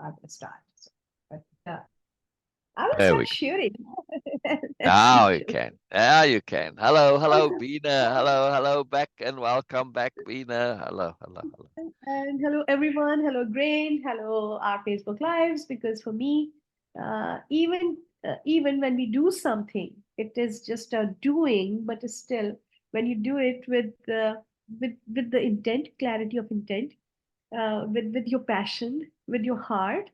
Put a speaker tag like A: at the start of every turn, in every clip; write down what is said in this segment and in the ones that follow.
A: I will start. So, but I will
B: There we
A: start
B: go.
A: sharing as
B: Now you
A: usual.
B: can. Now you can. Hello, hello,
A: Also,
B: Beena. Hello, hello, back and welcome back, Beena. Hello, hello, hello.
A: and hello everyone. Hello Grain. Hello our Facebook lives. Because for me, even when we do something, it is just a doing, but it's still when you do it with the intent, clarity of intent, with your passion, with your heart,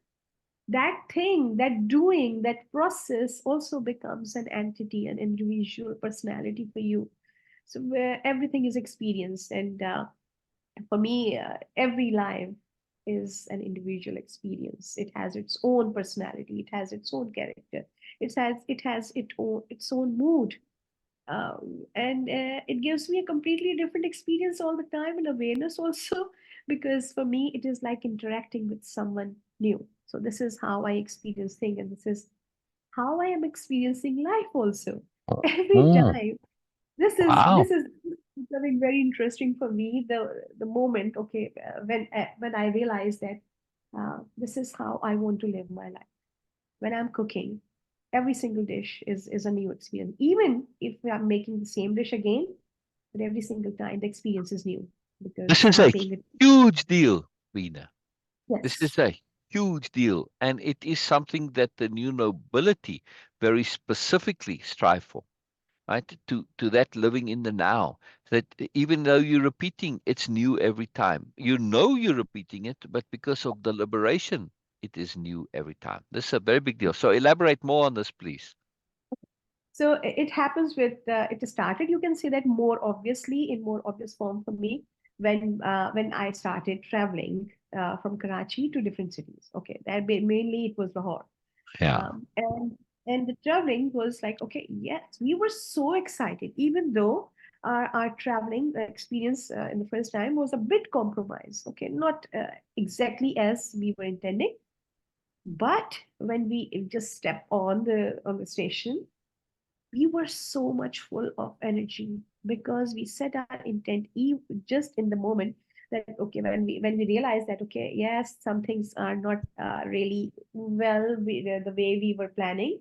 A: that thing, that doing, that process also becomes an entity, an individual personality for you. So where everything is experienced, and for me, every life is an individual experience. It has its own personality. It has its own character. It has its own mood, and it gives me a completely different experience all the time, and awareness also, because for me it is like interacting with someone new. So this is how I experience things, and this is how I am experiencing life also. Every
B: Mm,
A: time, this
B: wow.
A: is becoming very interesting for me. The moment, okay, when I realize that this is how I want to live my life. When I'm cooking, every single dish is a new experience. Even if I'm making the same dish again, but every single time the experience is new
B: This
A: because
B: is
A: I'm
B: a
A: paying it.
B: huge deal, Beena. This
A: Yes.
B: is a huge deal. And it is something that the new nobility very specifically strive for, right? To that living in the now. That even though you're repeating, it's new every time. You know you're repeating it, but because of the liberation, it is new every time. This is a very big deal. So elaborate more on this, please.
A: So it happens with it started. You can say that more obviously in more obvious form for me when I started traveling from Karachi to different cities. Okay, that mainly it was Lahore,
B: Yeah.
A: um, and and the traveling was like, okay, yes, we were so excited, even though our traveling experience in the first time was a bit compromised. Okay, not exactly as we were intending, but when we just step on the station, we were so much full of energy because we set our intent just in the moment that okay, when we realized that okay, yes, some things are not really well the way we were planning.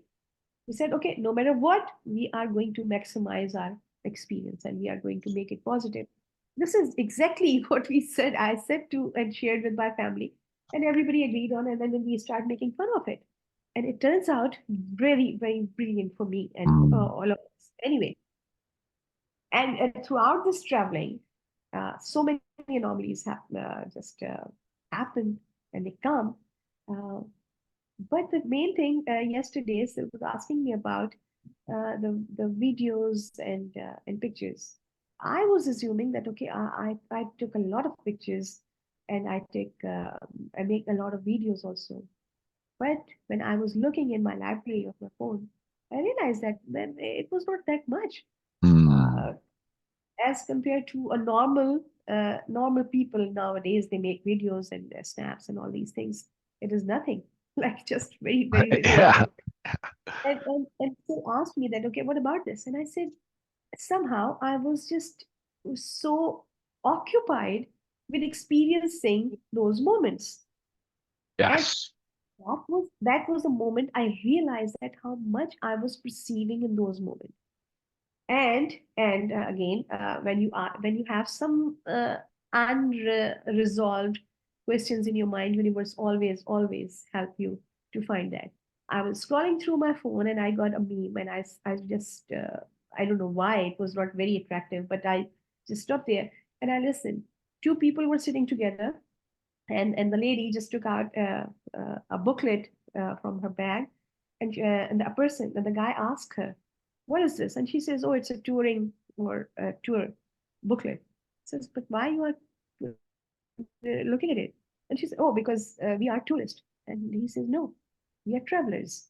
A: We said okay, no matter what, we are going to maximize our experience and we are going to make it positive. This is exactly what we said. I said to and shared with my family, and everybody agreed on, and then we start making fun of it, and it turns out very very brilliant for me and
B: Mm.
A: all of us anyway. And throughout this traveling, so many anomalies have just happen and they come. uh, but the main thing yesterday, Sil was asking me about the videos and pictures. I was assuming that okay, I took a lot of pictures and I make a lot of videos also. But when I was looking in my library of my phone, I realized that then it was not that much
B: Mm.
A: uh, as compared to a normal people nowadays. They make videos and snaps and all these things. It is nothing, like just very very very
B: Yeah.
A: little. And they asked me that okay, what about this? And I said somehow I was just so occupied with experiencing those moments. And
B: Yes.
A: that was a moment I realized that how much I was perceiving in those moments. And again, when you have some unresolved questions in your mind, universe always help you to find that. I was scrolling through my phone and I got a meme, and I just I don't know why it was not very attractive, but I just stopped there and I listened. Two people were sitting together, and the lady just took out a booklet from her bag, and a person and the guy asked her, "What is this?" And she says, "Oh, it's a touring or a tour booklet." Says, "But why you are looking at it?" And she said, "Oh, because we are tourists." And he says, "No, we are travelers."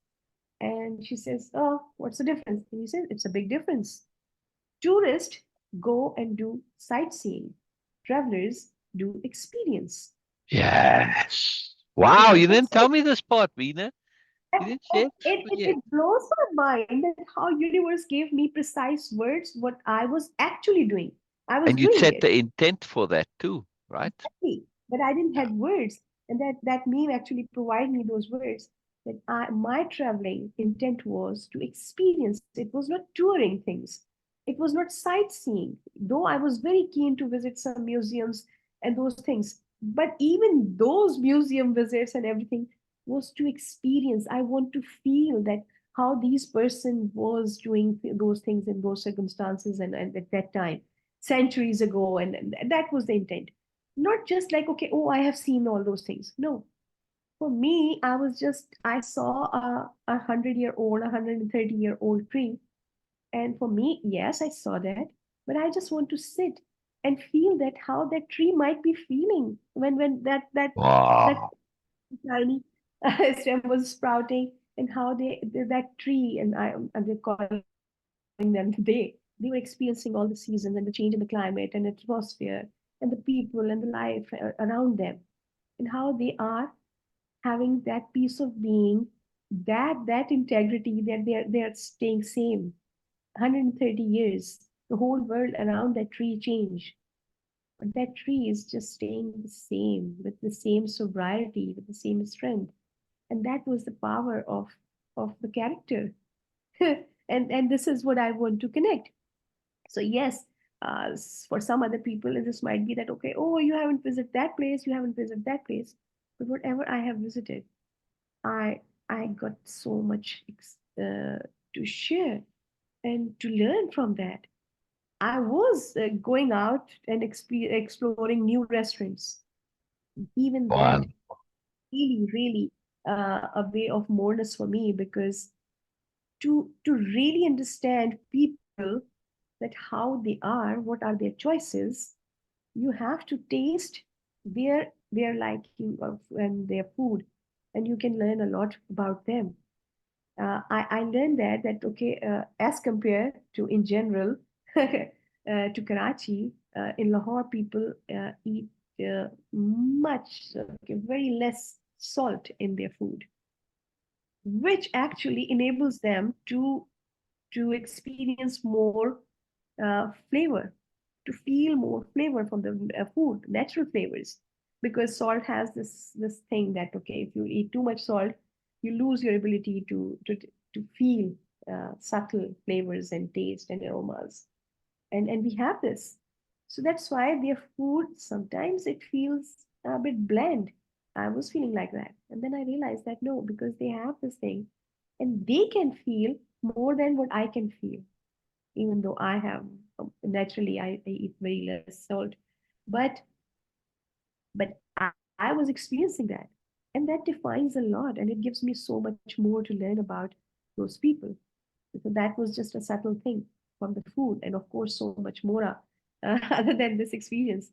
A: And she says, "Oh, what's the difference?" And he says, "It's a big difference. Tourists go and do sightseeing. Travelers do experience."
B: Yes. Wow,
A: And
B: you
A: it's
B: didn't tell me this part, Beena. You didn't
A: and
B: share this
A: it,
B: with
A: it,
B: you.
A: it blows my mind that how universe gave me precise words what I was actually doing. I was
B: And you'd
A: doing
B: set
A: it
B: the intent for that too, right?
A: exactly, but I didn't
B: Yeah.
A: have words. And that meme actually provided me those words that my traveling intent was to experience. It was not touring things. It was not sightseeing, though I was very keen to visit some museums and those things. But even those museum visits and everything was to experience. I want to feel that how these person was doing those things in those circumstances and at that time, centuries ago, and that was the intent. Not just like, okay, oh, I have seen all those things. No, for me, I saw a 100-year-old, 130-year-old tree. And for me, yes, I saw that, but I just want to sit and feel that how that tree might be feeling when that
B: Wow.
A: tiny stem was sprouting, and how that tree, and they're calling them they were experiencing all the seasons and the change in the climate and atmosphere and the people and the life around them, and how they are having that piece of being, that integrity, that they're staying same 130 years. The whole world around that tree changed, but that tree is just staying the same, with the same sobriety, with the same strength. And that was the power of the character. And this is what I want to connect. So yes, for some other people, this might be that, okay, oh, you haven't visited that place, you haven't visited that place. But whatever I have visited, I I got so much to share and to learn from that. I was going out and exploring new restaurants. Even that
B: One.
A: really a way of moreness for me, because to really understand people, that how they are, what are their choices, you have to taste their liking of and their food, and you can learn a lot about them. I learned that okay, as compared to in general to Karachi, in Lahore people eat much okay, very less salt in their food, which actually enables them to experience more flavor, to feel more flavor from the food, natural flavors. Because salt has this thing that okay, if you eat too much salt, you lose your ability to feel subtle flavors and taste and aromas. And we have this, so that's why their food sometimes it feels a bit bland. I was feeling like that, and then I realized that no, because they have this thing, and they can feel more than what I can feel, even though I have naturally I eat very less salt, but but I was experiencing that, and that defines a lot, and it gives me so much more to learn about those people. So that was just a subtle thing from the food, and of course so much more other than this experience.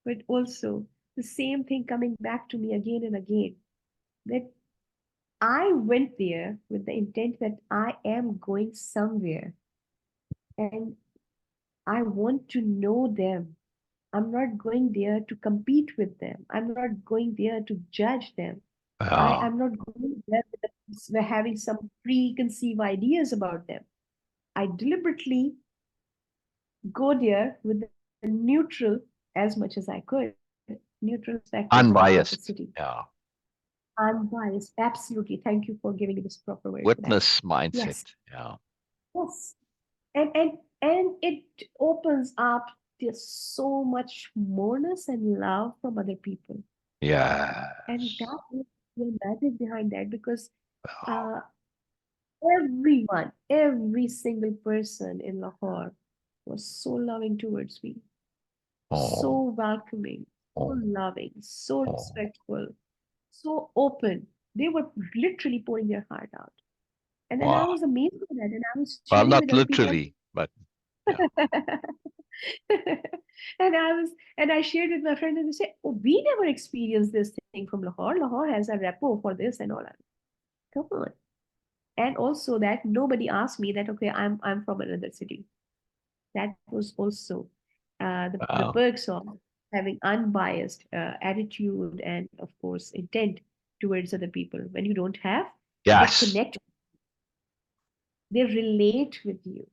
A: But also the same thing coming back to me again and again, that I went there with the intent that I am going somewhere, and I want to know them. I'm not going there to compete with them. I'm not going there to judge them.
B: Yeah.
A: I'm not going there with having some preconceived ideas about them. I deliberately go there with the neutral as much as I could, neutral perspective about the city.
B: Unbiased. Yeah.
A: Unbiased. Absolutely. Thank you for giving me this proper word for that.
B: Witness mindset.
A: Yes.
B: Yeah.
A: Yes. And it opens up there's so much moreness and love from other people. And
B: Yes.
A: that is the magic behind that, because
B: Wow.
A: uh, everyone, every single person in Lahore was so loving towards me,
B: Oh,
A: so welcoming, so
B: oh,
A: loving, so
B: oh.
A: respectful, so open. They were literally pouring their heart out. And then I
B: Wow.
A: was amazed by that. And I was
B: Well,
A: sharing with
B: not
A: other people.
B: literally, but yeah.
A: And I shared with my friend, and they say, oh, we never experienced this thing from Lahore. Lahore has a repo for this and all that. Come on. And also that nobody asked me that, okay, I'm from another city. That was also the
B: Wow.
A: perks of having unbiased attitude and, of course, intent towards other people. When you don't have, they
B: Yes.
A: connect, they relate with you.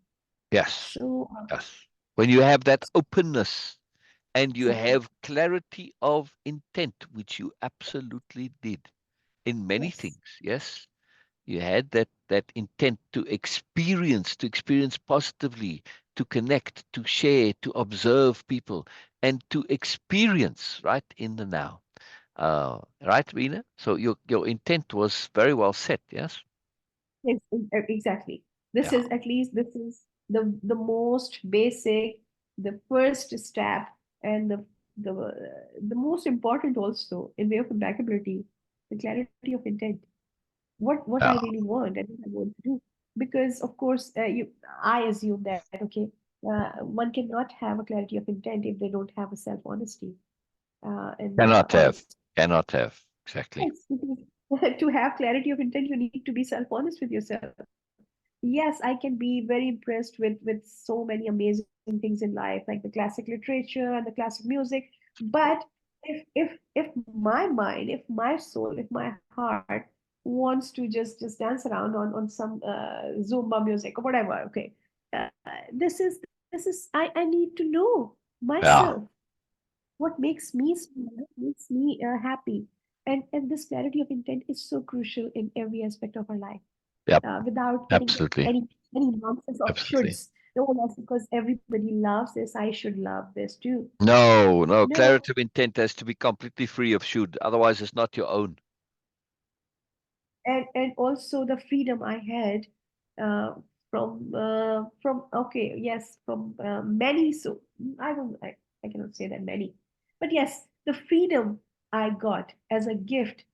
B: Yes.
A: So,
B: Yes. When you have that openness and you
A: Exactly.
B: have clarity of intent, which you absolutely did in many
A: Yes.
B: things. Yes, you had that intent to experience positively, to connect, to share, to observe people, and to experience right in the now. Right, Rena? So your intent was very well set. Yes.
A: Yes, exactly. This
B: Yeah.
A: is at least this is the most basic, the first step, and the most important also in way of impeccability, the clarity of intent. What I
B: Yeah.
A: really want and what I want to do. Because of course, I assume that okay, one cannot have a clarity of intent if they don't have a self honesty and
B: Cannot have.
A: honest.
B: Cannot have. Exactly.
A: Yes, because to have clarity of intent, you need to be self honest with yourself. Yes, I can be very impressed with so many amazing things in life, like the classic literature and the classic music. But if my mind, if my soul, if my heart wants to just dance around on some Zumba music or whatever, okay, this is I need to know myself.
B: Yeah.
A: What makes me smile, what makes me happy, and this clarity of intent is so crucial in every aspect of our life
B: Yep.
A: without getting
B: Absolutely.
A: any nonsense of
B: Absolutely.
A: shoulds. No, that's because everybody loves this. I should love this too.
B: No, no.
A: No,
B: Clarity of intent has to be completely free of should. Otherwise, it's not your own.
A: and also the freedom I had uh, from okay, yes, from many. So I cannot say that many, but yes, the freedom I got as a gift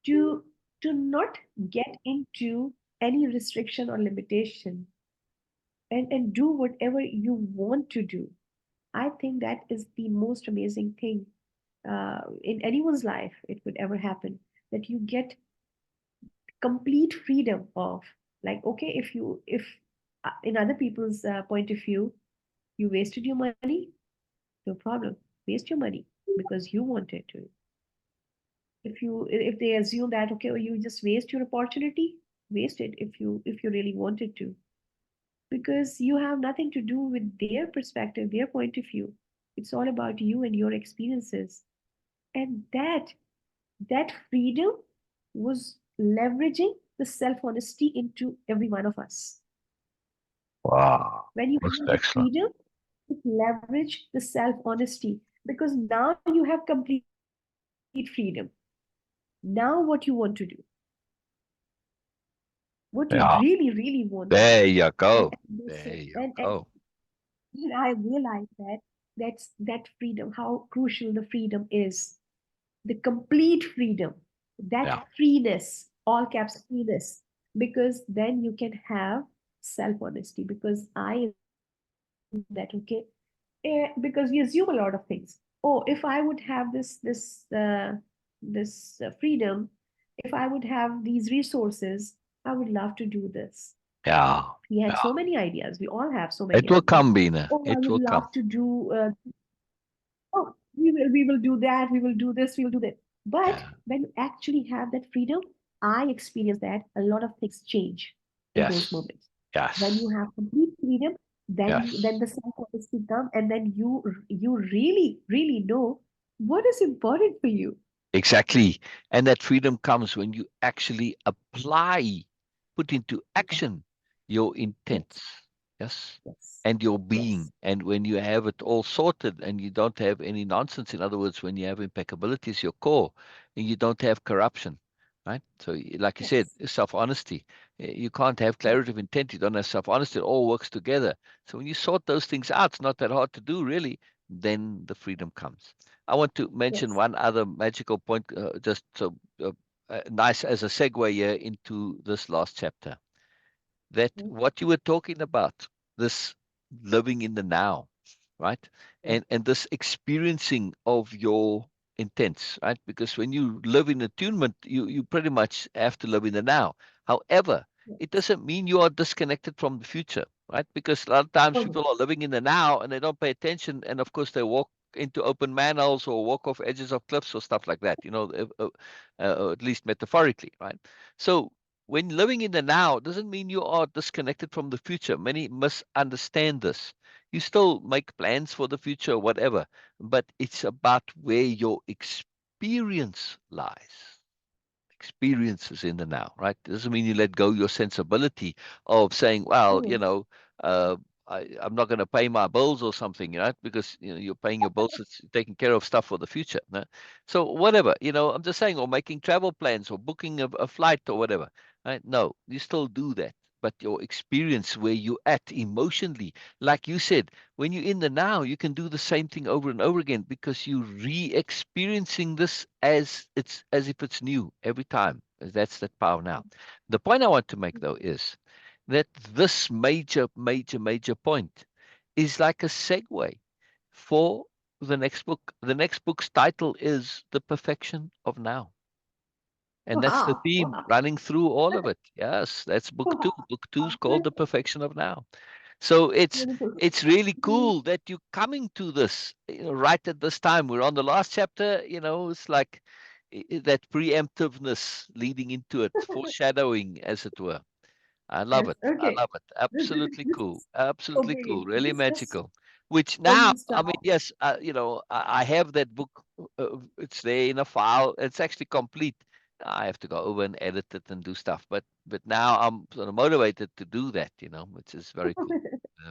A: to not get into any restriction or limitation and do whatever you want to do. I think that is the most amazing thing in anyone's life it could ever happen, that you get complete freedom of, like, okay, if in other people's point of view, you wasted your money, no problem, waste your money because you wanted to. If they assume that okay, oh, you just waste your opportunity, waste it if you really wanted to, because you have nothing to do with their perspective, their point of view. It's all about you and your experiences. And that freedom was leveraging the self-honesty into every one of us.
B: Wow.
A: When you
B: Most
A: have the
B: excellent.
A: freedom, to leverage the self-honesty, because now you have complete freedom. Now what you want to do, what you really,
B: Yeah.
A: really want to do.
B: There you
A: And
B: go.
A: this
B: There you
A: and
B: go.
A: and I realized that that freedom, how crucial the freedom is, the complete freedom, that
B: Yeah.
A: freeness, all caps freeness, because then you can have self honesty. Because I assume that, okay, because we assume a lot of things. Oh, if I would have this freedom, if I would have these resources, I would love to do this.
B: Yeah.
A: We had
B: Yeah.
A: so many ideas. We all have so many
B: It will
A: ideas.
B: come, Beena.
A: Oh, I
B: It
A: would
B: will come.
A: love to do oh, we will do that, we will do this, we will do that. But
B: Yeah.
A: when you actually have that freedom, I experienced that a lot of things change in those
B: Yes.
A: moments. When
B: Yes.
A: you have complete freedom, then
B: Yes.
A: the self honesty come, and then you really really know what is important for you.
B: Exactly. And that freedom comes when you actually apply, put into
A: Exactly.
B: action your
A: Yes.
B: intents. Yes.
A: Yes.
B: And your being.
A: Yes.
B: And when you have it all sorted and you don't have any nonsense, in other words, when you have impeccability as your core and you don't have corruption, right? So, like you said,
A: Yes.
B: self honesty. You can't have
A: Yes.
B: clarity of intent. You don't have self honesty. It all works together. So, when you sort those things out, it's not that hard to do, really. Then the freedom comes. I want to mention
A: Yes.
B: one other magical point, just so nice as a segue here into this last chapter. That
A: Mm,
B: what you were talking about, this living in the now, right?
A: yeah.
B: And this experiencing of your intents, right? Because when you live in attunement, you pretty much have to live in the now. However, it
A: Yes.
B: doesn't mean you are disconnected from the future, right? Because a lot of times
A: Oh, no.
B: people are living in the now and they don't pay attention, and of course they walk into open manholes or walk off edges of cliffs or stuff like that, at least metaphorically, right? So when living in the now doesn't mean you are disconnected from the future. Many misunderstand this. You still make plans for the future, whatever, but it's about where your experience lies. Experiences in the now, right? Doesn't mean you let go your sensibility of saying, well, uh, I'm not going to pay my bills or something, because you're paying your bills, it's taking care of stuff for the future. No? So whatever, I'm just saying, or making travel plans or booking a flight or whatever, right? No, you still do that. But your experience where you at emotionally, like you said, when you're in the now, you can do the same thing over and over again because you're re-experiencing this as if it's new every time. That's that power now. The point I want to make though is that this major, major, major point is like a segue for the next book. The next book's title is The Perfection of Now. And that's the
A: Wow,
B: theme
A: wow,
B: running through all of it. Yes, that's book two.
A: wow.
B: Book two is called The Perfection of Now. So
A: Beautiful.
B: it's really
A: Mhm.
B: cool that you're coming to this, right at this time. We're on the last chapter, it's like that preemptiveness leading into it, foreshadowing, as it were. I love
A: Yes,
B: it. I
A: okay.
B: love it. Absolutely
A: This
B: cool.
A: is so
B: Absolutely cool.
A: brilliant.
B: Really
A: Just
B: magical. Which
A: before
B: now,
A: we
B: I
A: start.
B: mean, yes, I have that book. It's there in a file. It's actually complete. I have to go over and edit it and do stuff. But now I'm sort of motivated to do that, which is very cool.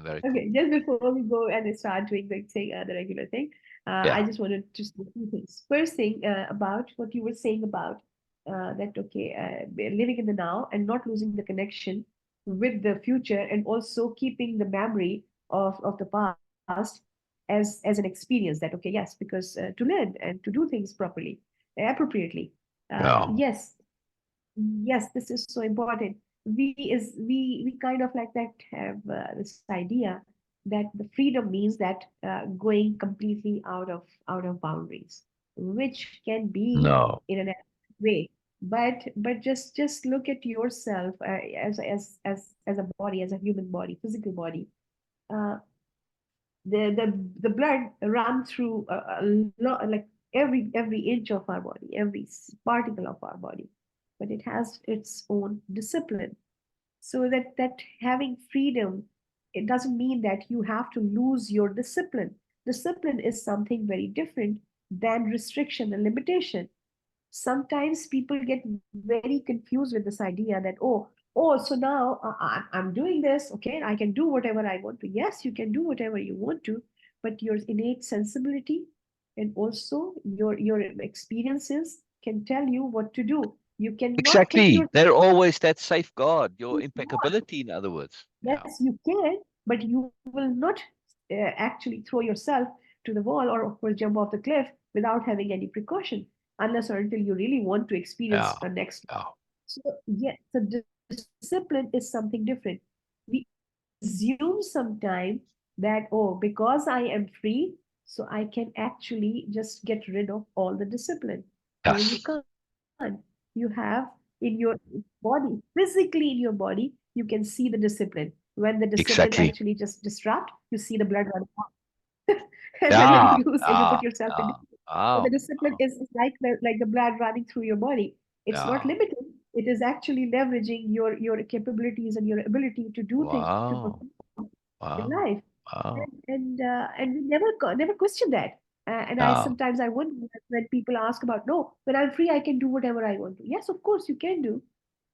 B: Very cool.
A: Okay, just before we go and start doing the thing, the regular thing, I
B: Yeah.
A: just wanted to say two things. First thing, about what you were saying about that, okay, living in the now and not losing the connection with the future, and also keeping the memory of the past as an experience. That, okay, yes, because to learn and to do things properly, appropriately.
B: Yeah.
A: Yes, yes, this is so important. We kind of like that have this idea that the freedom means that going completely out of boundaries, which can be
B: No.
A: in an way. But just look at yourself, as a body, as a human body, physical body. uh, the blood run through a lot, like every inch of our body, every particle of our body, but it has its own discipline. So that having freedom, it doesn't mean that you have to lose your discipline. Discipline is something very different than restriction and limitation. Sometimes people get very confused with this idea that, oh, so now I'm doing this, okay, I can do whatever I want to. Yes, you can do whatever you want to, but your innate sensibility and also your experiences can tell you what to do. You cannot take
B: Exactly.
A: your
B: They're always that safeguard, your impeccability, in other words. Yeah.
A: Yes, you can, but you will not actually throw yourself to the wall, or of course jump off the cliff without having any precaution, unless or until you really want to
B: Yeah.
A: experience a next.
B: Yeah.
A: So yes, the discipline is something different. We assume sometimes that, oh, because I am free, so I can actually just get rid of all the discipline. No, you
B: Yes.
A: can't. You have in your body, physically in your body, you can see the discipline. When the discipline actually
B: Exactly.
A: just disrupt, you see the blood running out. And then
B: Yeah.
A: you put
B: Yeah.
A: yourself in.
B: Yeah.
A: So the
B: Oh.
A: discipline
B: Oh.
A: is like the blood running through your body. It's not
B: Yeah.
A: limited. It is actually leveraging your capabilities and your ability to do things, to
B: Wow.
A: perform in
B: Wow.
A: life.
B: Wow.
A: And we never question that. And I
B: Yeah.
A: sometimes I wonder when people ask about, no, when I'm free, I can do whatever I want to. Yes, of course you can do,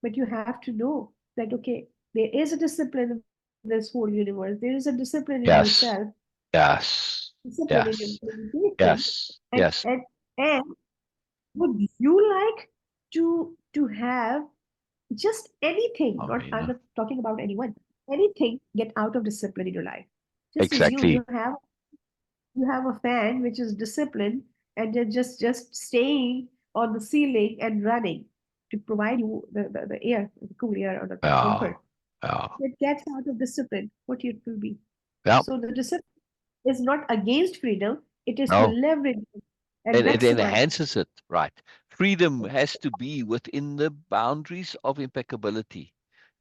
A: but you have to know that, okay, there is a discipline in this whole universe. There is a discipline in yourself,
B: Yes. Yes.
A: discipline in your
B: Yes.
A: communication,
B: Yes.
A: and
B: Yes.
A: and and would you like to have just anything,
B: I
A: not,
B: mean,
A: I'm not talking about anyone, anything get out of discipline in your life? Just assume
B: exactly.
A: you have a fan which is disciplined, and they're just staying on the ceiling and running to provide you the air, the cool air, or the
B: Yeah.
A: comfort.
B: Yeah.
A: It gets out of discipline, what it will be.
B: Yeah.
A: So the discipline is not against freedom, it is to
B: No.
A: leverage it and
B: It
A: maximize
B: enhances it, right? Freedom
A: it.
B: has to be within the boundaries of impeccability.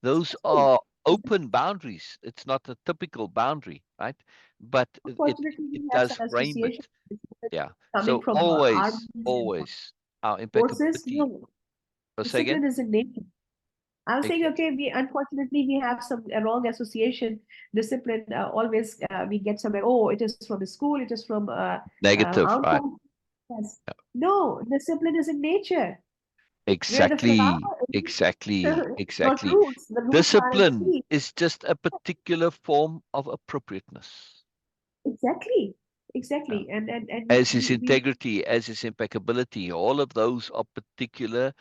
B: Those
A: Exactly.
B: are open boundaries. It's not a typical boundary, right? But
A: Unfortunately,
B: it
A: we have
B: does
A: some
B: frame
A: association
B: it.
A: with it
B: Yeah.
A: coming
B: So
A: from
B: always,
A: armies and
B: always our
A: forces.
B: impeccability.
A: No,
B: Oh, say again?
A: discipline is in nature. I'm saying, okay,
B: Exactly.
A: we unfortunately we have some wrong association discipline. Always we get somewhere. Oh, it is from the school. It is from
B: Negative, right?
A: uncle. Yes. No, discipline is in nature, where the
B: Exactly,
A: flower is,
B: exactly,
A: not
B: exactly.
A: roots. The roots are in the
B: Discipline
A: seed.
B: is just a particular form of appropriateness.
A: Exactly,
B: Yeah.
A: exactly. And
B: As is
A: we
B: integrity, as is impeccability, all of those are particular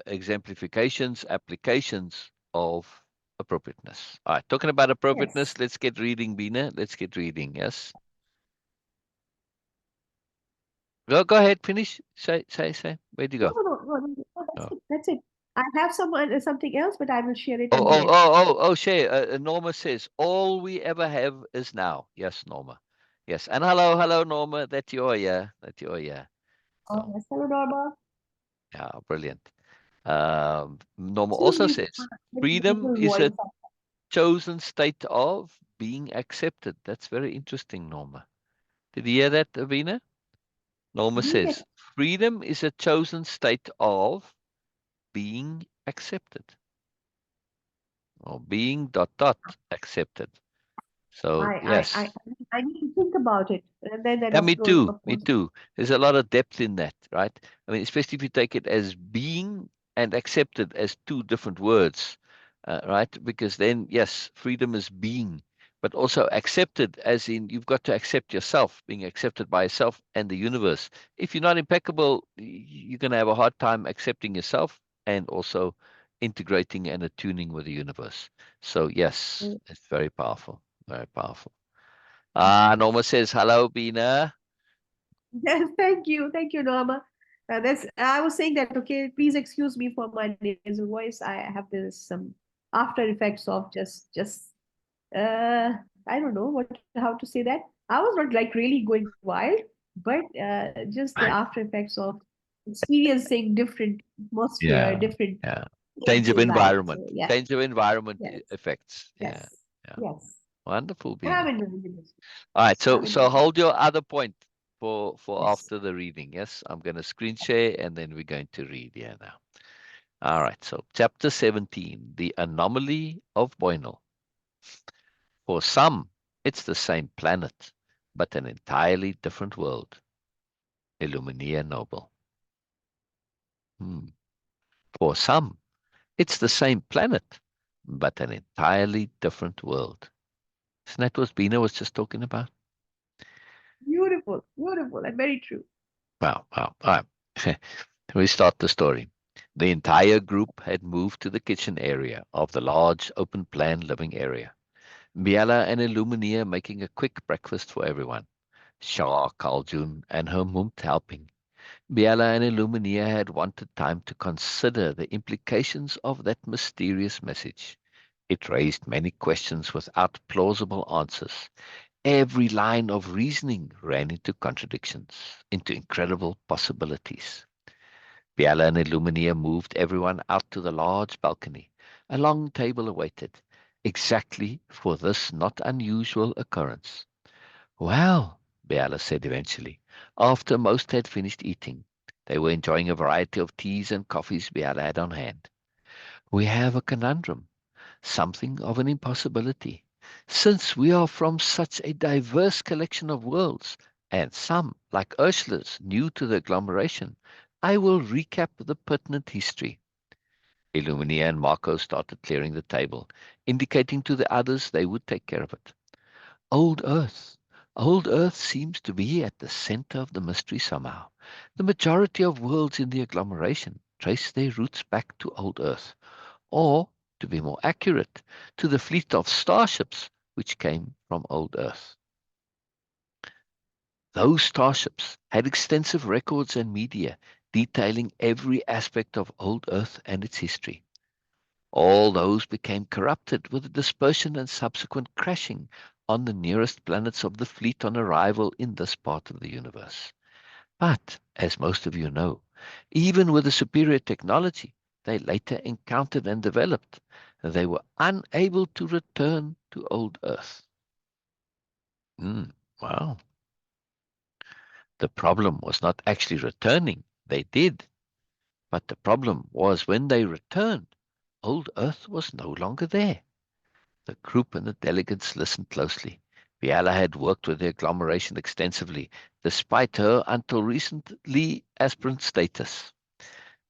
B: exemplifications, applications of appropriateness. All right, talking about
A: yes.
B: appropriateness, let's get reading, Beena. Let's get reading. Yes. Go ahead, finish. Say. Where'd you
A: No,
B: go?
A: no, no, no, no, no, that's
B: Oh.
A: it. That's it. I have something else, but I will share it
B: Oh,
A: in the
B: oh,
A: end.
B: oh, Shay, Norma says, all we ever have is now. Yes, Norma. Yes. And hello, Norma. That you're here. That you're here.
A: Oh,
B: So,
A: yes. Hello, Norma.
B: yeah, brilliant. Norma
A: Excuse
B: also
A: me
B: says,
A: for my
B: freedom
A: little
B: is a
A: voice.
B: chosen state of being accepted. That's very interesting, Norma. Did you hear that, Avina? Norma
A: Being
B: says, freedom is a chosen state of being accepted or being accepted. So,
A: I
B: yes.
A: I need to think about it, and then
B: Yeah, me too.
A: of
B: Me
A: course,
B: too. There's a lot of depth in that, right? I mean, especially if you take it as being and accepted as two different words, right? Because then, yes, freedom is being, but also accepted as in you've got to accept yourself, being accepted by yourself and the universe. If you're not impeccable, you're going to have a hard time accepting yourself and also integrating and attuning with the universe. So, yes, it's very powerful. Very powerful. Norma says, hello, Beena.
A: yes, thank you, Norma. That's I was saying that. Okay, please excuse me for my nasal voice. I have this some after effects of just uh I don't know what how to say that. I was not like really going wild, but just the after effects of experiencing different atmosphere,
B: Yeah,
A: different
B: yeah.
A: things
B: Change of
A: in life.
B: environment.
A: So yeah,
B: Change of environment
A: yes,
B: effects. Yeah,
A: yes,
B: yeah.
A: yes.
B: Wonderful,
A: And I'm
B: Beena.
A: enjoying this.
B: All right,
A: I'm
B: so
A: enjoying it.
B: hold your other point for
A: Yes.
B: after the reading. Yes, I'm going to screen share and then we're going to read here now. All right, so chapter 17, the anomaly of Boynal. For some, it's the same planet, but an entirely different world. Illumina Noble. Hmm. For some, it's the same planet, but an entirely different world. Isn't that what Beena was just talking about?
A: Beautiful, beautiful, and very true.
B: Wow, wow. All right. We start the story. The entire group had moved to the kitchen area of the large open plan living area. Biella and Illumina making a quick breakfast for everyone. Shah, Kaljun, and her mumt helping. Biella and Illumina had wanted time to consider the implications of that mysterious message. It raised many questions without plausible answers. Every line of reasoning ran into contradictions, into incredible possibilities. Biella and Illumina moved everyone out to the large balcony. A long table awaited, exactly for this not unusual occurrence. Well, Biella said eventually, after most had finished eating. They were enjoying a variety of teas and coffees Biella had on hand. We have a conundrum, something of an impossibility. Since we are from such a diverse collection of worlds, and some, like Ursula's, new to the agglomeration, I will recap the pertinent history. Illumina and Marco started clearing the table, indicating to the others they would take care of it. Old Earth. Old Earth seems to be at the center of the mystery somehow. The majority of worlds in the agglomeration trace their roots back to Old Earth, or, to be more accurate, to the fleet of starships which came from old Earth. Those starships had extensive records and media detailing every aspect of old Earth and its history. All those became corrupted with the dispersion and subsequent crashing on the nearest planets of the fleet on arrival in this part of the universe. But, as most of you know, even with the superior technology they later encountered and developed, they were unable to return to old Earth. Mm, wow. The problem was not actually returning. They did. But the problem was when they returned, Old Earth was no longer there. The group and the delegates listened closely. Biella had worked with the agglomeration extensively, despite her until recently aspirant status.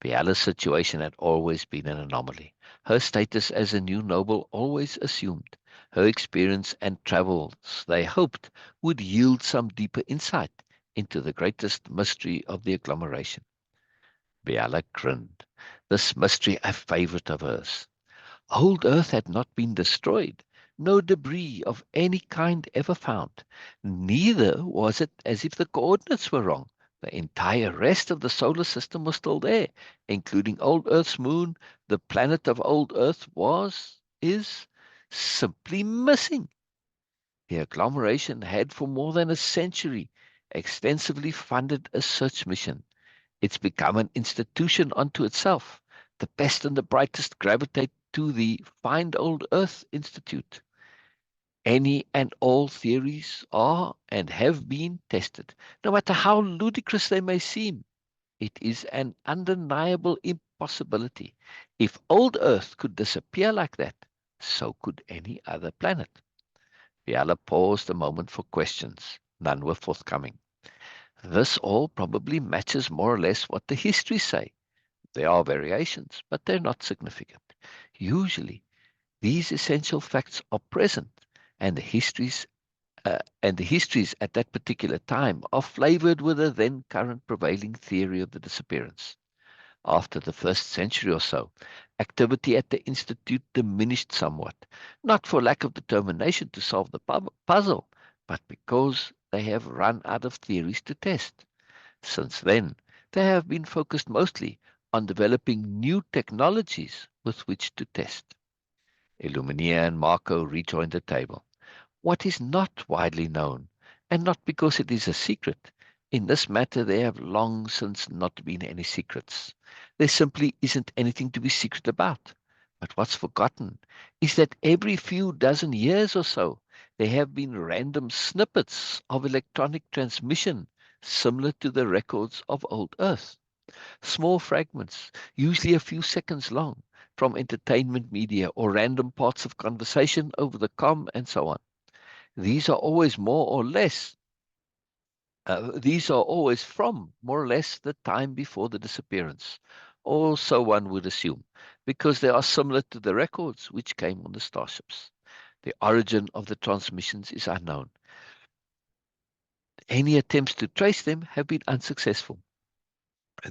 B: Biella's situation had always been an anomaly. Her status as a new noble always assumed. Her experience and travels, they hoped, would yield some deeper insight into the greatest mystery of the agglomeration. Biella grinned. This mystery a favorite of hers. Old Earth had not been destroyed. No debris of any kind ever found. Neither was it as if the coordinates were wrong. The entire rest of the solar system was still there, including Old Earth's moon. The planet of Old Earth is simply missing. The agglomeration had for more than a century extensively funded a search mission. It's become an institution unto itself. The best and the brightest gravitate to the Find Old Earth Institute. Any and all theories are and have been tested, no matter how ludicrous they may seem. It is an undeniable impossibility. If old Earth could disappear like that, so could any other planet. Biala paused a moment for questions. None were forthcoming. This all probably matches more or less what the histories say. There are variations, but they're not significant. Usually, these essential facts are present, and the histories at that particular time are flavored with the then current prevailing theory of the disappearance. After the first century or so, activity at the Institute diminished somewhat, not for lack of determination to solve the puzzle, but because they have run out of theories to test. Since then, they have been focused mostly on developing new technologies with which to test. Illuminia and Marco rejoined the table. What is not widely known, and not because it is a secret, in this matter there have long since not been any secrets. There simply isn't anything to be secret about. But what's forgotten is that every few dozen years or so, there have been random snippets of electronic transmission similar to the records of old Earth. Small fragments, usually a few seconds long, from entertainment media or random parts of conversation over the com and so on. These are always more or less, these are always from more or less the time before the disappearance, or so one would assume, because they are similar to the records which came on the starships. The origin of the transmissions is unknown. Any attempts to trace them have been unsuccessful.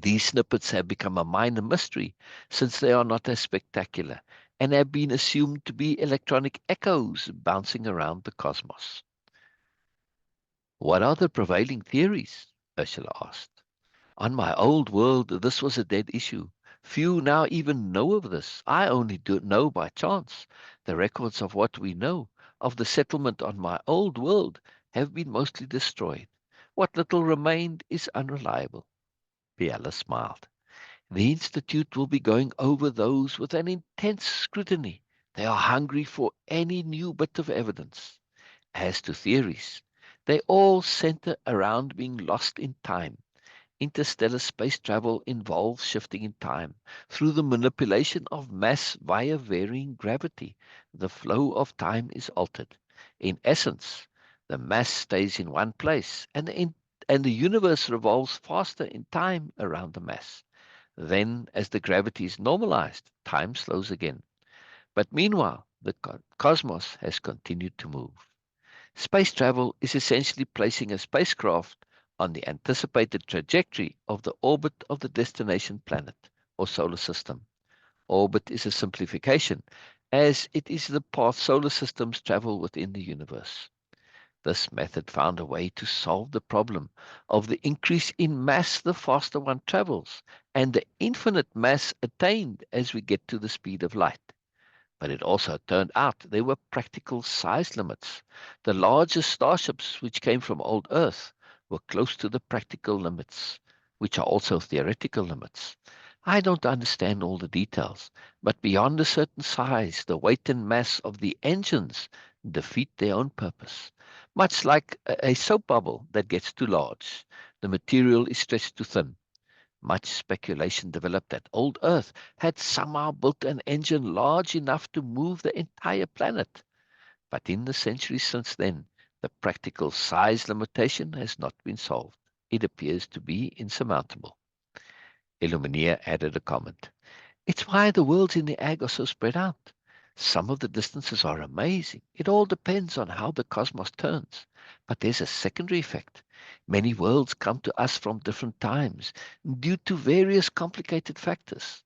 B: These snippets have become a minor mystery since they are not as spectacular and have been assumed to be electronic echoes bouncing around the cosmos. What are the prevailing theories? Ursula asked. On my old world, this was a dead issue. Few now even know of this. I only do know by chance. The records of what we know of the settlement on my old world have been mostly destroyed. What little remained is unreliable. Biella smiled. The Institute will be going over those with an intense scrutiny. They are hungry for any new bit of evidence. As to theories, they all center around being lost in time. Interstellar space travel involves shifting in time through the manipulation of mass via varying gravity. The flow of time is altered. In essence, the mass stays in one place and the universe revolves faster in time around the mass. Then, as the gravity is normalized, time slows again. But meanwhile, the cosmos has continued to move. Space travel is essentially placing a spacecraft on the anticipated trajectory of the orbit of the destination planet or solar system. Orbit is a simplification, as it is the path solar systems travel within the universe. This method found a way to solve the problem of the increase in mass the faster one travels, and the infinite mass attained as we get to the speed of light. But it also turned out there were practical size limits. The largest starships, which came from old Earth, were close to the practical limits, which are also theoretical limits. I don't understand all the details, but beyond a certain size, the weight and mass of the engines defeat their own purpose. Much like a soap bubble that gets too large, the material is stretched too thin. Much speculation developed that old Earth had somehow built an engine large enough to move the entire planet. But in the centuries since then, the practical size limitation has not been solved. It appears to be insurmountable. Illumineer added a comment. It's why the worlds in the egg are so spread out. Some of the distances are amazing. It all depends on how the cosmos turns. But there's a secondary effect. Many worlds come to us from different times due to various complicated factors.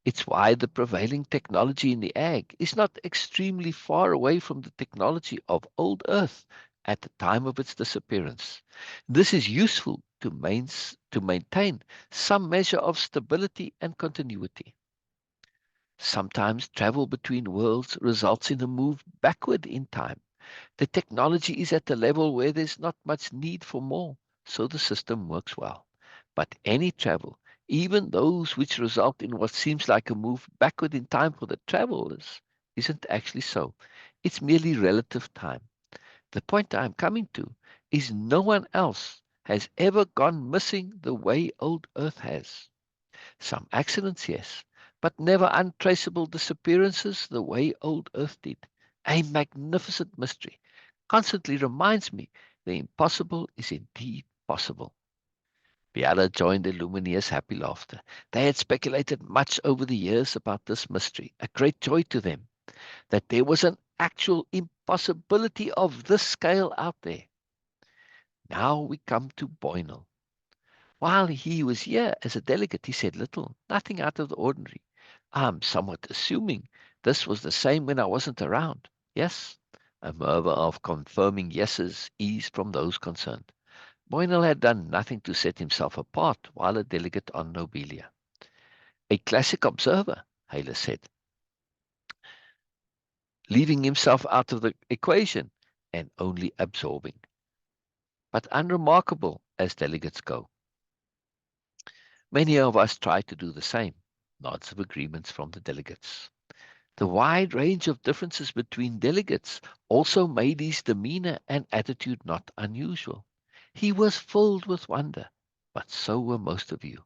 B: It's why the prevailing technology in the egg is not extremely far away from the technology of old Earth at the time of its disappearance. This is useful to maintain some measure of stability and continuity. Sometimes travel between worlds results in a move backward in time. The technology is at a level where there's not much need for more, so the system works well. But any travel, even those which result in what seems like a move backward in time for the travelers, isn't actually so. It's merely relative time. The point I'm coming to is no one else has ever gone missing the way old Earth has. Some accidents, yes, but never untraceable disappearances the way old Earth did. A magnificent mystery. Constantly reminds me the impossible is indeed possible. Biella joined the Lumineers' happy laughter. They had speculated much over the years about this mystery, a great joy to them, that there was an actual impossibility of this scale out there. Now we come to Boynal. While he was here as a delegate, he said little, nothing out of the ordinary. I'm somewhat assuming this was the same when I wasn't around. Yes? A murmur of confirming yeses eased from those concerned. Boynal had done nothing to set himself apart while a delegate on Nobelia. A classic observer, Haler said, leaving himself out of the equation and only absorbing. But unremarkable as delegates go. Many of us try to do the same. Nods of agreements from the delegates. The wide range of differences between delegates also made his demeanor and attitude not unusual. He was filled with wonder, but so were most of you.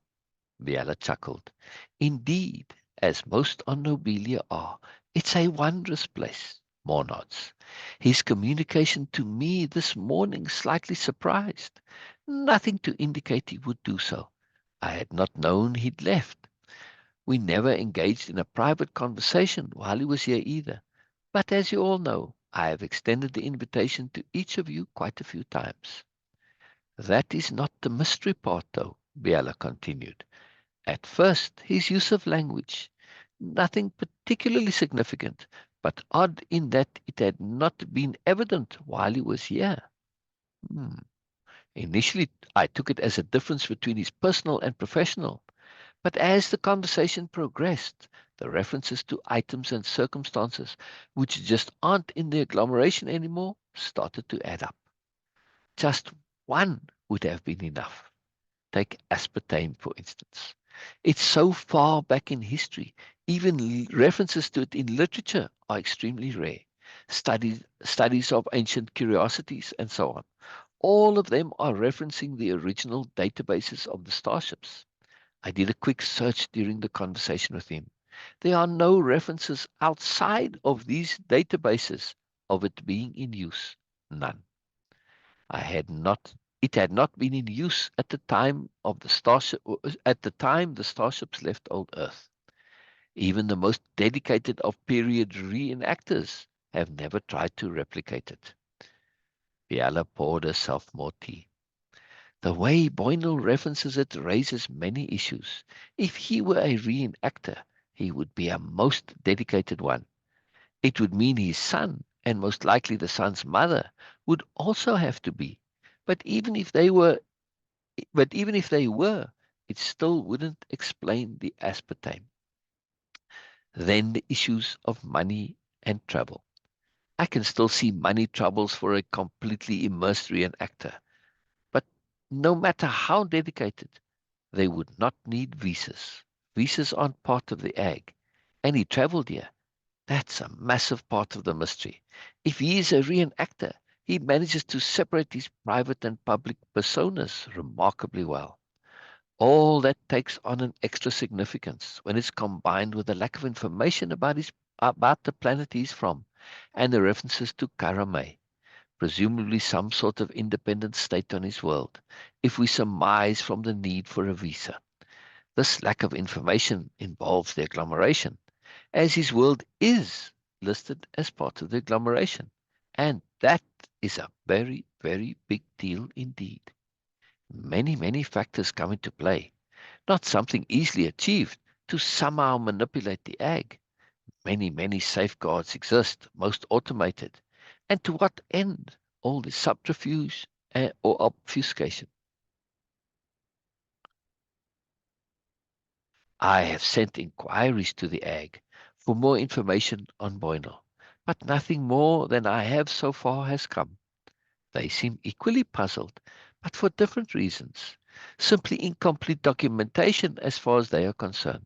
B: Biella chuckled. Indeed, as most on Nobelia are, it's a wondrous place. More nods. His communication to me this morning slightly surprised. Nothing to indicate he would do so. I had not known he'd left. We never engaged in a private conversation while he was here either. But as you all know, I have extended the invitation to each of you quite a few times. That is not the mystery part, though, Biella continued. At first, his use of language, nothing particularly significant, but odd in that it had not been evident while he was here. Hmm. Initially, I took it as a difference between his personal and professional. But as the conversation progressed, the references to items and circumstances which just aren't in the agglomeration anymore started to add up. Just one would have been enough. Take aspartame, for instance. It's so far back in history, even references to it in literature are extremely rare. Studies of ancient curiosities, and so on. All of them are referencing the original databases of the starships. I did a quick search during the conversation with him. There are no references outside of these databases of it being in use. None. I had not it had not been in use at the time of the starship at the time the starships left old Earth. Even the most dedicated of period reenactors have never tried to replicate it. Biella poured herself more tea. The way Boynal references it raises many issues. If he were a reenactor, he would be a most dedicated one. It would mean his son, and most likely the son's mother, would also have to be. But even if they were, it still wouldn't explain the aspartame. Then the issues of money and travel. I can still see money troubles for a completely immersed reenactor. But no matter how dedicated, they would not need visas. Visas aren't part of the egg. And he traveled here. That's a massive part of the mystery. If he is a reenactor, he manages to separate his private and public personas remarkably well. All that takes on an extra significance when it's combined with the lack of information about the planet he's from and the references to Karame, presumably some sort of independent state on his world, if we surmise from the need for a visa. This lack of information involves the agglomeration, as his world is listed as part of the agglomeration. And that is a very, very big deal indeed. Many, many factors come into play, not something easily achieved to somehow manipulate the ag. Many, many safeguards exist, most automated. And to what end all this subterfuge or obfuscation? I have sent inquiries to the ag for more information on Boynal, but nothing more than I have so far has come. They seem equally puzzled, but for different reasons. Simply incomplete documentation as far as they are concerned.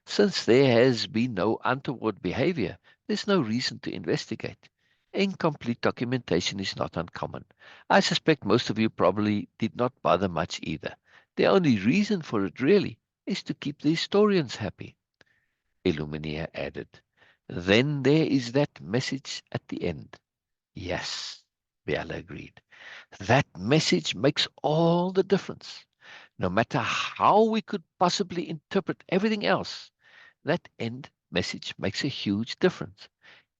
B: Since there has been no untoward behavior, there's no reason to investigate. Incomplete documentation is not uncommon. I suspect most of you probably did not bother much either. The only reason for it really is to keep the historians happy. Illuminia added. Then there is that message at the end. Yes, Biella agreed. That message makes all the difference. No matter how we could possibly interpret everything else, that end message makes a huge difference.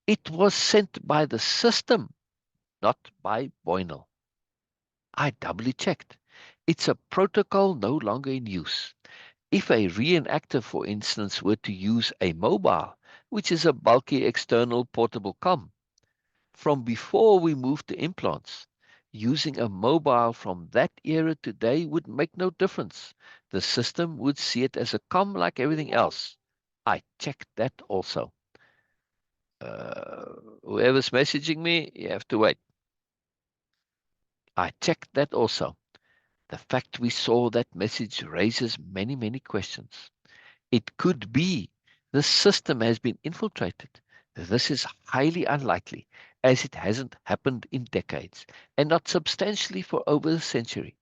B: It was sent by the system, not by Boynal. I doubly checked. It's a protocol no longer in use. If a reenactor, for instance, were to use a mobile, which is a bulky external portable com, from before we moved to implants, using a mobile from that era today would make no difference. The system would see it as a com like everything else. I checked that also. Whoever's messaging me, you have to wait. I checked that also. The fact we saw that message raises many, many questions. It could be the system has been infiltrated. This is highly unlikely, as it hasn't happened in decades, and not substantially for over a century.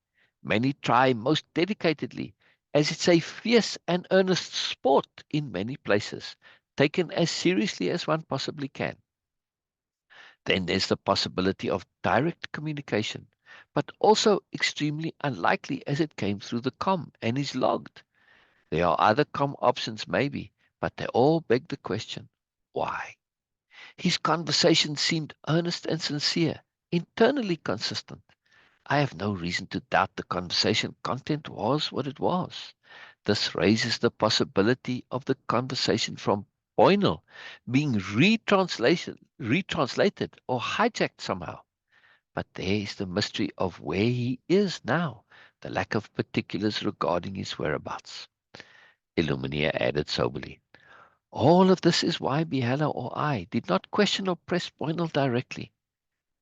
B: Many try most dedicatedly, as it's a fierce and earnest sport in many places, taken as seriously as one possibly can. Then there's the possibility of direct communication, but also extremely unlikely as it came through the com and is logged. There are other com options maybe, but they all beg the question, why? His conversation seemed earnest and sincere, internally consistent. I have no reason to doubt the conversation content was what it was. This raises the possibility of the conversation from Boynal being retranslated or hijacked somehow. But there is the mystery of where he is now, the lack of particulars regarding his whereabouts. Illuminia added soberly. All of this is why Biella or I did not question or press Boynal directly.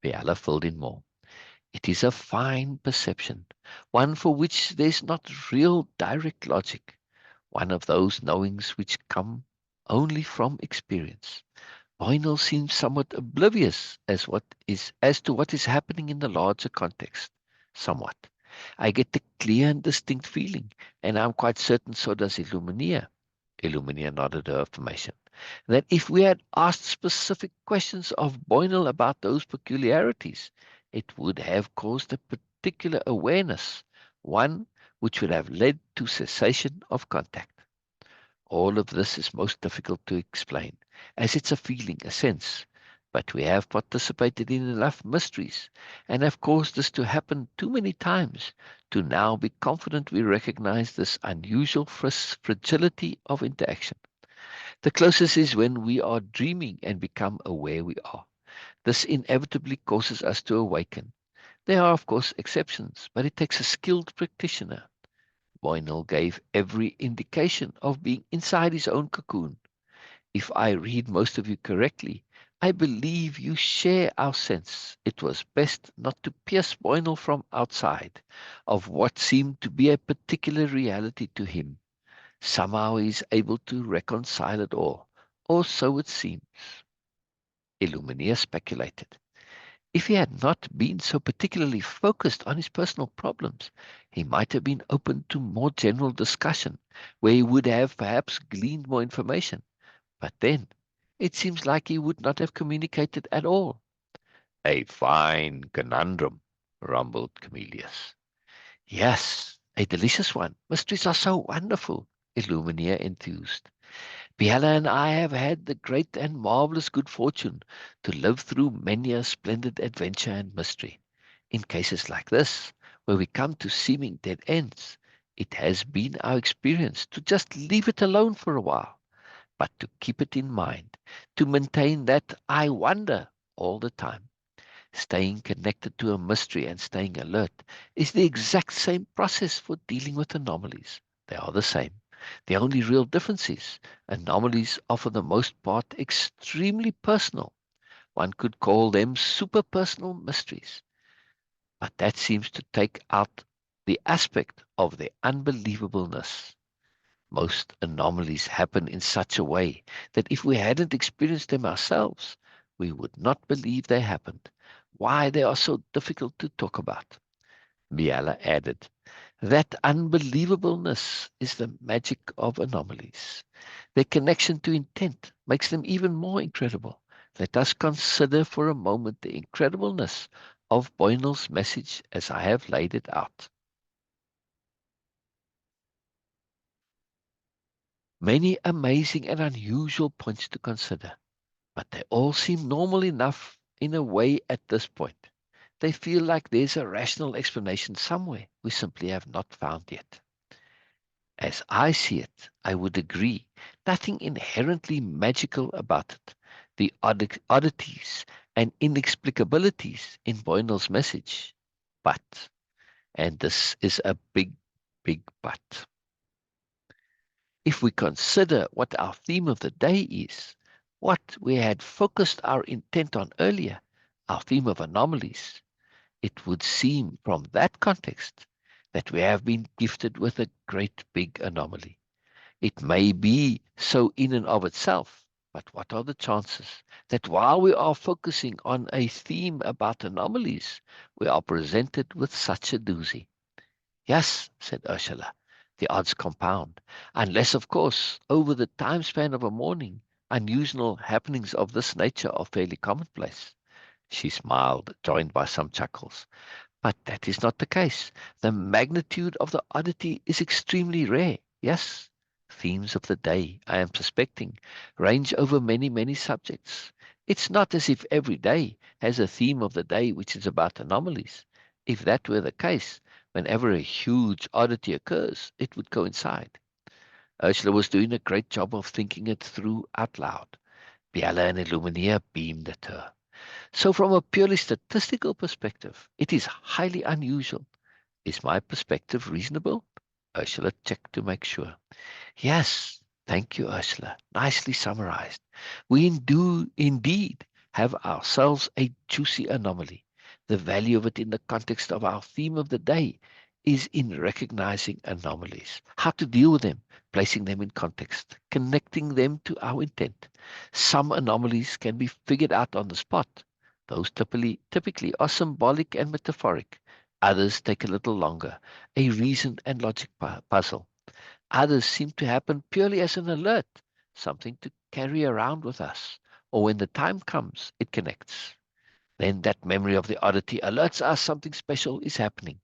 B: Biella filled in more. It is a fine perception, one for which there's not real direct logic, one of those knowings which come only from experience. Boynal seems somewhat oblivious as to what is happening in the larger context. Somewhat. I get the clear and distinct feeling, and I'm quite certain so does Illuminia. Illuminia nodded her affirmation. That if we had asked specific questions of Boynal about those peculiarities, it would have caused a particular awareness, one which would have led to cessation of contact. All of this is most difficult to explain, as it's a feeling, a sense. But we have participated in enough mysteries and have caused this to happen too many times to now be confident we recognize this unusual fragility of interaction. The closest is when we are dreaming and become aware we are. This inevitably causes us to awaken. There are, of course, exceptions, but it takes a skilled practitioner. Boynal gave every indication of being inside his own cocoon. If I read most of you correctly, I believe you share our sense. It was best not to pierce Boynal from outside of what seemed to be a particular reality to him. Somehow he is able to reconcile it all, or so it seems. Illuminia speculated. If he had not been so particularly focused on his personal problems, he might have been open to more general discussion, where he would have perhaps gleaned more information. But then, it seems like he would not have communicated at all. A fine conundrum, rumbled Camillus. Yes, a delicious one. Mysteries are so wonderful, Illumina enthused. Biella and I have had the great and marvelous good fortune to live through many a splendid adventure and mystery. In cases like this, where we come to seeming dead ends, it has been our experience to just leave it alone for a while, but to keep it in mind, to maintain that I wonder all the time. Staying connected to a mystery and staying alert is the exact same process for dealing with anomalies. They are the same. The only real difference is anomalies are for the most part extremely personal. One could call them super personal mysteries. But that seems to take out the aspect of their unbelievableness. Most anomalies happen in such a way that if we hadn't experienced them ourselves, we would not believe they happened. Why they are so difficult to talk about. Biella added, that unbelievableness is the magic of anomalies. Their connection to intent makes them even more incredible. Let us consider for a moment the incredibleness of Boynal's message as I have laid it out. Many amazing and unusual points to consider, but they all seem normal enough in a way at this point. They feel like there's a rational explanation somewhere we simply have not found yet. As I see it, I would agree. Nothing inherently magical about it. The oddities and inexplicabilities in Boynal's message. But, and this is a big, big but. If we consider what our theme of the day is, what we had focused our intent on earlier, our theme of anomalies, it would seem from that context that we have been gifted with a great big anomaly. It may be so in and of itself, but what are the chances that while we are focusing on a theme about anomalies, we are presented with such a doozy? Yes, said Ursula, the odds compound, unless, of course, over the time span of a morning, unusual happenings of this nature are fairly commonplace. She smiled, joined by some chuckles. But that is not the case. The magnitude of the oddity is extremely rare. Yes, themes of the day, I am suspecting, range over many, many subjects. It's not as if every day has a theme of the day which is about anomalies. If that were the case, whenever a huge oddity occurs, it would coincide. Ursula was doing a great job of thinking it through out loud. Biella and Illumina beamed at her. So from a purely statistical perspective, it is highly unusual. Is my perspective reasonable? Ursula checked to make sure. Yes, thank you, Ursula. Nicely summarized. We do indeed have ourselves a juicy anomaly. The value of it in the context of our theme of the day is in recognizing anomalies, how to deal with them, placing them in context, connecting them to our intent. Some anomalies can be figured out on the spot. Those typically are symbolic and metaphoric. Others take a little longer, a reason and logic puzzle. Others seem to happen purely as an alert, something to carry around with us, or when the time comes, it connects. Then that memory of the oddity alerts us something special is happening.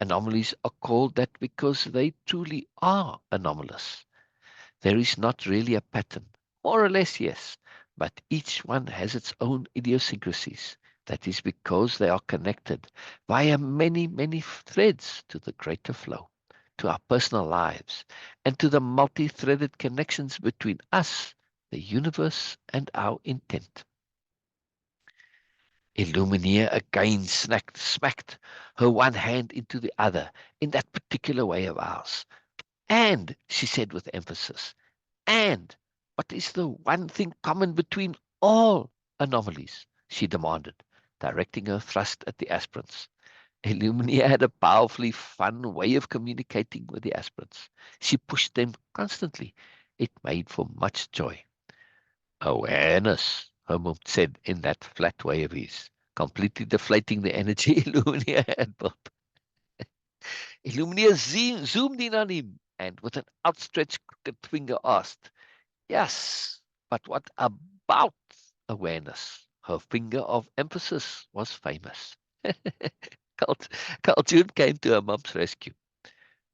B: Anomalies are called that because they truly are anomalous. There is not really a pattern. More or less, yes, but each one has its own idiosyncrasies. That is because they are connected via many, many threads to the greater flow, to our personal lives, and to the multi-threaded connections between us, the universe, and our intent. Illumina again smacked her one hand into the other in that particular way of ours. And, she said with emphasis, and what is the one thing common between all anomalies? She demanded, directing her thrust at the aspirants. Illumina had a powerfully fun way of communicating with the aspirants. She pushed them constantly. It made for much joy. Awareness, Hermund said in that flat way of his. completely deflating the energy Illumina had built. Illumina zoomed in on him and with an outstretched crooked finger asked, "Yes, but what about awareness?" Her finger of emphasis was famous. Carl June came to her mum's rescue.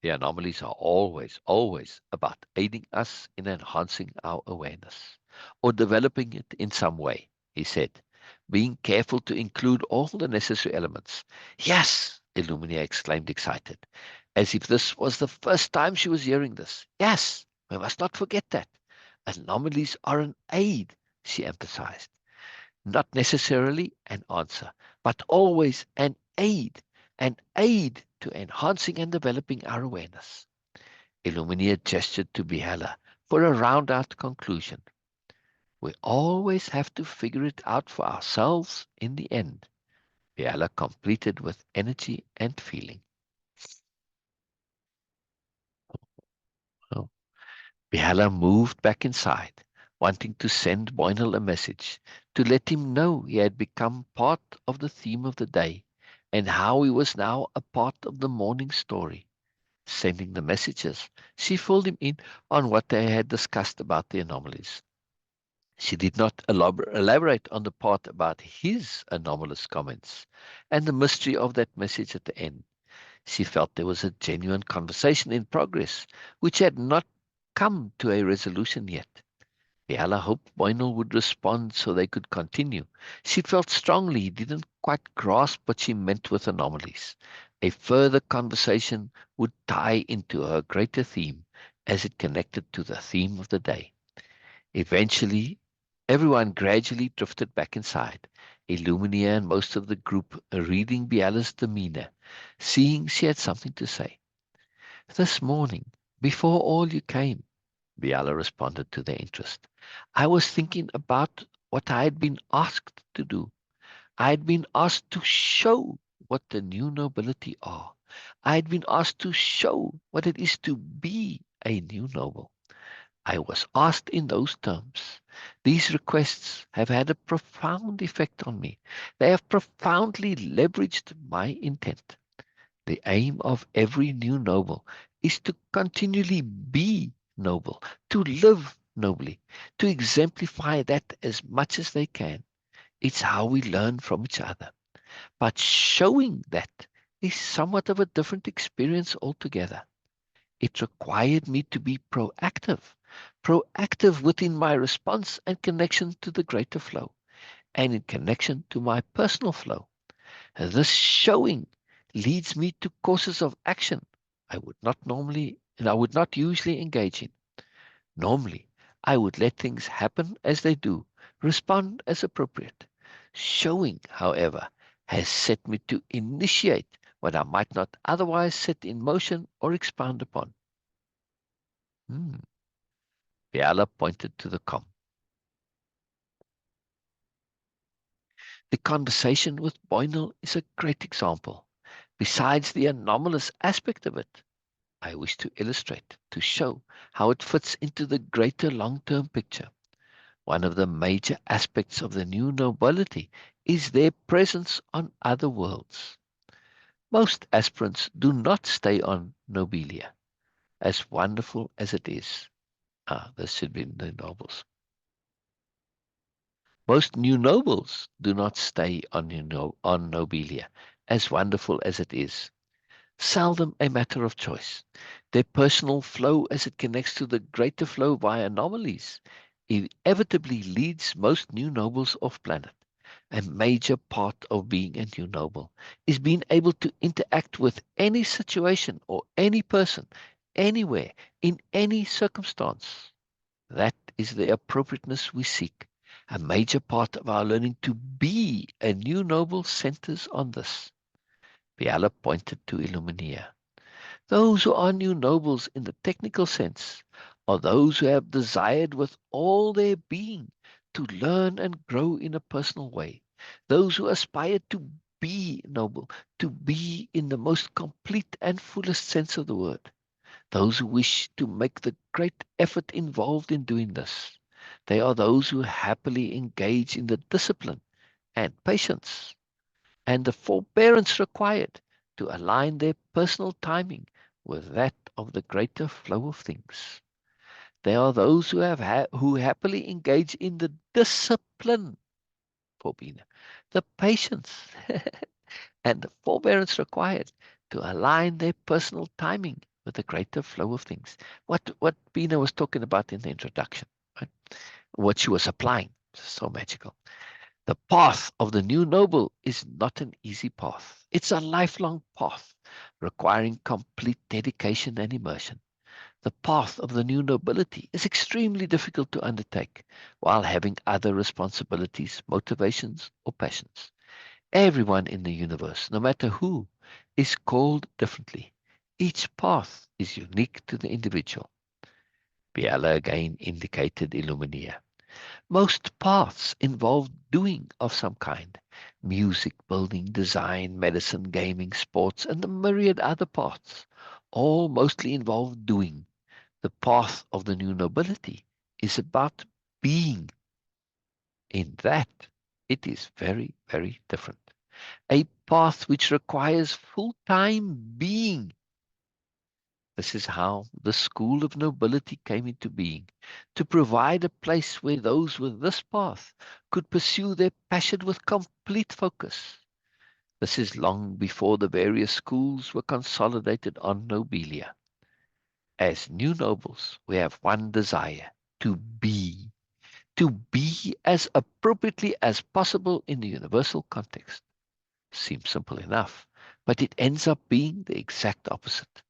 B: The anomalies are always, always about aiding us in enhancing our awareness or developing it in some way, he said, being careful to include all the necessary elements. Yes, Illumina exclaimed excited, as if this was the first time she was hearing this. Yes, we must not forget that. Anomalies are an aid, she emphasized. Not necessarily an answer, but always an aid to enhancing and developing our awareness. Illumina gestured to Biella for a round out conclusion. We always have to figure it out for ourselves in the end, Biella completed with energy and feeling. Oh. Biella moved back inside, wanting to send Boynal a message, to let him know he had become part of the theme of the day, and how he was now a part of the morning story. Sending the messages, she filled him in on what they had discussed about the anomalies. She did not elaborate on the part about his anomalous comments and the mystery of that message at the end. She felt there was a genuine conversation in progress, which had not come to a resolution yet. Biella hoped Boynal would respond so they could continue. She felt strongly he didn't quite grasp what she meant with anomalies. A further conversation would tie into her greater theme as it connected to the theme of the day. Eventually, everyone gradually drifted back inside, Illumina and most of the group reading Biella's demeanor, seeing she had something to say. This morning, before all you came, Biella responded to their interest. I was thinking about what I had been asked to do. I had been asked to show what the new nobility are. I had been asked to show what it is to be a new noble. I was asked in those terms. These requests have had a profound effect on me. They have profoundly leveraged my intent. The aim of every new noble is to continually be noble, to live nobly, to exemplify that as much as they can. It's how we learn from each other. But showing that is somewhat of a different experience altogether. It required me to be proactive within my response and connection to the greater flow, and in connection to my personal flow. This showing leads me to courses of action I would not usually engage in. Normally, I would let things happen as they do, respond as appropriate. Showing, however, has set me to initiate what I might not otherwise set in motion or expound upon. Hmm. Biella pointed to the com. The conversation with Boynal is a great example. Besides the anomalous aspect of it, I wish to illustrate, to show how it fits into the greater long-term picture. One of the major aspects of the new nobility is their presence on other worlds. Most aspirants do not stay on Nobelia, as wonderful as it is. This should be in the novels. Most new nobles do not stay on, on Nobelia, as wonderful as it is. Seldom a matter of choice. Their personal flow as it connects to the greater flow via anomalies inevitably leads most new nobles off planet. A major part of being a new noble is being able to interact with any situation or any person, anywhere, in any circumstance. That is the appropriateness we seek. A major part of our learning to be a new noble centers on this. Biella pointed to Illumina. Those who are new nobles in the technical sense are those who have desired with all their being to learn and grow in a personal way. Those who aspire to be noble, to be in the most complete and fullest sense of the word. Those who wish to make the great effort involved in doing this. They are those who happily engage in the discipline and patience. and the forbearance required to align their personal timing with that of the greater flow of things. They are those who happily engage in the discipline for Beena, the patience and the forbearance required to align their personal timing with the greater flow of things. What Beena was talking about in the introduction, right? What she was applying, so magical. The path of the new noble is not an easy path. It's a lifelong path requiring complete dedication and immersion. The path of the new nobility is extremely difficult to undertake while having other responsibilities, motivations, or passions. Everyone in the universe, no matter who, is called differently. Each path is unique to the individual. Biella again indicated Illumina. Most paths involve doing of some kind. Music, building, design, medicine, gaming, sports, and the myriad other paths all mostly involve doing. The path of the new nobility is about being. In that, it is very, very different. A path which requires full-time being. This is how the school of nobility came into being, to provide a place where those with this path could pursue their passion with complete focus. This is long before the various schools were consolidated on Nobelia. As new nobles, we have one desire, to be as appropriately as possible in the universal context. Seems simple enough, but it ends up being the exact opposite.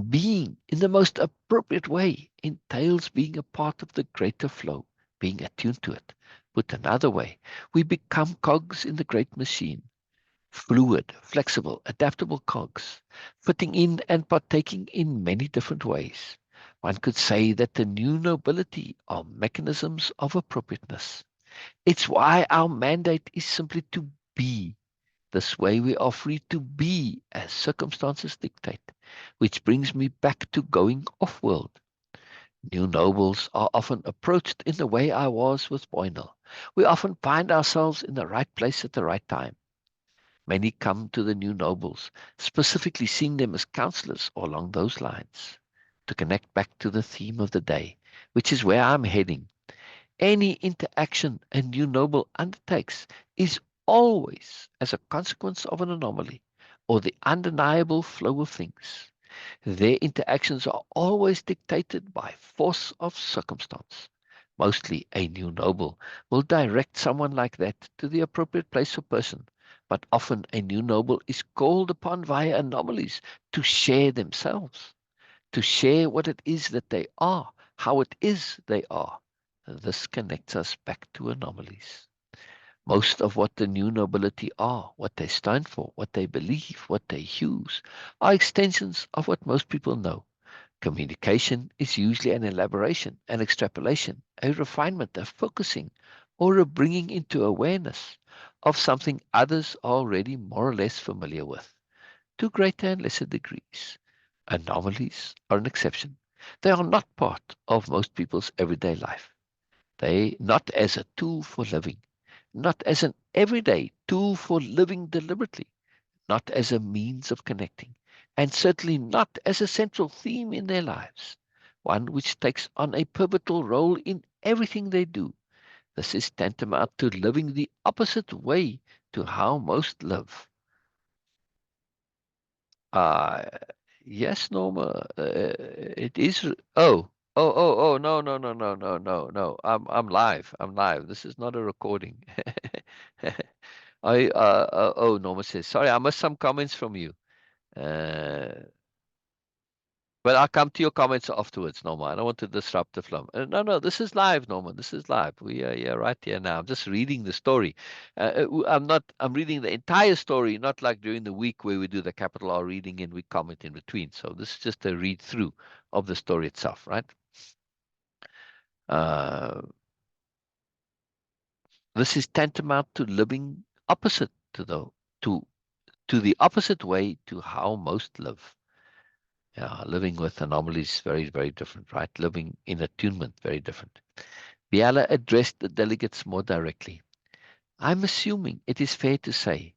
B: Being in the most appropriate way entails being a part of the greater flow, being attuned to it. Put another way, we become cogs in the great machine, fluid, flexible, adaptable cogs, fitting in and partaking in many different ways. One could say that the new nobility are mechanisms of appropriateness. It's why our mandate is simply to be. This way we are free to be as circumstances dictate, which brings me back to going off-world. New nobles are often approached in the way I was with Boynal. We often find ourselves in the right place at the right time. Many come to the new nobles, specifically seeing them as counselors or along those lines. To connect back to the theme of the day, which is where I'm heading, any interaction a new noble undertakes is always as a consequence of an anomaly or the undeniable flow of things. Their interactions are always dictated by force of circumstance. Mostly a new noble will direct someone like that to the appropriate place or person, but often a new noble is called upon via anomalies to share themselves, to share what it is that they are, how it is they are. This connects us back to anomalies. Most of what the new nobility are, what they stand for, what they believe, what they use, are extensions of what most people know. Communication is usually an elaboration, an extrapolation, a refinement, a focusing, or a bringing into awareness of something others are already more or less familiar with, to greater and lesser degrees. Anomalies are an exception. They are not part of most people's everyday life. They not as a tool for living, not as an everyday tool for living deliberately, not as a means of connecting, and certainly not as a central theme in their lives, one which takes on a pivotal role in everything they do. This is tantamount to living the opposite way to how most live. Uh, yes, Norma, it is. No, no, no, no, no, no, no. I'm live. I'm live. This is not a recording. Norma says, sorry, I missed some comments from you. Uh, but I'll come to your comments afterwards, Norma. I don't want to disrupt the flow. No, this is live, Norma. This is live. We are here right here now. I'm just reading the story. I'm not, I'm reading the entire story, not like during the week where we do the capital R reading and we comment in between. So this is just a read through of the story itself, right? Uh, this is tantamount to living opposite to to the opposite way to how most live. Yeah, living with anomalies very, very different, right? Living in attunement, very different. Biella addressed the delegates more directly. I'm assuming it is fair to say,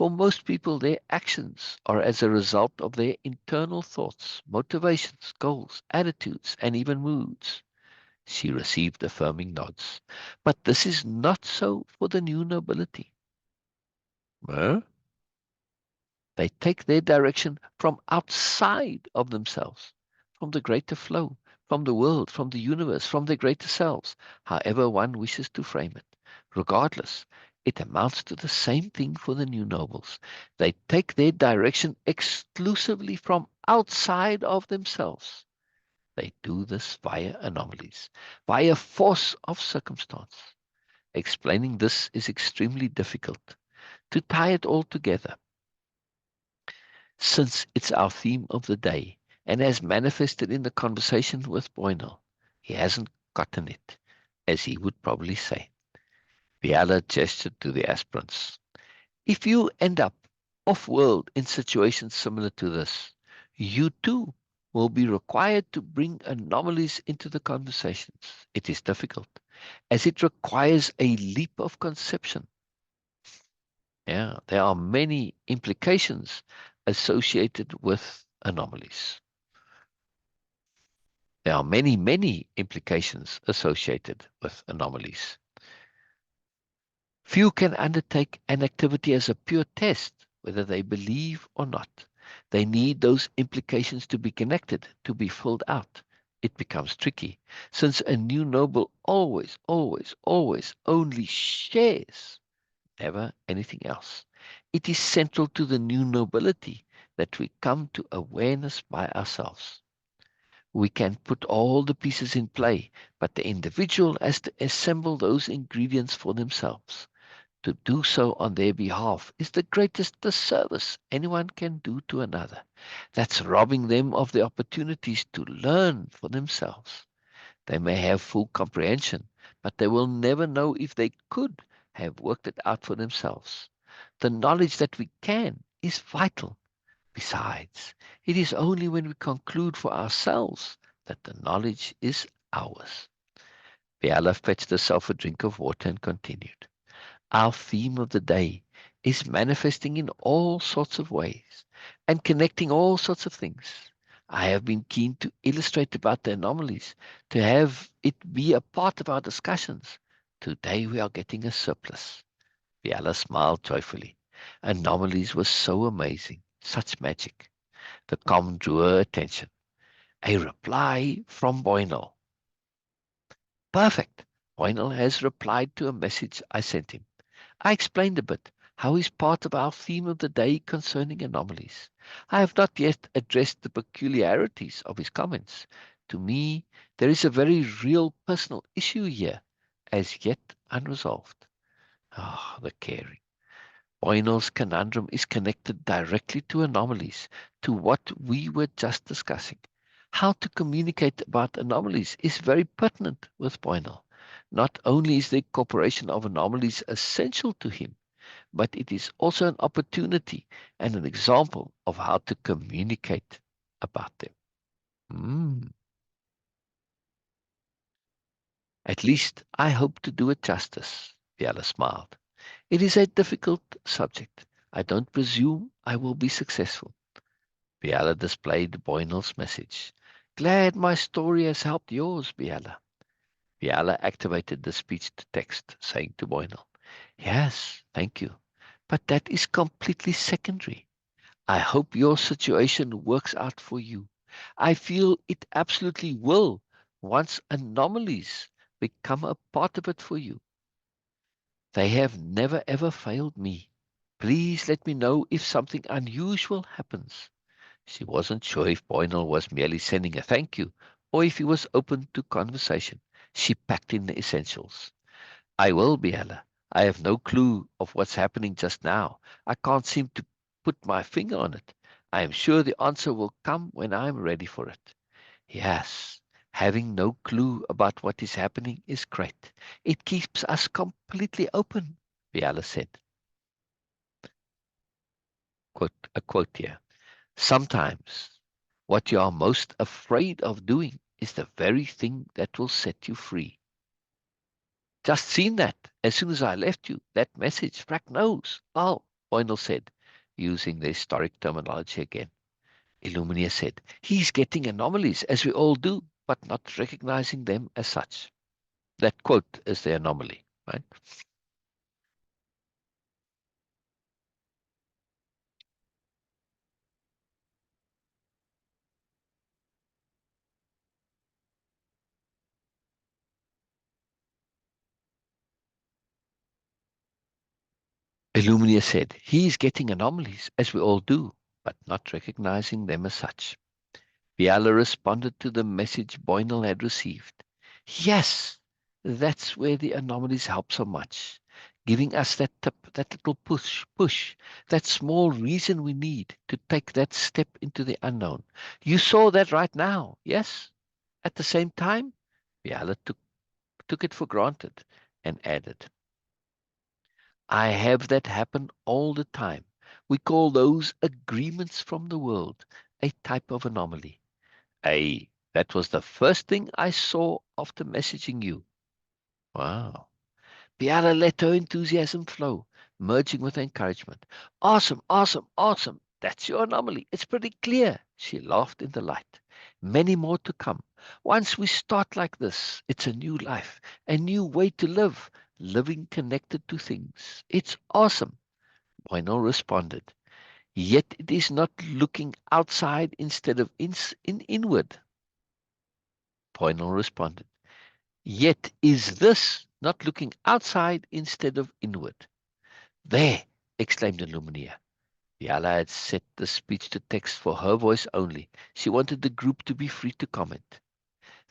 B: For most people, their actions are as a result of their internal thoughts, motivations, goals, attitudes, and even moods. She received affirming nods. But this is not so for the new nobility. Huh? They take their direction from outside of themselves, from the greater flow, from the world, from the universe, from their greater selves, however one wishes to frame it. Regardless, it amounts to the same thing for the new nobles. They take their direction exclusively from outside of themselves. They do this via anomalies, via force of circumstance. Explaining this is extremely difficult. To tie it all together, since it's our theme of the day and as manifested in the conversation with Boynal, he hasn't gotten it, as he would probably say. Biella gestured to the aspirants. If you end up off-world in situations similar to this, you too will be required to bring anomalies into the conversations. It is difficult, as it requires a leap of conception. Yeah, there are many implications associated with anomalies. There are many, many implications associated with anomalies. Few can undertake an activity as a pure test, whether they believe or not. They need those implications to be connected, to be filled out. It becomes tricky, since a new noble always, always, always only shares, never anything else. It is central to the new nobility that we come to awareness by ourselves. We can put all the pieces in play, but the individual has to assemble those ingredients for themselves. To do so on their behalf is the greatest disservice anyone can do to another. That's robbing them of the opportunities to learn for themselves. They may have full comprehension, but they will never know if they could have worked it out for themselves. The knowledge that we can is vital. Besides, it is only when we conclude for ourselves that the knowledge is ours. Biella fetched herself a drink of water and continued. Our theme of the day is manifesting in all sorts of ways and connecting all sorts of things. I have been keen to illustrate about the anomalies, to have it be a part of our discussions. Today we are getting a surplus. Biella smiled joyfully. Anomalies were so amazing, such magic. The com drew her attention. A reply from Boynal. Perfect. Boynal has replied to a message I sent him. I explained a bit how he's part of our theme of the day concerning anomalies. I have not yet addressed the peculiarities of his comments. To me, there is a very real personal issue here, as yet unresolved. Ah, the caring. Boynal's conundrum is connected directly to anomalies, to what we were just discussing. How to communicate about anomalies is very pertinent with Boynal. Not only is the incorporation of anomalies essential to him, but it is also an opportunity and an example of how to communicate about them. Mm. At least I hope to do it justice, Biella smiled. It is a difficult subject. I don't presume I will be successful. Biella displayed Boynal's message. Glad my story has helped yours, Biella. Biella activated the speech to text, saying to Boynal, Yes, thank you. But that is completely secondary. I hope your situation works out for you. I feel it absolutely will once anomalies become a part of it for you. They have never ever failed me. Please let me know if something unusual happens. She wasn't sure if Boynal was merely sending a thank you or if he was open to conversation. She packed in the essentials. I will, Biella. I have no clue of what's happening just now. I can't seem to put my finger on it. I am sure the answer will come when I am ready for it. Yes, having no clue about what is happening is great. It keeps us completely open, Biella said. A quote here. Sometimes what you are most afraid of doing is the very thing that will set you free. Just seen that as soon as I left you, that message, Frack knows. Wow. Boynal said, using the historic terminology again. Illumina said, he's getting anomalies, as we all do, but not recognizing them as such. That quote is the anomaly, right? Illumina said, he's getting anomalies, as we all do, but not recognizing them as such. Biella responded to the message Boynal had received. Yes, that's where the anomalies help so much, giving us that tip, that little push, that small reason we need to take that step into the unknown. You saw that right now, yes? At the same time, Biella took it for granted and added, I have that happen all the time. We call those agreements from the world, a type of anomaly. That was the first thing I saw after messaging you. Wow. Biella let her enthusiasm flow, merging with encouragement. Awesome, awesome, awesome. That's your anomaly. It's pretty clear. She laughed in delight. Many more to come. Once we start like this, it's a new life, a new way to live, living connected to things. It's awesome. Bueno responded. Yet it is not looking outside instead of inward. Poinal responded. Yet is this not looking outside instead of inward? There, exclaimed Illuminia. Biella had set the speech to text for her voice only. She wanted the group to be free to comment.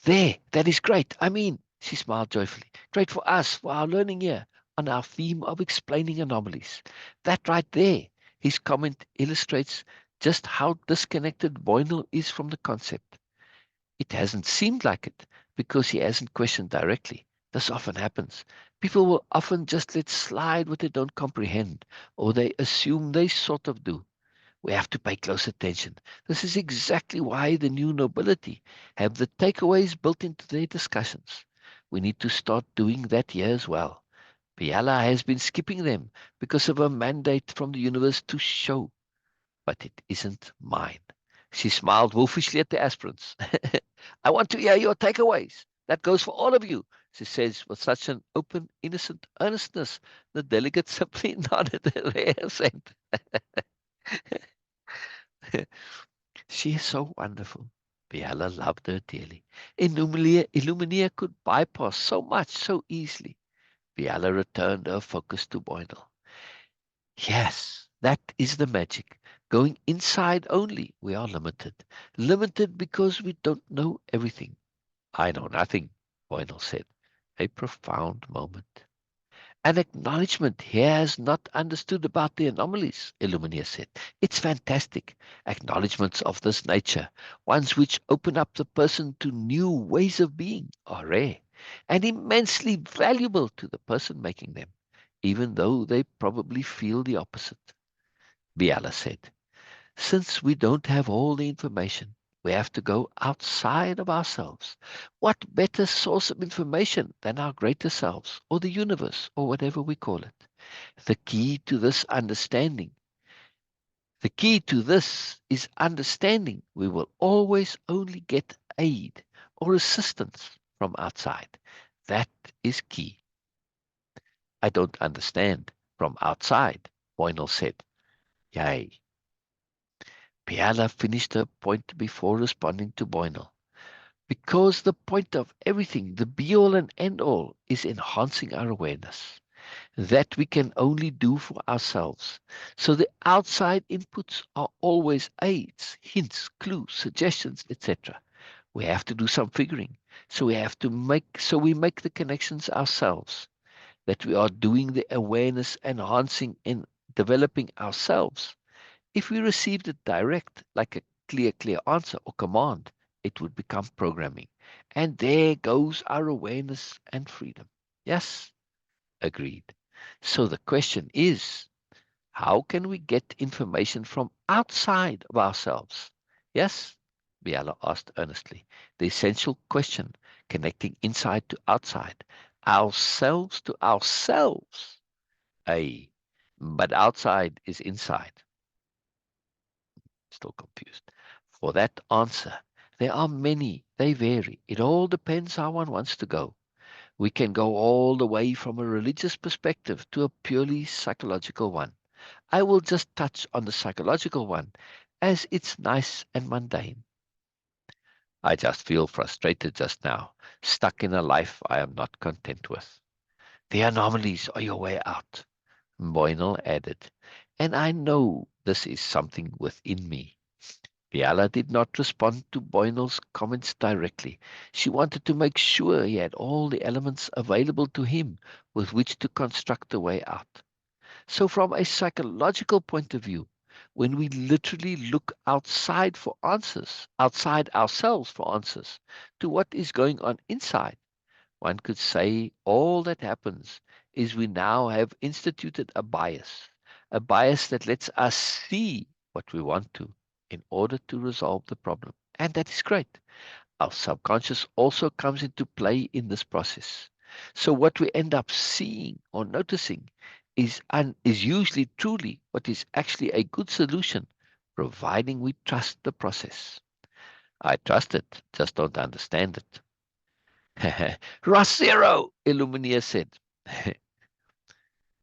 B: There, that is great. I mean, she smiled joyfully. Great for us, for our learning here, on our theme of explaining anomalies. That right there, his comment illustrates just how disconnected Boynal is from the concept. It hasn't seemed like it because he hasn't questioned directly. This often happens. People will often just let slide what they don't comprehend, or they assume they sort of do. We have to pay close attention. This is exactly why the new nobility have the takeaways built into their discussions. We need to start doing that here as well. Biella has been skipping them because of a mandate from the universe to show, but it isn't mine. She smiled wolfishly at the aspirants. I want to hear your takeaways. That goes for all of you, she says with such an open, innocent earnestness. The delegate simply nodded their assent. She is so wonderful. Biella loved her dearly. Illumina could bypass so much so easily. Biella returned her focus to Boynal. Yes, that is the magic. Going inside only, we are limited. Limited because we don't know everything. I know nothing, Boynal said. A profound moment. An acknowledgement he has not understood about the anomalies, Illumina said. It's fantastic. Acknowledgements of this nature, ones which open up the person to new ways of being, are rare and immensely valuable to the person making them, even though they probably feel the opposite. Biella said, since we don't have all the information, we have to go outside of ourselves. What better source of information than our greater selves, or the universe, or whatever we call it? The key to this understanding. The key to this is understanding we will always only get aid or assistance from outside. That is key. I don't understand from outside, Boynal said. Yay. Biella finished her point before responding to Boynal. Because the point of everything, the be all and end all, is enhancing our awareness. That we can only do for ourselves. So the outside inputs are always aids, hints, clues, suggestions, etc. We have to do some figuring. So we make the connections ourselves. That we are doing the awareness enhancing in developing ourselves. If we received it direct, like a clear answer or command, it would become programming. And there goes our awareness and freedom. Yes, agreed. So the question is, how can we get information from outside of ourselves? Yes, Biella asked earnestly. The essential question, connecting inside to outside, ourselves to ourselves. A. but outside is inside. Still confused. For that answer, there are many. They vary. It all depends how one wants to go. We can go all the way from a religious perspective to a purely psychological one. I will just touch on the psychological one as it's nice and mundane. I just feel frustrated just now, stuck in a life I am not content with. The anomalies are your way out, Boynal added, and I know this is something within me. Biella did not respond to Boynal's comments directly. She wanted to make sure he had all the elements available to him with which to construct a way out. So, from a psychological point of view, when we literally look outside for answers, outside ourselves for answers to what is going on inside, one could say all that happens is we now have instituted a bias that lets us see what we want to in order to resolve the problem. And that is great. Our subconscious also comes into play in this process. So what we end up seeing or noticing is usually truly what is actually a good solution, providing we trust the process. I trust it, just don't understand it. Rosero, Illumina said.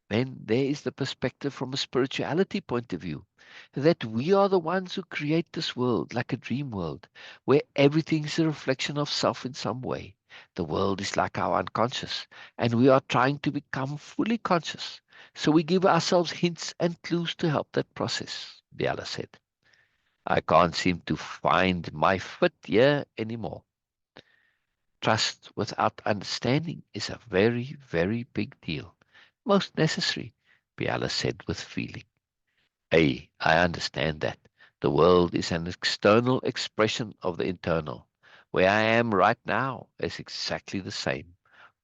B: Then there is the perspective from a spirituality point of view that we are the ones who create this world like a dream world where everything is a reflection of self in some way. The world is like our unconscious, and we are trying to become fully conscious. So we give ourselves hints and clues to help that process, Biella said. I can't seem to find my fit here anymore. Trust without understanding is a very, very big deal. Most necessary, Biala said with feeling. Hey, I understand that. The world is an external expression of the internal. Where I am right now is exactly the same.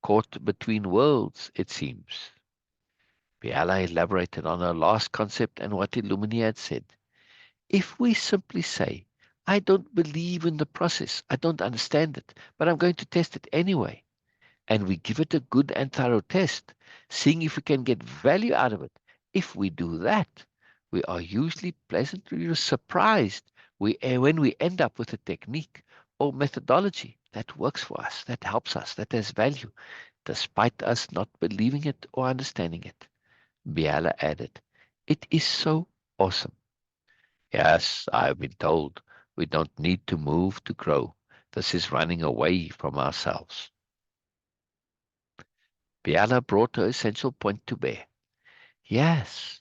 B: Caught between worlds, it seems. Biala elaborated on her last concept and what Illumini had said. If we simply say, I don't believe in the process, I don't understand it, but I'm going to test it anyway, and we give it a good and thorough test, seeing if we can get value out of it. If we do that, we are usually pleasantly surprised when we end up with a technique or methodology that works for us, that helps us, that has value, despite us not believing it or understanding it. Biala added, it is so awesome. Yes, I have been told we don't need to move to grow. This is running away from ourselves. Biella brought her essential point to bear. Yes.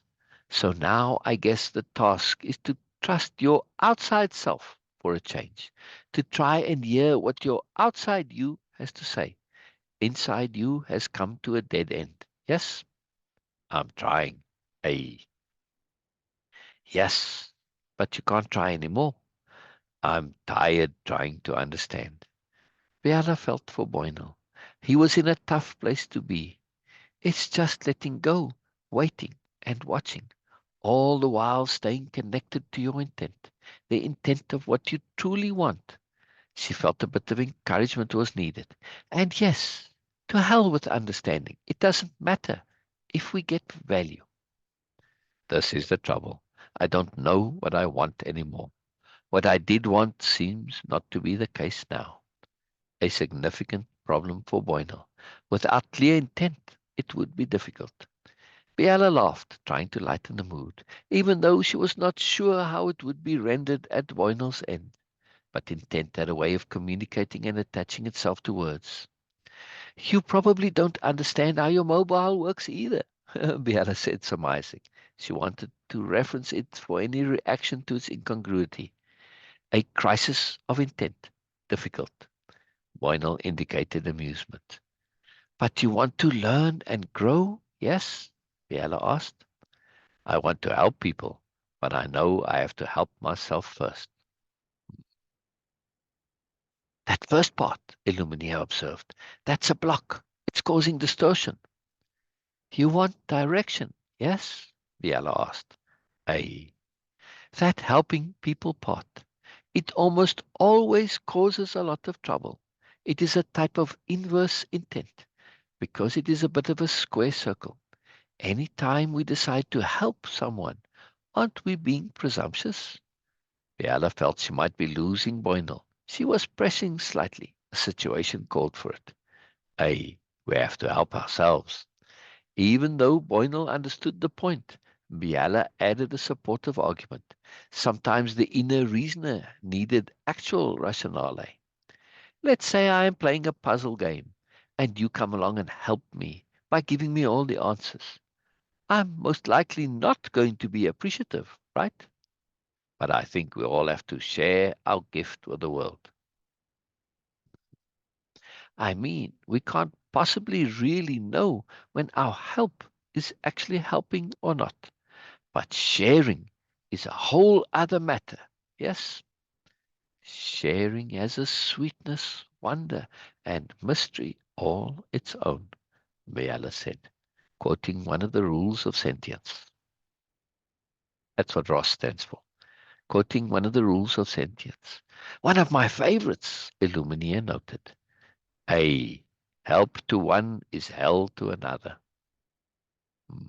B: So now I guess the task is to trust your outside self for a change, to try and hear what your outside you has to say. Inside you has come to a dead end. Yes, I'm trying. Hey, yes, but you can't try anymore. I'm tired trying to understand. Biella felt for Boynal. He was in a tough place to be. It's just letting go, waiting, and watching, all the while staying connected to your intent, the intent of what you truly want. She felt a bit of encouragement was needed. And yes, to hell with understanding. It doesn't matter if we get value. This is the trouble. I don't know what I want anymore. What I did want seems not to be the case now. A significant problem for Boynal. Without clear intent, it would be difficult. Biella laughed, trying to lighten the mood, even though she was not sure how it would be rendered at Boynal's end. But intent had a way of communicating and attaching itself to words. You probably don't understand how your mobile works either, Biella said, surmising. She wanted to reference it for any reaction to its incongruity. A crisis of intent. Difficult. Boynal indicated amusement. But you want to learn and grow? Yes? Biella asked. I want to help people, but I know I have to help myself first. That first part, Illumina observed, that's a block. It's causing distortion. You want direction, yes? Biella asked. Aye. That helping people part. It almost always causes a lot of trouble. It is a type of inverse intent because it is a bit of a square circle. Any time we decide to help someone, aren't we being presumptuous? Biella felt she might be losing Boynal. She was pressing slightly. A situation called for it. Hey, we have to help ourselves. Even though Boynal understood the point, Biella added a supportive argument. Sometimes the inner reasoner needed actual rationale. Let's say I am playing a puzzle game, and you come along and help me by giving me all the answers. I'm most likely not going to be appreciative, right? But I think we all have to share our gift with the world. I mean, we can't possibly really know when our help is actually helping or not. But sharing is a whole other matter. Yes, sharing has a sweetness, wonder, and mystery all its own, Biella said, quoting one of the rules of sentience. That's what Ross stands for. Quoting one of the rules of sentience. One of my favorites, Illuminia noted. A help to one is hell to another. Hmm.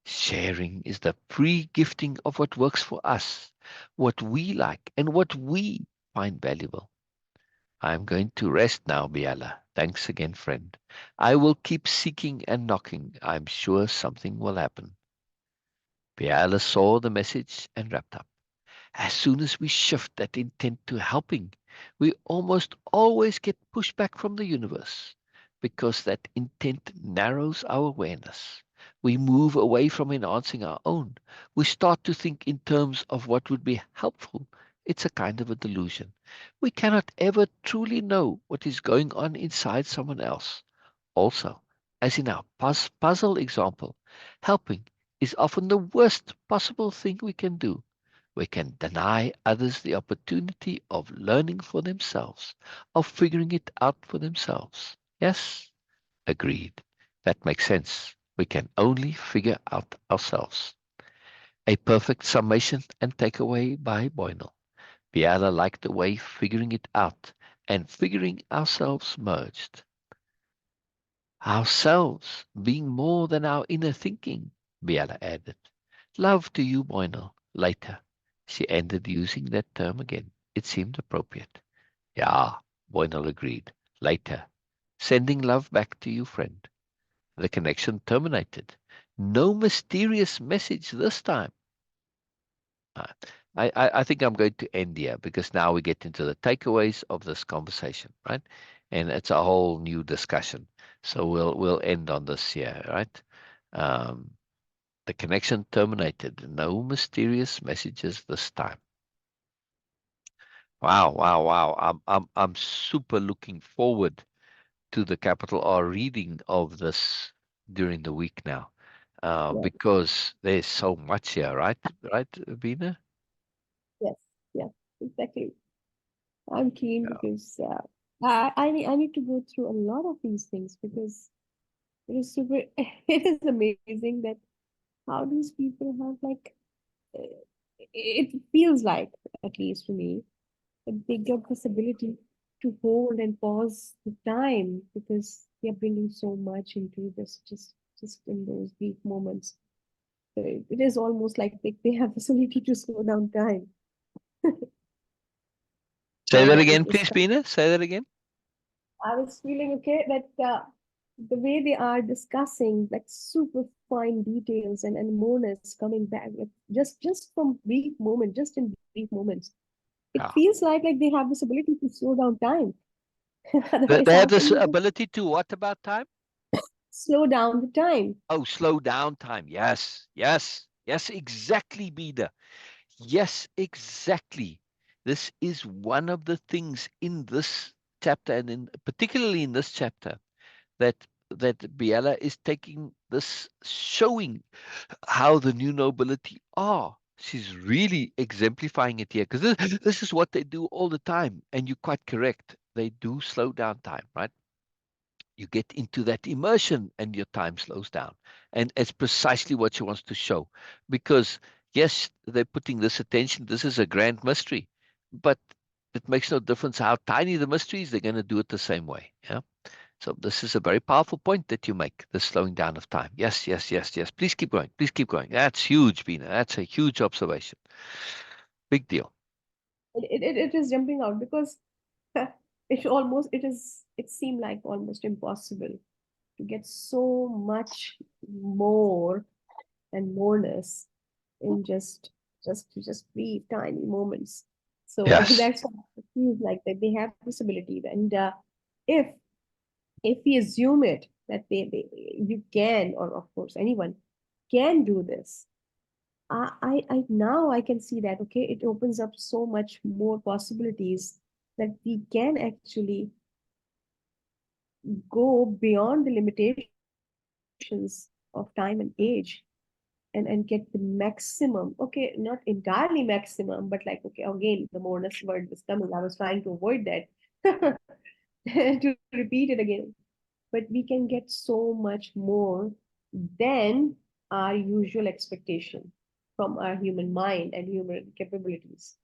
B: Sharing is the pre-gifting of what works for us, what we like, and what we find valuable. I'm going to rest now, Biella. Thanks again, friend. I will keep seeking and knocking. I'm sure something will happen. Biella saw the message and wrapped up. As soon as we shift that intent to helping, we almost always get pushback from the universe because that intent narrows our awareness. We move away from enhancing our own. We start to think in terms of what would be helpful. It's a kind of a delusion. We cannot ever truly know what is going on inside someone else. Also, as in our puzzle example, helping is often the worst possible thing we can do. We can deny others the opportunity of learning for themselves, of figuring it out for themselves. Yes, agreed. That makes sense. We can only figure out ourselves. A perfect summation and takeaway by Boynal. Biella liked the way figuring it out and figuring ourselves merged. Ourselves being more than our inner thinking, Biella added. Love to you, Boynal. Later. She ended using that term again. It seemed appropriate. Yeah, Boynal agreed. Later. Sending love back to you, friend. The connection terminated. No mysterious message this time. Uh, I think I'm going to end here because now we get into the takeaways of this conversation, right? And it's a whole new discussion. So we'll end on this here, right? Um, the connection terminated. No mysterious messages this time. Wow, wow, wow. I'm super looking forward to the capital R reading of this during the week now.
A: Yes,
B: Because there's so much here, right? Right, Beena?
A: yes, yes, exactly. I'm keen
B: Yeah.
A: because I need to go through a lot of these things because it is super. It is amazing that how these people have like. uh, It feels like, at least to me, that they get this ability to hold and pause the time because they are bringing so much into this just in those brief moments. So it is almost like they have this ability to slow down time.
B: Say that
A: This
B: again,
A: this
B: please, Beena. Say that again.
A: I was feeling okay that the way they are discussing like super fine details and moreness coming back like just from brief moment, just in brief moments. It
B: Yeah.
A: feels like they have this ability to slow down time. Otherwise,
B: They
A: how
B: have
A: can
B: this
A: you just
B: ability to what about time?
A: slow down the time?
B: Oh, slow down time. Yes, yes, yes, exactly, Beena. Yes, exactly. This is one of the things in this chapter, and particularly in this chapter, that Biella is taking this, showing how the new nobility are. She's really exemplifying it here because this is what they do all the time. And you're quite correct. They do slow down time, right? You get into that immersion and your time slows down. And it's precisely what she wants to show. Because, yes, they're putting this attention. This is a grand mystery. But it makes no difference how tiny the mystery is. They're going to do it the same way. Yeah. So this is a very powerful point that you make, the slowing down of time. Yes, yes, yes, yes. Please keep going. Please keep going. That's huge, Beena. That's a huge observation. Big deal.
A: It is jumping out because it seemed like almost impossible to get so much more and moreness in just brief tiny moments. So
B: Yes.
A: that's why it feels like that they have this ability. And if if we assume it that you can, or of course anyone can do this, I now I can see that okay, it opens up so much more possibilities that we can actually go beyond the limitations of time and age and get the maximum. Okay, not entirely maximum, but like okay, again, the moreness word was coming. I was trying to avoid that to repeat it again. But we can get so much more than our usual expectation from our human mind and human capabilities.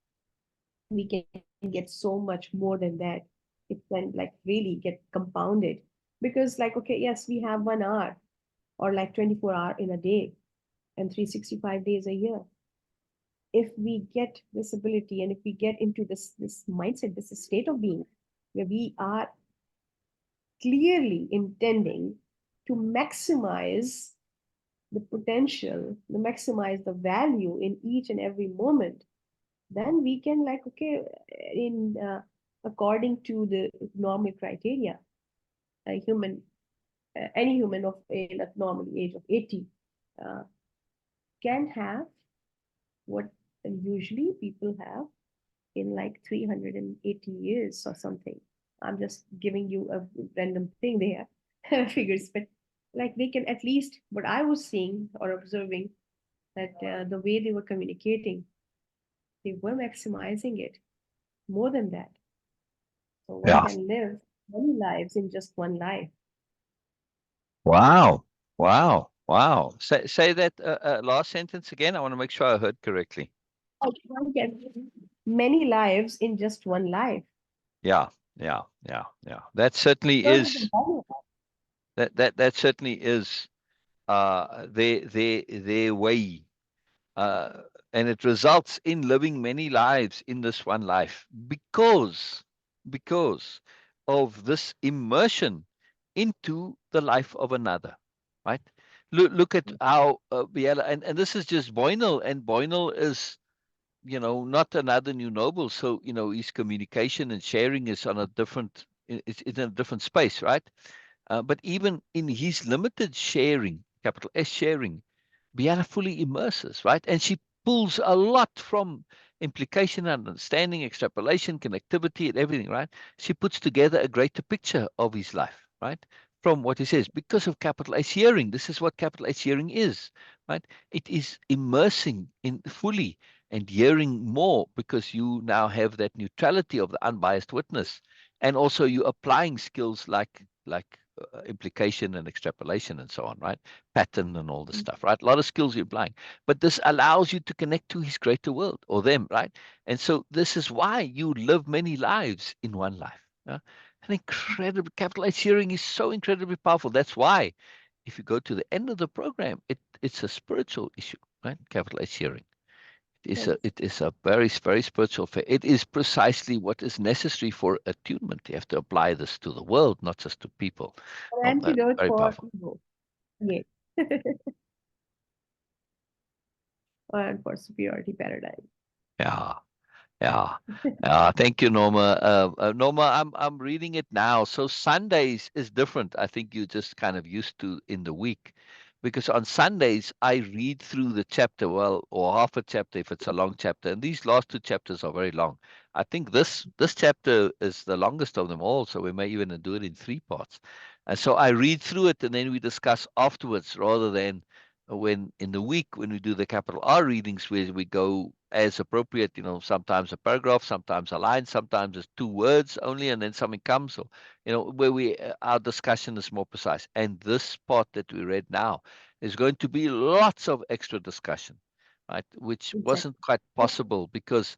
A: We can get so much more than that. It can like really get compounded because like okay, yes, we have 1 hour or like 24 hour in a day and 365 days a year. If we get this ability and if we get into this mindset, this state of being where we are clearly intending to maximize the potential, to maximize the value in each and every moment, then we can like okay, in according to the normal criteria, a human, any human of a like, normally age of 80 uh, can have what usually people have in like 380 years or something. I'm just giving you a random thing there, figures, but like they can at least, what I was seeing or observing, that the way they were communicating, they were maximizing it more than that. So one
B: Yeah.
A: can live many lives in just one life.
B: Wow. Wow. Wow. Say that last sentence again. I want to make sure I heard correctly.
A: One can live many lives in just one life.
B: Yeah. Yeah. Yeah. Yeah. That certainly
A: Because of the
B: is.
A: value.
B: That certainly is their way, uh, and it results in living many lives in this one life because of this immersion into the life of another, right? Look at how Biella, and this is just Boynal, and Boynal is, not another new noble. So, his communication and sharing is on a different, it's in a different space, right? But even in his limited sharing, capital S sharing, Biella fully immerses, right? And she pulls a lot from implication, understanding, extrapolation, connectivity, and everything, right? She puts together a greater picture of his life, right? From what he says, because of capital H hearing. This is what capital H hearing is, right? It is immersing in fully and hearing more because you now have that neutrality of the unbiased witness, and also you applying skills like implication and extrapolation and so on, right? Pattern and all this stuff, right? A lot of skills you're applying, but this allows you to connect to his greater world or them, right? And so this is why you live many lives in one life. An incredible capital H hearing is so incredibly powerful. That's why if you go to the end of the program, it's a spiritual issue, right? Capital H hearing.
A: Right.
B: It is a very, very spiritual affair. It is precisely what is necessary for attunement. You have to apply this to the world, not just to people.
A: An
B: Oh, that's
A: antidote
B: very
A: for
B: powerful.
A: ego. Yeah. And for superiority paradigm.
B: Yeah. Yeah. Thank you, Norma. Norma, I'm reading it now. So Sundays is different. I think you just kind of used to in the week, because on Sundays I read through the chapter, well, or half a chapter if it's a long chapter, and these last two chapters are very long. I think this chapter is the longest of them all, so we may even do it in three parts. And so I read through it, and then we discuss afterwards, rather than when in the week when we do the capital R readings, where we go as appropriate, sometimes a paragraph, sometimes a line, sometimes it's 2 words only, and then something comes, or where we our discussion is more precise. And this part that we read now is going to be lots of extra discussion, right? Which wasn't
A: Exactly.
B: quite possible because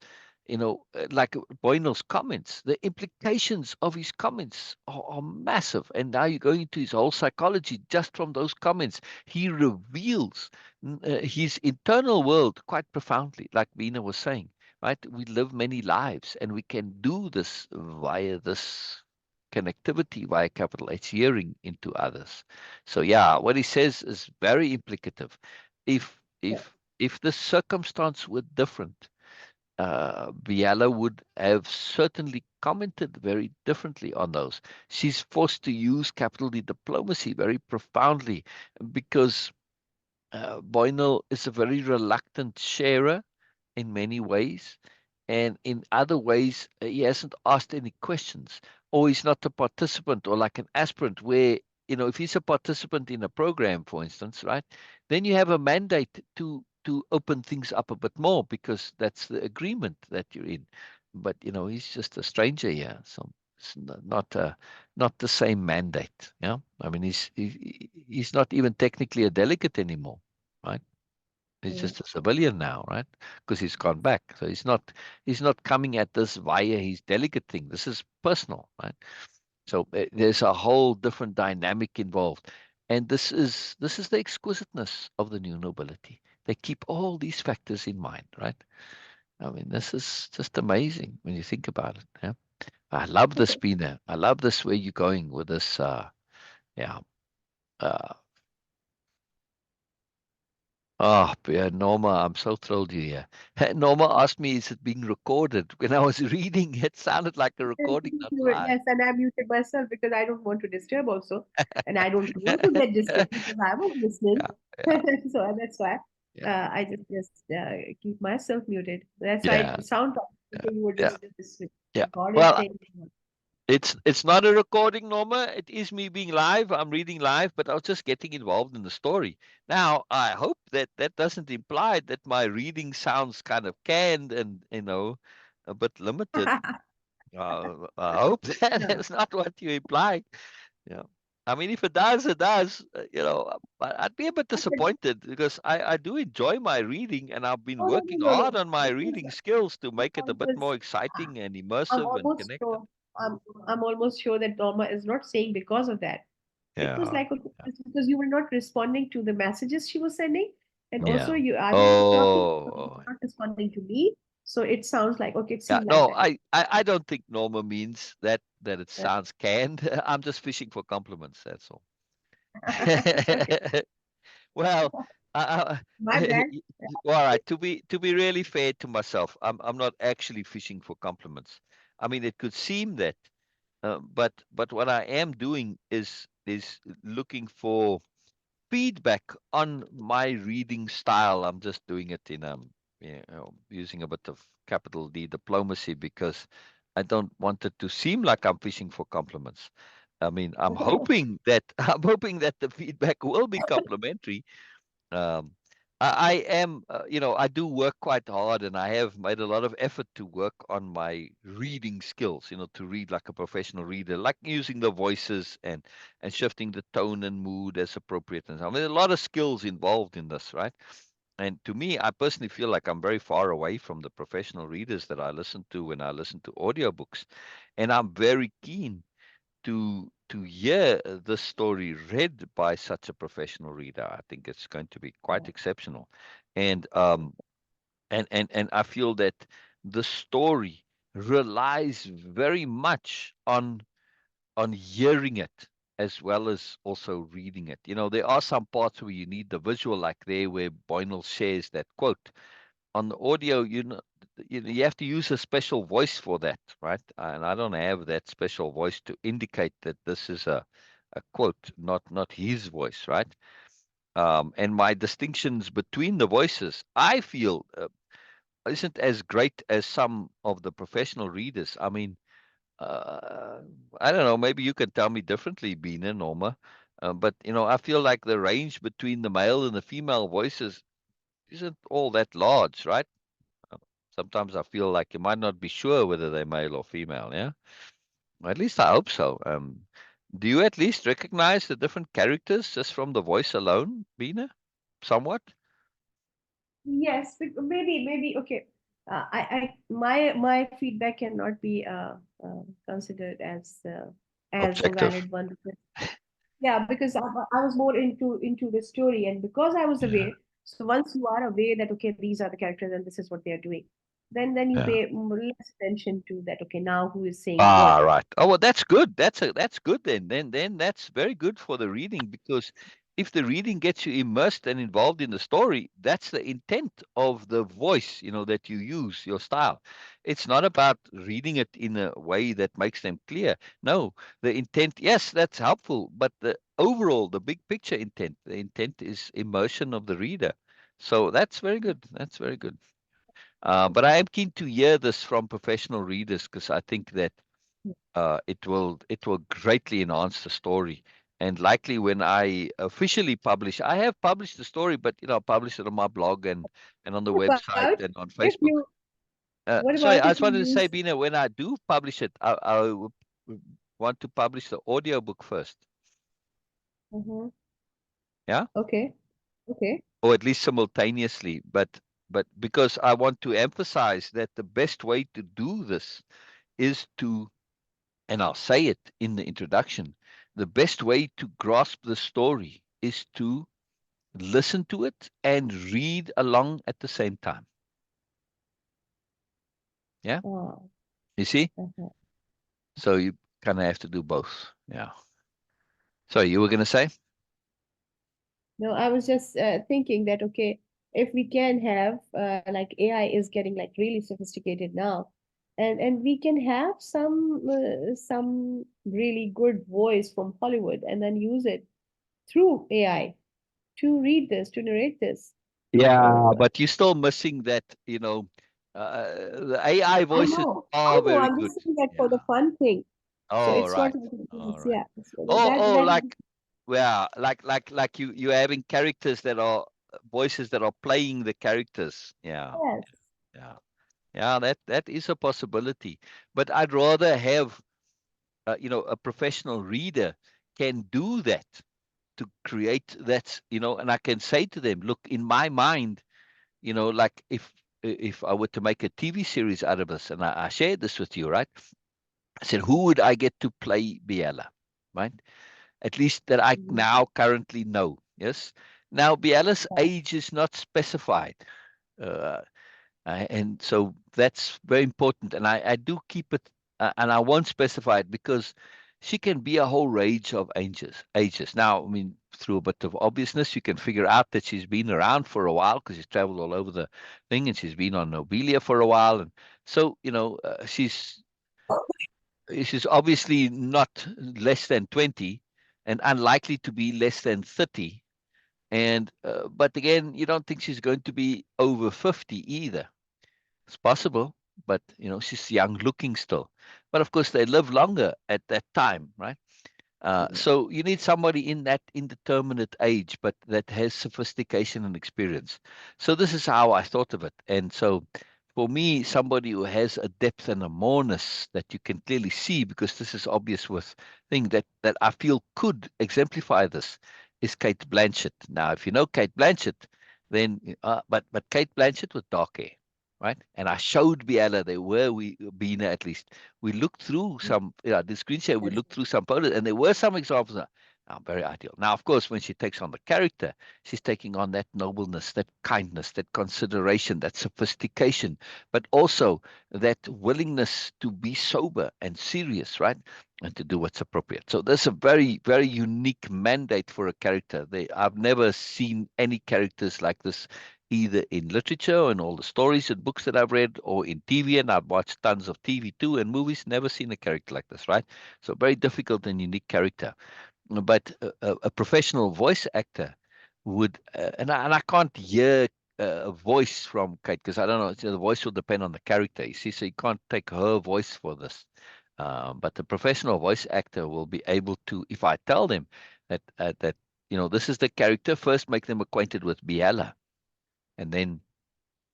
B: like Boynal's comments, the implications of his comments are massive. And now you go into his whole psychology just from those comments. He reveals his internal world quite profoundly, like Beena was saying, right? We live many lives, and we can do this via this connectivity via capital H, hearing into others. So yeah, what he says is very implicative. If
A: Yeah.
B: if if the circumstance were different, Biella would have certainly commented very differently on those. She's forced to use capital D diplomacy very profoundly because Boynal is a very reluctant sharer in many ways, and in other ways, he hasn't asked any questions, or he's not a participant or like an aspirant. Where, if he's a participant in a program, for instance, right, then you have a mandate to open things up a bit more because that's the agreement that you're in. But he's just a stranger here, so it's not the same mandate. Yeah, I mean, he's not even technically a delegate anymore, right? He's
A: Mm.
B: just a civilian now, right? Because he's gone back. So he's not coming at this via his delegate thing. This is personal, right? So there's a whole different dynamic involved. And this is the exquisiteness of the new nobility. They keep all these factors in mind, right? I mean, this is just amazing when you think about it. Yeah. I love this, Beena. I love this where you're going with this. Yeah. Uh, yeah, Norma, I'm so thrilled you're here. Norma asked me, is it being recorded? When I was reading, it sounded like a recording, not live.
A: Yes, and I muted myself because I don't want to disturb also. And I don't want to get disturbed because I was listening.
B: Yeah, yeah,
A: So that's why
B: yeah,
A: I just keep myself muted. That's why
B: yeah,
A: it sounds
B: yeah,
A: like you were
B: yeah,
A: just
B: yeah.
A: recorded
B: Well,
A: thing.
B: it's not a recording, Norma. It is me being live. I'm reading live, but I was just getting involved in the story. Now, I hope that that doesn't imply that my reading sounds kind of canned and a bit limited. I hope that
A: No.
B: is not what you implied. Yeah. I mean, if it does, it does. I'd be a bit disappointed because I do enjoy my reading, and I've been
A: Oh, no,
B: working
A: no, no,
B: hard
A: no.
B: on my
A: Because
B: reading skills to make it a bit
A: because
B: more
A: uh,
B: exciting and
A: I'm
B: immersive and
A: almost
B: connected.
A: sure I'm almost sure that Norma is not saying because of that. It was
B: Yeah.
A: like okay, it's because you were not responding to the messages she was sending, and also
B: Yeah.
A: I was talking, so you
B: Oh,
A: were not responding to me. So it sounds like okay, it
B: yeah.
A: seemed like
B: No,
A: that.
B: I don't think Norma means that it
A: Uh,
B: sounds canned. I'm just fishing for compliments. That's all.
A: okay,
B: Well,
A: my bad.
B: all right. To be really fair to myself, I'm not actually fishing for compliments. I mean, it could seem that, but what I am doing is looking for feedback on my reading style. I'm just doing it in using a bit of capital D diplomacy because I don't want it to seem like I'm fishing for compliments. I mean, I'm hoping that I'm hoping that the feedback will be complimentary. um, I am, I do work quite hard, and I have made a lot of effort to work on my reading skills. To read like a professional reader, like using the voices and shifting the tone and mood as appropriate. And so, I mean, a lot of skills involved in this, right? And to me, I personally feel like I'm very far away from the professional readers that I listen to when I listen to audiobooks, and I'm very keen to hear this story read by such a professional reader. I think it's going to be quite exceptional, and I feel that the story relies very much on hearing it as well as also reading it. There are some parts where you need the visual, like there where Boynal shares that quote. On the audio, you have to use a special voice for that, right? And I don't have that special voice to indicate that this is a quote, not his voice, right? And my distinctions between the voices, I feel, isn't as great as some of the professional readers. I mean, uh, I don't know. Maybe you can tell me differently, Beena, Norma. But I feel like the range between the male and the female voices isn't all that large, right? Uh, Sometimes I feel like you might not be sure whether they're male or female, yeah? At least I hope so. Do you at least recognize the different characters just from the voice alone, Beena? Somewhat?
A: Yes, maybe okay. My feedback cannot be considered as a
B: Objective.
A: valid one because yeah, because I was more into the story, and because I was
B: Yeah.
A: aware. So once you are aware that okay, these are the characters and this is what they are doing, then you
B: Yeah.
A: pay less attention to that. Okay, now who is saying
B: Ah,
A: what?
B: right. Oh, well, that's good. That's good then. Then that's very good for the reading because if the reading gets you immersed and involved in the story, that's the intent of the voice, that you use, your style. It's not about reading it in a way that makes them clear. No, the intent, yes, that's helpful, but the overall, the big picture intent, the intent is immersion of the reader. So that's very good. That's very good. But I am keen to hear this from professional readers because I think that it will greatly enhance the story. And likely when I officially publish, I have published the story, but I published it on my blog and on the
A: What
B: website
A: about
B: and on
A: if
B: Facebook.
A: you? What
B: Sorry,
A: about
B: I
A: if
B: just
A: you
B: wanted to say,
A: use?
B: Bina, when I do publish it, I want to publish the audiobook first.
A: Uh-huh.
B: Yeah,
A: Okay. Okay.
B: or at least simultaneously. But because I want to emphasize that the best way to do this is to, and I'll say it in the introduction, the best way to grasp the story is to listen to it and read along at the same time. Yeah.
A: Oh,
B: You see?
A: uh-huh.
B: So you kind of have to do both. Yeah. So you were going to say?
A: No, I was just thinking that okay, if we can have like AI is getting like really sophisticated now, and we can have some really good voice from Hollywood and then use it through AI to read this, to narrate this.
B: Yeah,
A: So
B: but you're still missing that, the AI voices
A: I
B: are
A: know,
B: very
A: I'm
B: good.
A: just saying that for
B: Yeah.
A: the fun thing. So
B: Oh,
A: it's not
B: right.
A: like
B: All
A: it's,
B: right.
A: yeah. So
B: Oh,
A: that
B: like, yeah, like you're having characters that are voices that are playing the characters. Yeah.
A: yes.
B: Yeah. Yeah, that is a possibility. But I'd rather have, a professional reader can do that to create that, and I can say to them, look, in my mind, like if I were to make a TV series out of this, and I shared this with you, right? I said, who would I get to play Biella, right? At least that I
A: Mhm.
B: now currently know. Yes. Now, Biella's
A: Yeah.
B: age is not specified. Uh, and so that's very important. And I do keep it, and I won't specify it because she can be a whole range of ages. Now, I mean, through a bit of obviousness, you can figure out that she's been around for a while because she's traveled all over the thing and she's been on Nobelia for a while. And so, she's obviously not less than 20 and unlikely to be less than 30. And, but again, you don't think she's going to be over 50 either. It's possible, but she's young looking still. But of course, they live longer at that time, right? So you need somebody in that indeterminate age, but that has sophistication and experience. So this is how I thought of it. And so for me, somebody who has a depth and a moreness that you can clearly see, because this is obvious with thing that I feel could exemplify this, is Kate Blanchett. Now, if you know Kate Blanchett, then but Kate Blanchett with dark hair, right? And I showed Biella they were we Beena at least we looked through some, the screen share, we
A: Yes.
B: looked through some photos, and there were some examples that are very ideal. Now, of course, when she takes on the character, she's taking on that nobleness, that kindness, that consideration, that sophistication, but also that willingness to be sober and serious, right? And to do what's appropriate. So there's a very, very unique mandate for a character. I've never seen any characters like this either in literature or in all the stories and books that I've read or in TV, and I've watched tons of TV too and movies, never seen a character like this, right? So very difficult and unique character. But a professional voice actor would, and I can't hear a voice from Kate because I don't know, the voice will depend on the character, you see, so you can't take her voice for this. But the professional voice actor will be able to, if I tell them that this is the character, first make them acquainted with Biella, and then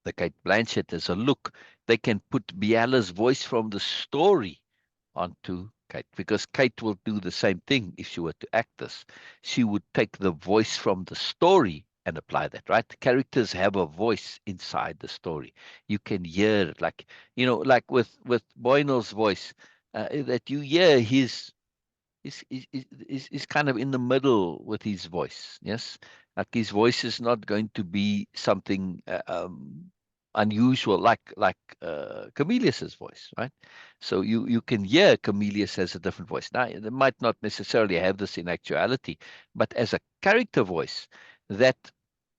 B: the Kate Blanchett as a look, they can put Biella's voice from the story onto Kate because Kate will do the same thing if she were to act this. She would take the voice from the story and apply that, right? Characters have a voice inside the story. You can hear it, like, like with Boynal's voice, that you hear is kind of in the middle with his voice. Yes, like his voice is not going to be something unusual like Camelius's voice, right? So you can hear Camelius has a different voice. Now they might not necessarily have this in actuality, but as a character voice, that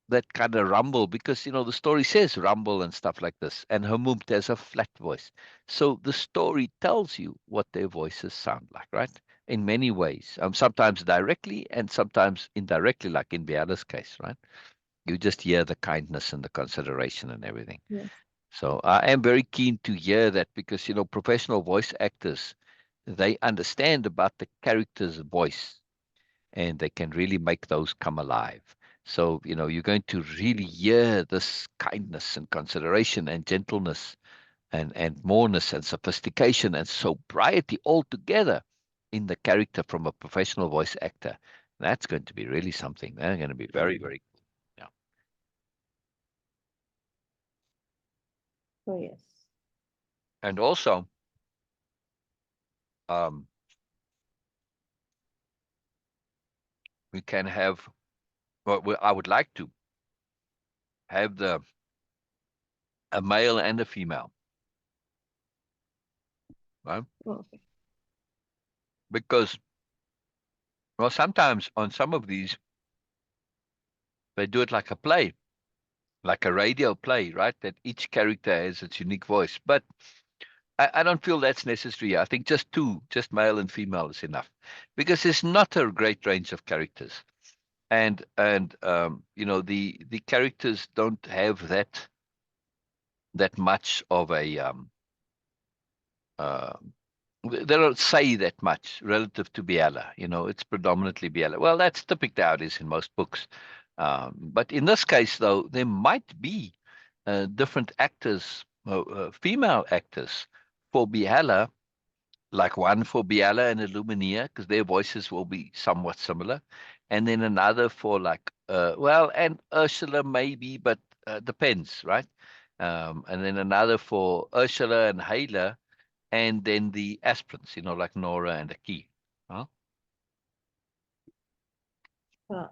B: that kind of rumble, because the story says rumble and stuff like this, and Hamumt has a flat voice, so the story tells you what their voices sound like, right? In many ways, sometimes directly and sometimes indirectly, like in Biella's case, right? You just hear the kindness and the consideration and everything.
A: Yes.
B: So I am very keen to hear that, because professional voice actors, they understand about the character's voice, and they can really make those come alive. So, you're going to really hear this kindness and consideration and gentleness and moreness and sophistication and sobriety all together in the character from a professional voice actor. That's going to be really something. They're going to be very, very cool. Yeah.
A: Oh, yes.
B: And also, um, we can have, well, I would like to have a male and a female, right?
A: Okay.
B: Because, well, sometimes on some of these, they do it like a play, like a radio play, right? That each character has its unique voice. But I don't feel that's necessary. I think just two, just male and female, is enough, because there's not a great range of characters, and the characters don't have that much of a uh, they don't say that much relative to Biella. It's predominantly Biella. Well, that's typically how it is in most books. But in this case, though, there might be different actors, female actors for Biella, like one for Biella and Illumina, because their voices will be somewhat similar, and then another for like, well, and Ursula maybe, but depends, right? And then another for Ursula and Hayla, and then the aspirants, like Nora and Aki. Huh?
A: Ah,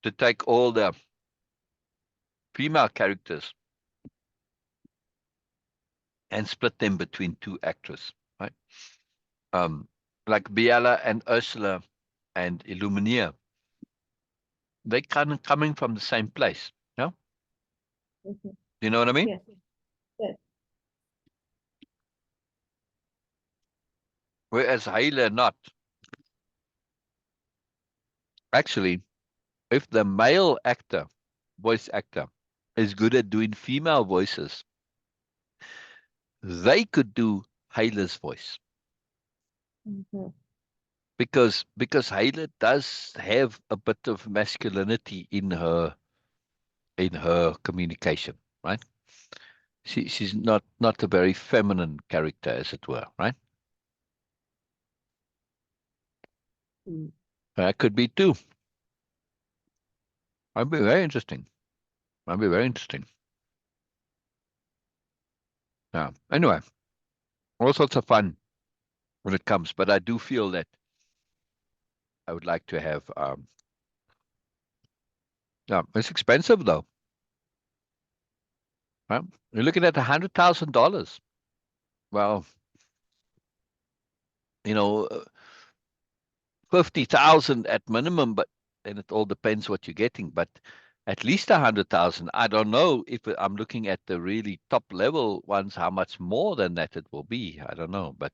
B: To take all the female characters and split them between two actors, right? Um, like Biella and Ursula and Illumina, they kind of coming from the same place. Yeah,
A: okay.
B: you know what I mean?
A: Yes. Yes.
B: Whereas Hyla not. Actually, if the male actor, voice actor, is good at doing female voices, they could do Hyla's voice,
A: Mhm.
B: because Hyla does have a bit of masculinity in her communication, right? She's not a very feminine character, as it were, right?
A: Mm.
B: That could be too. Might be very interesting. Might be very interesting. Yeah. Anyway, all sorts of fun when it comes, but I do feel that I would like to have. Yeah, it's expensive though. Right? You're looking at $100,000. Well, you know, 50,000 at minimum, but then it all depends what you're getting. But at least 100,000. I don't know if I'm looking at the really top level ones, how much more than that it will be. I don't know, but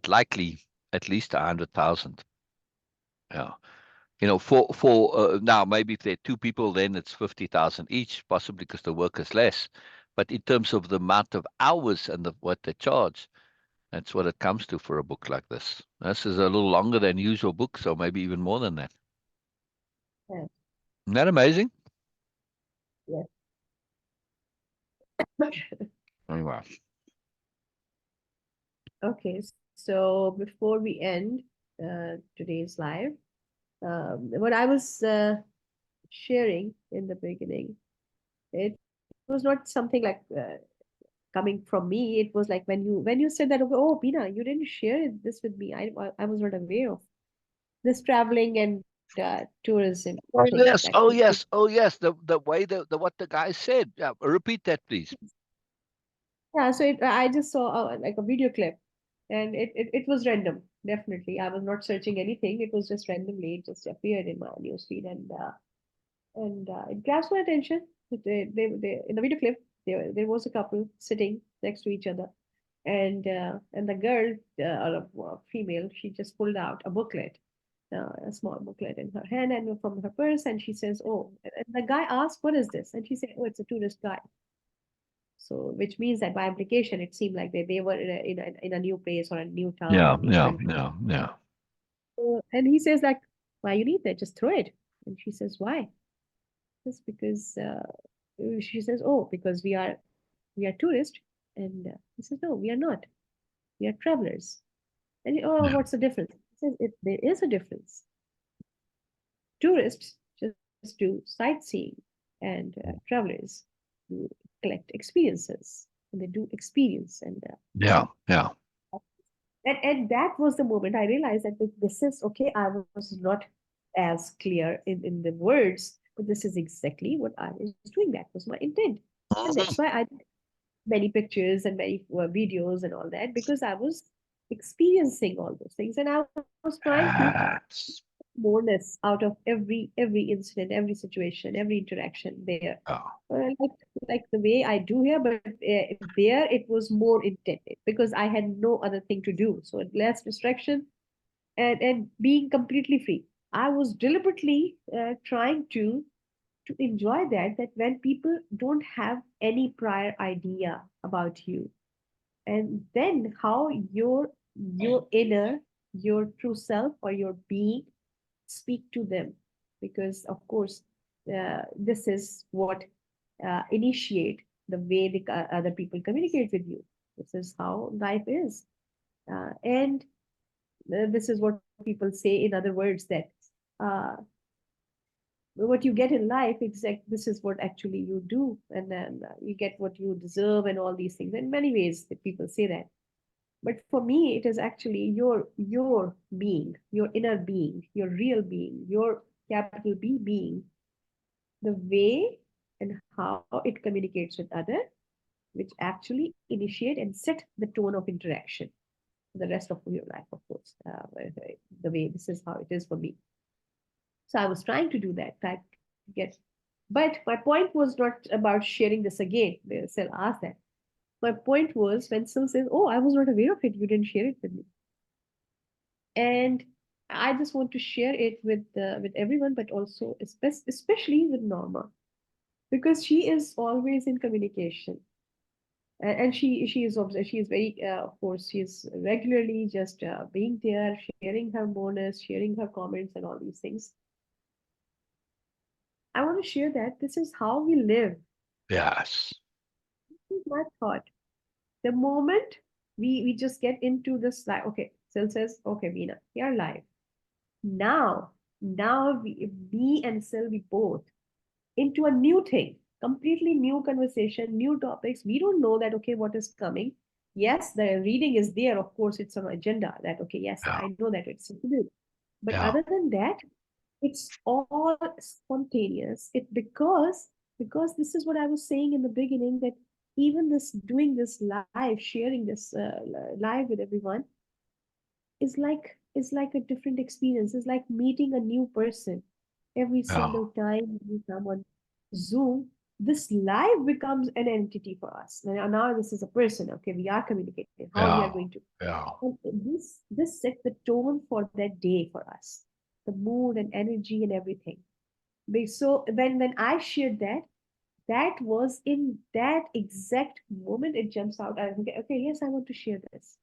B: likely at least 100,000. Yeah. For now, maybe if there are two people, then it's 50,000 each, possibly because the work is less. But in terms of the amount of hours and what they charge, that's what it comes to for a book like this. This is a little longer than usual book, so maybe even more than that.
A: Yes.
B: Isn't that amazing?
A: Yes.
B: Anyway,
A: Okay. So before we end today's live, What I was sharing in the beginning, it was not something like coming from me. It was like when you said that, okay, oh, Beena, you didn't share this with me. I was not aware of this traveling and tourism
B: Oh
A: thing. That
B: yes, oh yes, oh yes. The way the what the guy said. Yeah, repeat that, please.
A: yeah. So I just saw like a video clip, and it was random. Definitely, I was not searching anything. It was just randomly. It just appeared in my newsfeed, and it grabs my attention. They in the video clip there was a couple sitting next to each other, and the girl or a female, she just pulled out a booklet, a small booklet in her hand and from her purse, and she says, "Oh," and the guy asked, "What is this?" And she said, "Oh, it's a tourist guide." So, which means that by implication, it seemed like they were in a new place or a new town or
B: Yeah,
A: a new
B: yeah,
A: country.
B: yeah, yeah.
A: And he says like, "Why you need that? Just throw it." And she says, "Why?" Just because she says, "Oh, because we are tourists." And he says, "No, we are not. We are travelers." And oh,
B: Yeah.
A: what's the difference? He says, there is a difference. Tourists just do sightseeing, and travelers do collect experiences, and they do experience.
B: Yeah, yeah.
A: And that was the moment I realized that this is okay. I was not as clear in the words, but this is exactly what I was doing. That was my intent. And
B: Mhm.
A: that's why I did many pictures and many videos and all that, because I was experiencing all those things, and I was trying to
B: Yes.
A: moreness out of every incident, every situation, every interaction there.
B: Yeah.
A: Like the way I do here, but there it was more intended because I had no other thing to do, so less distraction and being completely free. I was deliberately trying to enjoy that when people don't have any prior idea about you, and then how your inner, your true self or your being speak to them, because of course this is what initiate the way the other people communicate with you. This is how life is, and this is what people say in other words, that uh, what you get in life, exact this is what actually you do, and then you get what you deserve and all these things. In many ways that people say that, but for me it is actually your being, your inner being, your real being, your capital B being, the way and how it communicates with other, which actually initiate and set the tone of interaction for the rest of your life, of course. The way this is how it is for me. So I was trying to do that, try to get. But my point was not about sharing this again. Sil asked that. My point was when Sil says, "Oh, I was not aware of it. You didn't share it with me," and I just want to share it with everyone, but also especially with Norma, because she is always in communication, and she is very of course she is regularly just being there, sharing her bonus, sharing her comments and all these things. I want to share that this is how we live.
B: Yes.
A: This is my thought. The moment we just get into this, like, okay, Sil says, okay, Veena, you're live now. Now we and Sil, we both into a new thing, completely new conversation, new topics. We don't know that, okay, what is coming. Yes, the reading is there. Of course, it's on agenda that, okay, yes,
B: Yeah.
A: I know that it's to do. But
B: Yeah.
A: other than that, it's all spontaneous. Because this is what I was saying in the beginning, that even this doing this live, sharing this live with everyone is like a different experience. It's like meeting a new person every
B: Yeah.
A: single time we come on Zoom. This live becomes an entity for us. Now this is a person. Okay, we are communicating. How we are
B: Yeah.
A: going to.
B: Yeah.
A: And this set the tone for that day for us, the mood and energy and everything. So when I shared that, that was in that exact moment it jumps out. I think, okay, yes, I want to share this.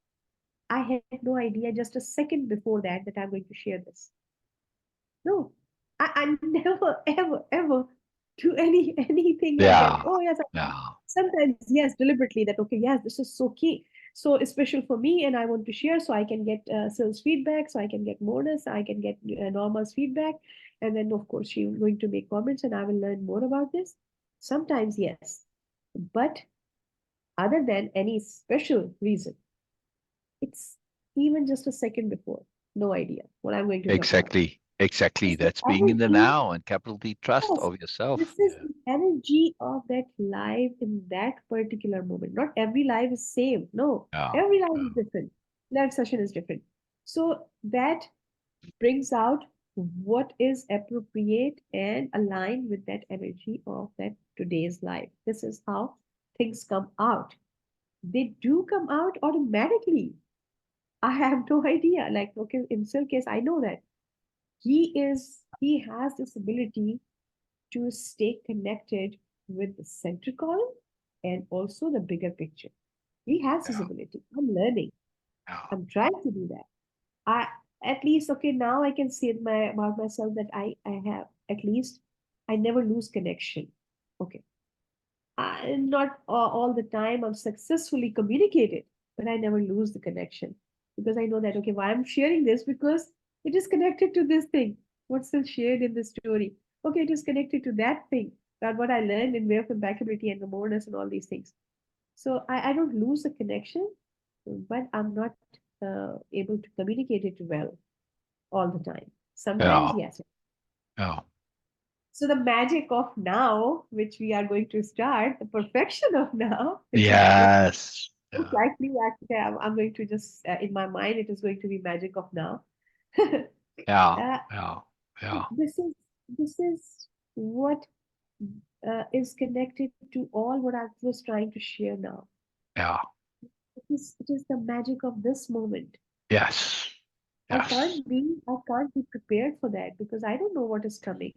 A: I had no idea just a second before that I'm going to share this. No, I never, ever, ever do anything like that.
B: Yeah.
A: Oh yes,
B: Yeah.
A: sometimes yes, deliberately that, okay, yes, this is so key. so special for me and I want to share so I can get sales feedback, so I can get bonus, I can get Norma's feedback. And then, of course, she's going to make comments and I will learn more about this. Sometimes, yes. But other than any special reason, it's even just a second before. No idea what I'm going to come out.
B: Exactly. Exactly.
A: It's the
B: That's being in the
A: energy.
B: now and capital T trust
A: Yes,
B: of yourself.
A: this is the energy of that life in that particular moment. Not every life is same. No,
B: Yeah.
A: every life
B: Yeah.
A: is different. Life session is different. So that brings out what is appropriate and aligned with that energy of that today's life. This is how things come out. They do come out automatically. I have no idea. Like, okay, in Silk case, I know that he has this ability to stay connected with the center column and also the bigger picture. He has his
B: Yeah.
A: ability. I'm learning.
B: Yeah.
A: I'm trying to do that. I at least okay now I can say about myself that I have at least I never lose connection. Okay, not all the time I'm successfully communicated, but I never lose the connection because I know that okay, why I'm sharing this because it is connected to this thing. What's still shared in the story? Okay, it is connected to that thing. That what I learned in way of impeccability and the moreness and all these things. So I don't lose the connection, but I'm not able to communicate it well all the time. Sometimes,
B: Yeah.
A: yes.
B: Yeah.
A: So the magic of now, which we are going to start, the perfection of now, which is
B: Yes.
A: most
B: Yeah.
A: likely actually I'm going to just in my mind it is going to be magic of now.
B: Yeah.
A: uh,
B: Yeah. Yeah.
A: this is what is connected to all what I was trying to share now.
B: Yeah.
A: It is the magic of this moment.
B: Yes. Yes.
A: I can't be prepared for that because I don't know what is coming.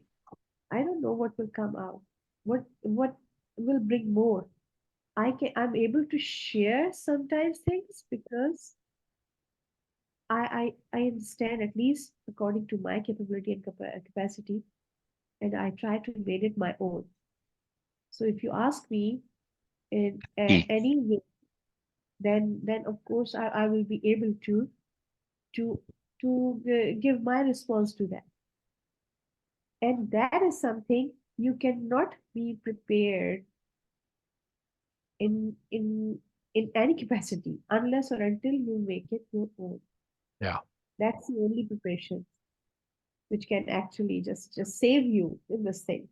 A: I don't know what will come out. What will bring more. I'm able to share sometimes things because I understand at least according to my capability and capacity, and I try to make it my own. So if you ask me in
B: E.
A: any way, then of course I will be able to give my response to that. And that is something you cannot be prepared in in in any capacity unless or until you make it your own.
B: Yeah.
A: That's the only preparation which can actually just save you in this thing.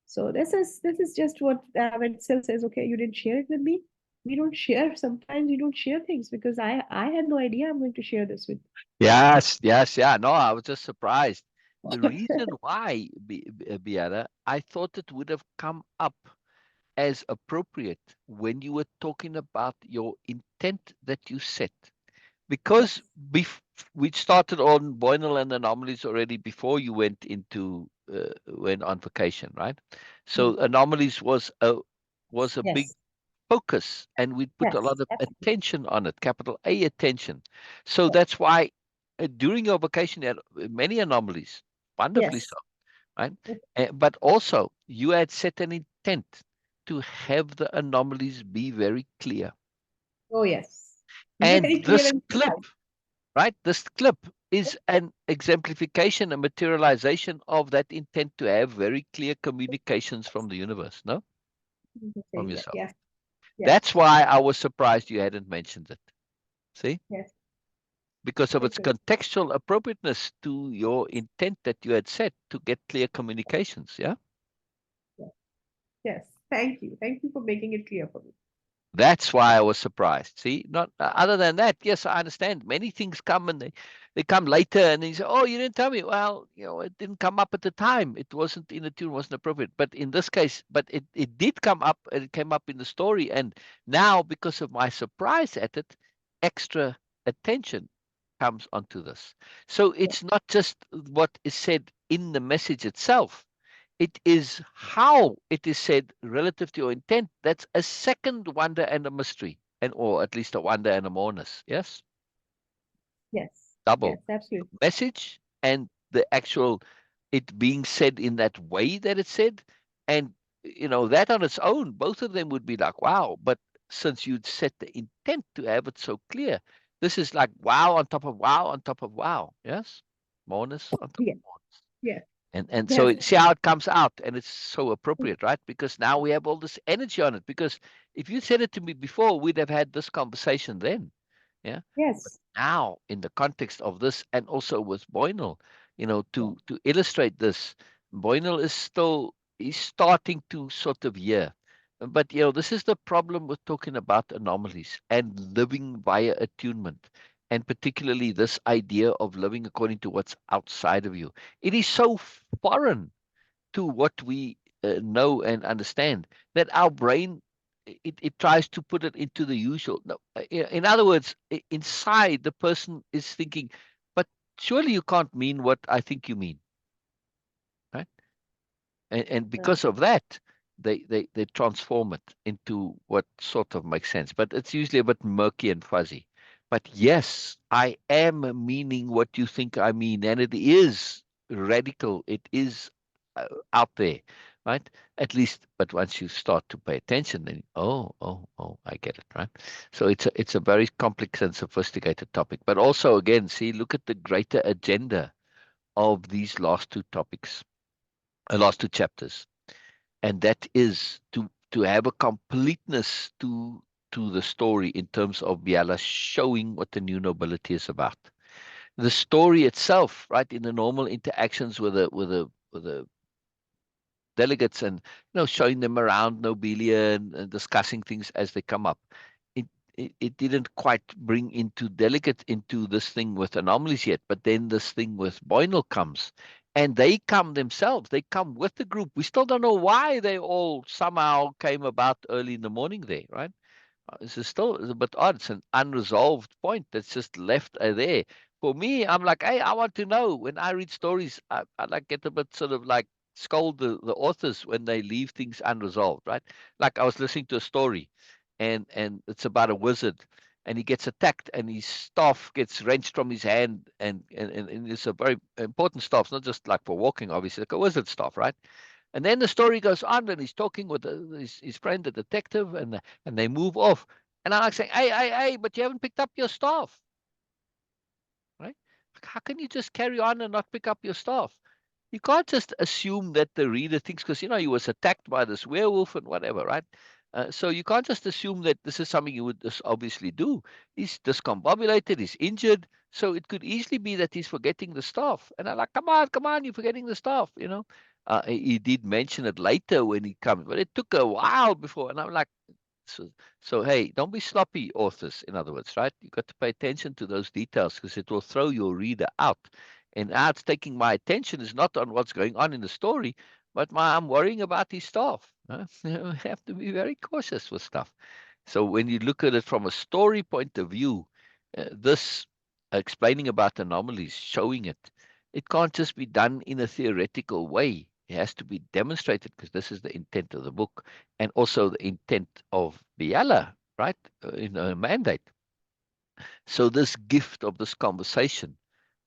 A: So this is just what when Sil says, okay, you didn't share it with me. We don't share. Sometimes we don't share things because I had no idea I'm going to share this with.
B: Yes. Yes. Yeah. No, I was just surprised. The reason why, Biella, I thought it would have come up as appropriate when you were talking about your intent that you set. Because
A: Yes.
B: we started on Boynal and Anomalies already before you went on vacation, right? So
A: Mm.
B: Anomalies was a big
A: Yes.
B: focus, and we put a
A: Yes.
B: lot of
A: Absolutely.
B: attention on it, capital A attention. So
A: Yes.
B: that's why during your vacation you had many anomalies, wonderfully
A: Yes.
B: so, right? But also you had set an intent to have the anomalies be very clear.
A: Oh yes.
B: And
A: Very clear
B: this
A: and
B: clip,
A: precise.
B: right? This clip is an exemplification, a materialization of that intent to have very clear communications from the universe, no? From
A: Saying that.
B: yourself.
A: Yes. Yes.
B: That's why I was surprised you hadn't mentioned it. See?
A: Yes.
B: Because of its
A: Okay.
B: contextual appropriateness to your intent that you had set to get clear communications. Yeah.
A: Yes. Yes. Thank you. Thank you for making it clear for me.
B: That's why I was surprised. See, not other than that, yes, I understand. Many things come and they come later, and then you say, "Oh, you didn't tell me." Well, it didn't come up at the time. It wasn't in the tune, wasn't appropriate. But in this case, but it did come up, and it came up in the story. And now, because of my surprise at it, extra attention comes onto this. So
A: Yes.
B: it's not just what is said in the message itself, it is how it is said relative to your intent. That's a second wonder and a mystery, and or at least a wonder and a moreness. Yes,
A: Yes.
B: double
A: Yes. Absolutely.
B: message and the actual it being said in that way that it's said, and that on its own, both of them would be like wow. But since you'd set the intent to have it so clear. This is like wow on top of wow on top of wow. Yes? Moreness on top
A: Yeah.
B: of moreness.
A: Yeah.
B: And so
A: Yes.
B: see how it comes out, and it's so appropriate, right? Because now we have all this energy on it. Because if you said it to me before, we'd have had this conversation then. Yeah. But
A: Yes.
B: now, in the context of this, and also with Boynal,
A: Yeah.
B: to illustrate this, Boynal is starting to sort of hear. But this is the problem with talking about anomalies and living via attunement, and particularly this idea of living according to what's outside of you. It is so foreign to what we know and understand that our brain it tries to put it into the usual. No, in other words, inside the person is thinking, but surely you can't mean what I think you mean, right? And
A: Right.
B: because of that, they transform it into what sort of makes sense, but it's usually a bit murky and fuzzy. But yes, I am meaning what you think I mean, and it is radical. It is out there, right? At least, but once you start to pay attention, then I get it, right? So it's a very complex and sophisticated topic. But also, again, see, look at the greater agenda of these last two chapters, and that is to have a completeness to the story in terms of Biella showing what the new nobility is about. The story itself, right, in the normal interactions with the delegates, and showing them around Nobelia, and discussing things as they come up. It didn't quite bring into delegate into this thing with anomalies yet, but then this thing with Boynal comes, and they come themselves. They come with the group. We still don't know why they all somehow came about early in the morning there, right? This is still a bit odd. It's an unresolved point that's just left there. For me, I'm like, hey, I want to know. When I read stories, I like get a bit sort of like scold the authors when they leave things unresolved, right? Like I was listening to a story, and it's about a wizard, and he gets attacked, and his staff gets wrenched from his hand, and it's a very important staff. It's not just like for walking, obviously, like a wizard staff, right? And then the story goes on, and he's talking with his friend, the detective, and they move off. And I'm like saying, hey, but you haven't picked up your staff, right? Like, how can you just carry on and not pick up your staff? You can't just assume that the reader thinks, because he was attacked by this werewolf and whatever, right? So you can't just assume that this is something you would just obviously do. He's discombobulated, he's injured, so it could easily be that he's forgetting the staff. And I'm like, come on, you're forgetting the staff. He did mention it later when he comes, but it took a while before. And I'm like, so, so hey, don't be sloppy, authors, in other words, right? You got to pay attention to those details, because it will throw your reader out. And now it's taking my attention is not on what's going on in the story, but I'm worrying about his staff. You have to be very cautious with stuff. So when you look at it from a story point of view, this explaining about anomalies, showing it, it can't just be done in a theoretical way. It has to be demonstrated, because this is the intent of the book, and also the intent of Biella, right? In a mandate. So this gift of this conversation,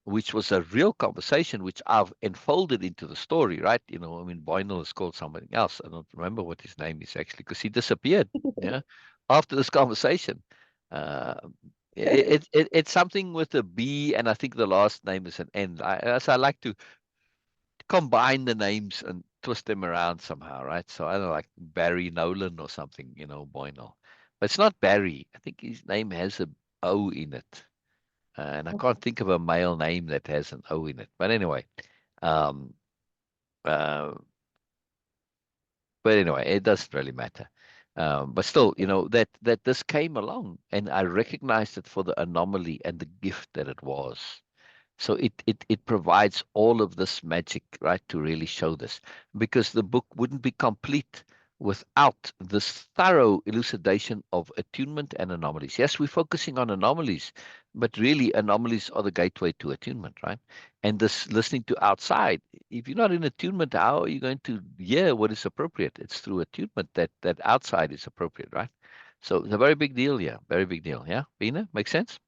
B: which was a real conversation, which I've enfolded into the story, right? I mean, Boynal is called something else. I don't remember what his name is actually, because he disappeared. Yeah, after this conversation. Uh, it's something with a B, and I think the last name is an N. So I like to combine the names and twist them around somehow, right? So I don't know, like Barry Nolan or something, Boynal. But it's not Barry. I think his name has a O in it. And I can't think of a male name that has an O in it. But anyway, um, uh, it doesn't really matter. But still, that this came along, and I recognized it for the anomaly and the gift that it was. So it provides all of this magic, right, to really show this, because the book wouldn't be complete without this thorough elucidation of attunement and anomalies. Yes, we're focusing on anomalies, but really anomalies are the gateway to attunement, right? And this listening to outside, if you're not in attunement, how are you going to hear what is appropriate? It's through attunement that outside is appropriate, right? So it's a very big deal, yeah, very big deal, yeah. Beena, make sense?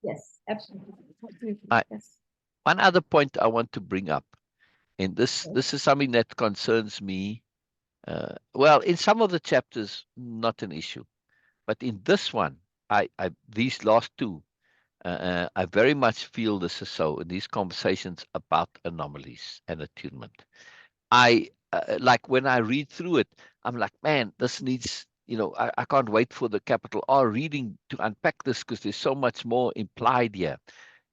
A: Yes. Absolutely. Absolutely.
B: All right.
A: Yes.
B: One other point I want to bring up, and this
A: Yes.
B: this is something that concerns me. Well, in some of the chapters, not an issue, But in this one, these last two, I very much feel this is so in these conversations about anomalies and attunement. I like when I read through it, I'm like, man, this needs, I can't wait for the capital R reading to unpack this because there's so much more implied here.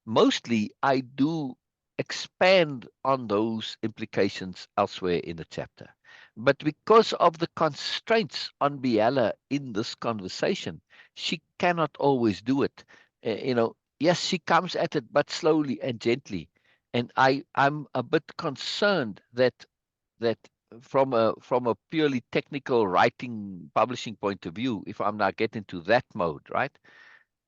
B: Mostly, I do expand on those implications elsewhere in the chapter. But because of the constraints on Biella in this conversation, she cannot always do it. Yes, she comes at it, but slowly and gently. And I'm a bit concerned that from a purely technical writing publishing point of view, if I'm not getting to that mode, right?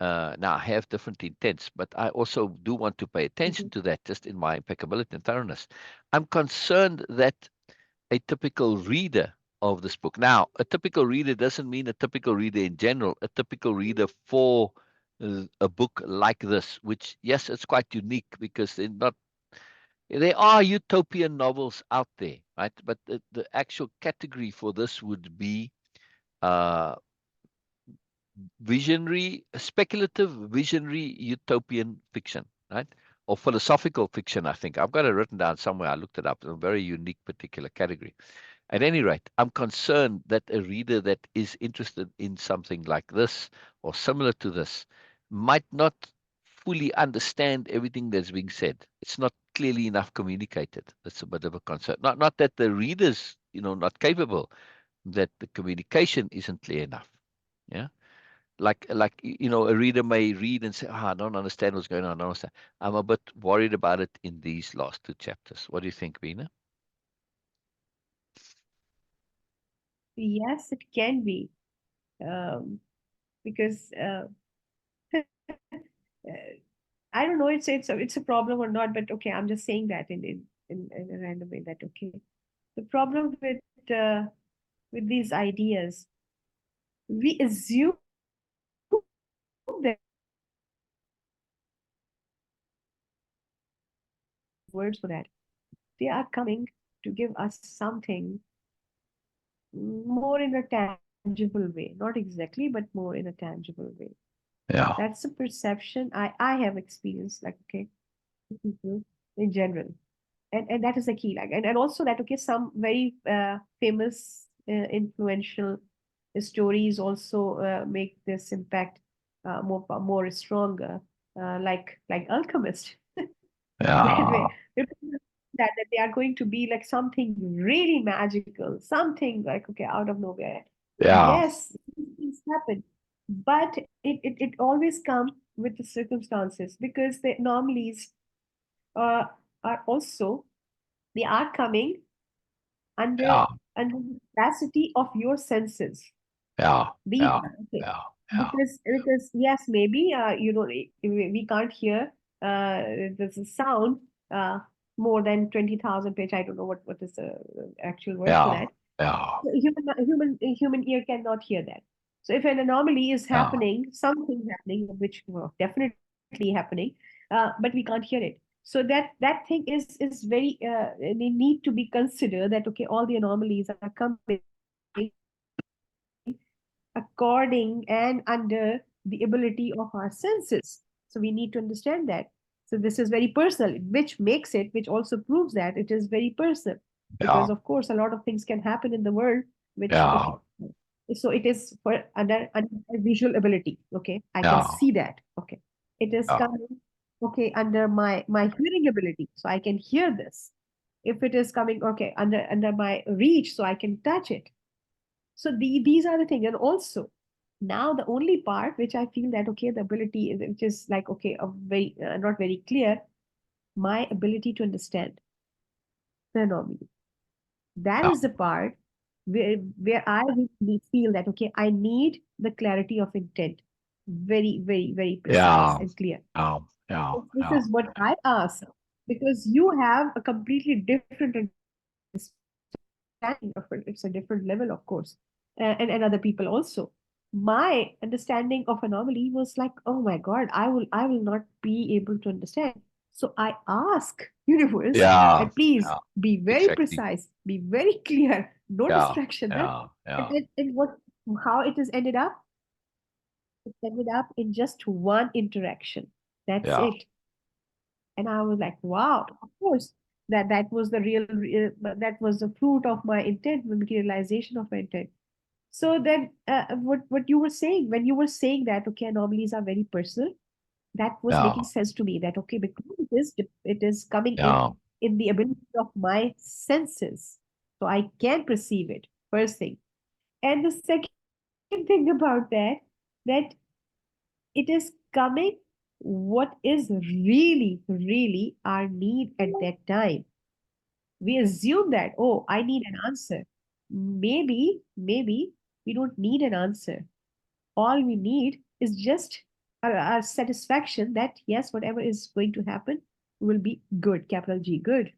B: Now, I have different intents, but I also do want to pay attention to that just in my impeccability and thoroughness. I'm concerned that a typical reader of this book, now, a typical reader doesn't mean a typical reader in general, a typical reader for a book like this, which, yes, it's quite unique because there are utopian novels out there, right? But the actual category for this would be uh, visionary, speculative, visionary, utopian fiction, right? Or philosophical fiction, I think. I've got it written down somewhere. I looked it up. It's a very unique particular category. At any rate, I'm concerned that a reader that is interested in something like this or similar to this might not fully understand everything that's being said. It's not clearly enough communicated. That's a bit of a concern. Not that the readers, not capable, that the communication isn't clear enough. Yeah. Like a reader may read and say, I don't understand what's going on. I don't understand. I'm a bit worried about it in these last two chapters. What do you think, Beena?
A: Yes, it can be. Because I don't know, it's a problem or not, but okay, I'm just saying that in a random way that okay. The problem with these ideas, we assume that words for that. They are coming to give us something more in a tangible way, not exactly, but more in a tangible way.
B: Yeah.
A: That's a perception I have experienced, like okay, people in general. And that is the key, like, and also that okay, some very famous influential stories also make this impact more stronger, like Alchemist.
B: Yeah.
A: That they are going to be like something really magical, something like okay out of nowhere.
B: Yeah.
A: Yes, things happen, but it always comes with the circumstances, because the anomalies uh, are also, they are coming under
B: Yeah.
A: under the capacity of your senses.
B: Yeah.
A: These
B: Yeah.
A: are okay,
B: Yeah. Yeah.
A: because yes, maybe we can't hear there's a sound uh, more than 20,000 pitch. I don't know what is the actual word for
B: Yeah.
A: that.
B: Yeah.
A: Human ear cannot hear that. So if an anomaly is
B: Yeah.
A: happening, something happening, which definitely happening, but we can't hear it. So that thing is very they need to be considered, that okay, all the anomalies are coming according and under the ability of our senses. So we need to understand that. So this is very personal, which makes it, which also proves that it is very personal. Because of
B: Yeah.
A: course, a lot of things can happen in the world, which okay.
B: Yeah.
A: So it is for under visual ability. Okay, I can
B: Yeah.
A: see that. Okay, it is
B: Yeah.
A: coming. Okay, under my hearing ability, so I can hear this. If it is coming, okay, under my reach, so I can touch it. So these are the things. And also now the only part which I feel that okay, the ability which is like okay, a very not very clear, my ability to understand the anomaly. That
B: Yeah.
A: is the part where I really feel that okay, I need the clarity of intent, very precise
B: Yeah.
A: and clear.
B: Yeah. Yeah.
A: This
B: Yeah.
A: is what I ask, because you have a completely different understanding of it. It's a different level, of course, and other people also. My understanding of anomaly was like, oh my God, I will not be able to understand. So I ask universe that please
B: Yeah.
A: be
B: Yeah.
A: very precise,
B: Exactly.
A: be very clear, no
B: Yeah.
A: distraction. That
B: Yeah. Yeah.
A: and what how it has ended up. It ended up in just one interaction. That's
B: Yeah.
A: it. And I was like, wow, of course, that was the that was the fruit of my intent, the materialization of my intent. So then, what you were saying when you were saying that, okay, anomalies are very personal, that was
B: Yeah.
A: making sense to me. That okay, because it is coming
B: Yeah.
A: in the ability of my senses, so I can perceive it. First thing, and the second thing about that it is coming what is really our need at that time. We assume that, oh, I need an answer. Maybe we don't need an answer. All we need is just a satisfaction that, yes, whatever is going to happen will be good, capital G, good.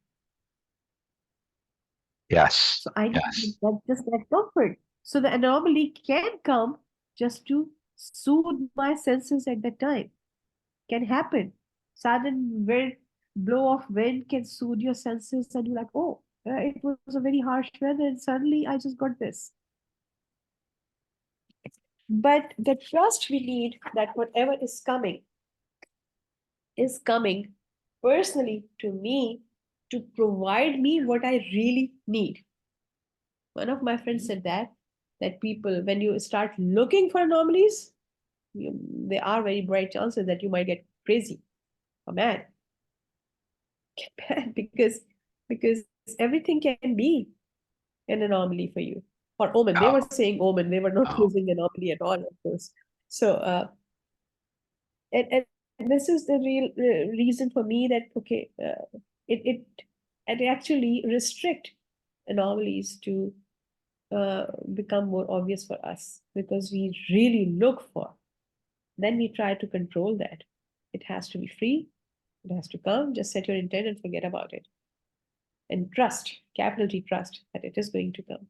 B: Yes.
A: So I need
B: Yes.
A: just that comfort. So the anomaly can come just to soothe my senses at that time. Can happen. Sudden blow of wind can soothe your senses, and you're like, oh, it was a very harsh weather, and suddenly I just got this. But the trust we need that whatever is coming personally to me to provide me what I really need. One of my friends said that people, when you start looking for anomalies, there are very bright chances that you might get crazy or mad. Get mad because everything can be an anomaly for you. Or omen. They were
B: Yeah.
A: saying omen. They were not
B: Yeah.
A: using anomaly at all, of course. So, and this is the real reason for me that okay, it actually restrict anomalies to uh, become more obvious for us because we really look for. Then we try to control that. It has to be free. It has to come. Just set your intent and forget about it. And trust, capital T trust, that it is going to come.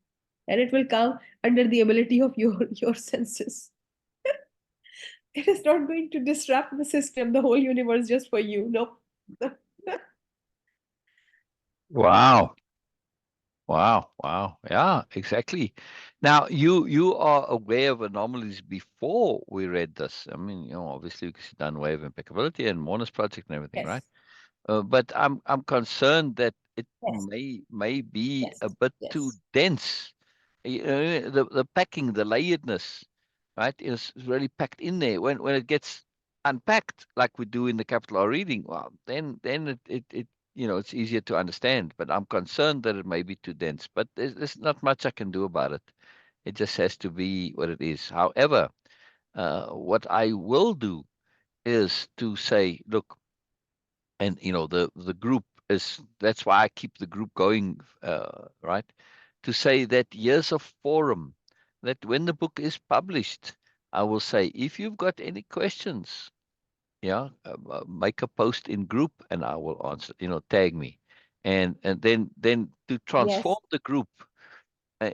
A: And it will come under the ability of your senses. It is not going to disrupt the system, the whole universe just for you. No.
B: Wow. Wow. Wow. Yeah, exactly. Now you are aware of anomalies before we read this. I mean, obviously because you've done Way of Impeccability and Moreness Project and everything, right?
A: Yes.
B: But I'm concerned that it
A: Yes.
B: may be
A: Yes.
B: a bit too
A: Yes.
B: dense. The packing, the layeredness, right, is really packed in there. When it gets unpacked, like we do in the capital R reading, well, then it it's easier to understand. But I'm concerned that it may be too dense. But there's not much I can do about it. It just has to be what it is. However, what I will do is to say, look, and the group is that's why I keep the group going, right, to say that years of forum, that when the book is published, I will say, if you've got any questions, yeah, make a post in group and I will answer, tag me, and then to transform
A: Yes.
B: the group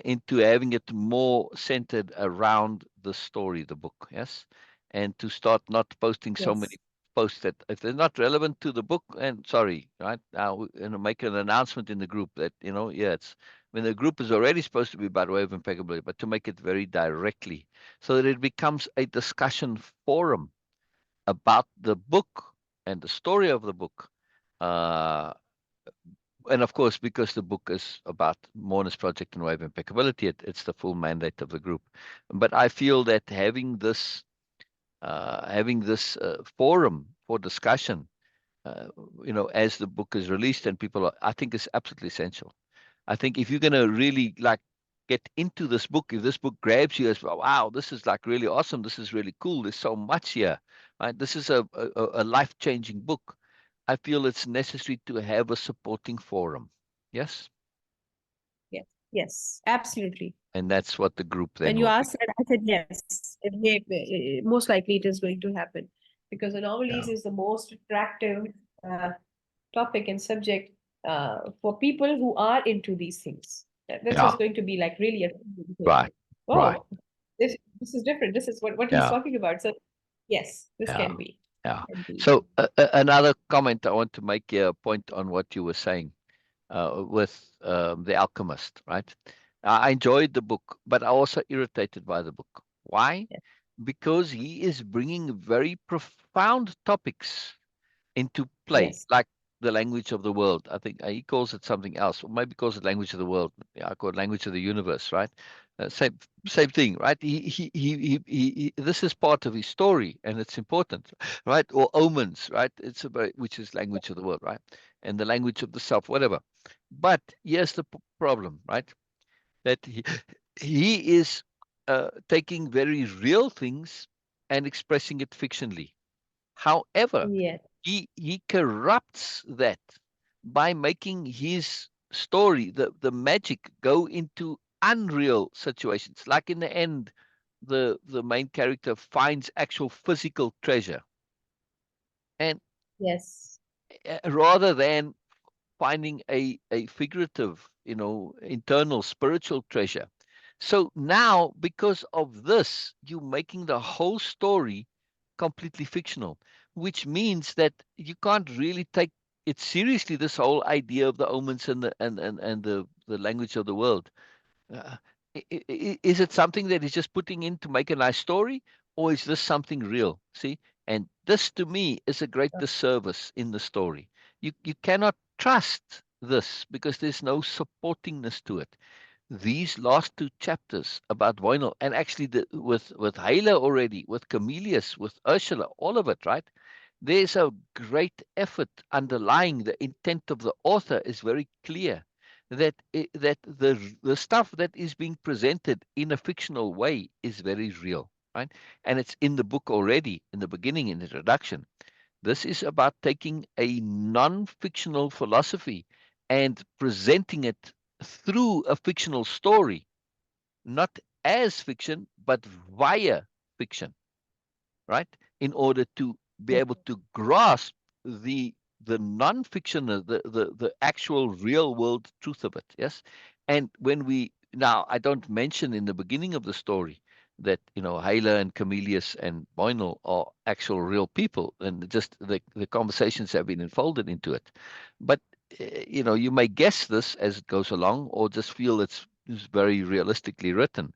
B: into having it more centered around the story, the book, yes, and to start not posting so
A: Yes.
B: many posts that if they're not relevant to the book, and sorry, right now, make an announcement in the group that yeah, it's when the group is already supposed to be about Way of Impeccability, but to make it very directly so that it becomes a discussion forum about the book and the story of the book. Uh, and of course, because the book is about Mourner's Project and Way of Impeccability, it's the full mandate of the group. But I feel that having this forum for discussion, uh, as the book is released and I think is absolutely essential. I think if you're going to really like get into this book, if this book grabs you as well, wow, this is like really awesome. This is really cool. There's so much here, right? This is a life-changing book. I feel it's necessary to have a supporting forum. Yes.
A: Yes. Yes. Absolutely.
B: And that's what the group
A: When
B: then
A: you
B: will
A: asked
B: be.
A: that, I said yes. Most likely it is going to happen because
B: Yeah.
A: anomalies is the most attractive uh, topic and subject for people who are into these things. This
B: Yeah.
A: is going to be like really a thing.
B: Right. Right.
A: Oh, this is different. This is what he's
B: Yeah.
A: talking about. So yes, this
B: Yeah.
A: can be.
B: Yeah.
A: Can be.
B: So another comment I want to make a point on what you were saying with The Alchemist, right? I enjoyed the book, but I also irritated by the book. Why?
A: Yes.
B: because he is bringing very profound topics into play,
A: Yes.
B: like the language of the world. I think he calls it something else, or maybe calls it language of the world. Yeah, I call it language of the universe, right? Same thing, right? This is part of his story, and it's important, right? Or omens, right? It's about which is language of the world, right? And the language of the self, whatever. But here's the problem, right? That he is taking very real things and expressing it fictionally. However,
A: Yes.
B: he corrupts that by making his story, the magic, go into unreal situations. Like in the end, the main character finds actual physical treasure, and
A: Yes.
B: rather than finding a figurative, internal spiritual treasure. So now, because of this, you're making the whole story completely fictional, which means that you can't really take it seriously. This whole idea of the omens and the language of the world. Uh, is it something that he's just putting in to make a nice story, or is this something real? See, and this to me is a great disservice in the story. You cannot trust this because there's no supportingness to it. These last two chapters about Boynal, and actually with Hyla already, with Camillus, with Ursula, all of it, right? There's a great effort underlying the intent of the author is very clear that that the stuff that is being presented in a fictional way is very real, right? And it's in the book already in the beginning, in the introduction. This is about taking a non-fictional philosophy and presenting it through a fictional story, not as fiction, but via fiction, right? In order to be able to grasp the non-fiction, the actual real world truth of it. Yes, and when we now, I don't mention in the beginning of the story that Hyla and Camillus and Boynal are actual real people, and just the conversations have been unfolded into it. But you may guess this as it goes along, or just feel it's very realistically written.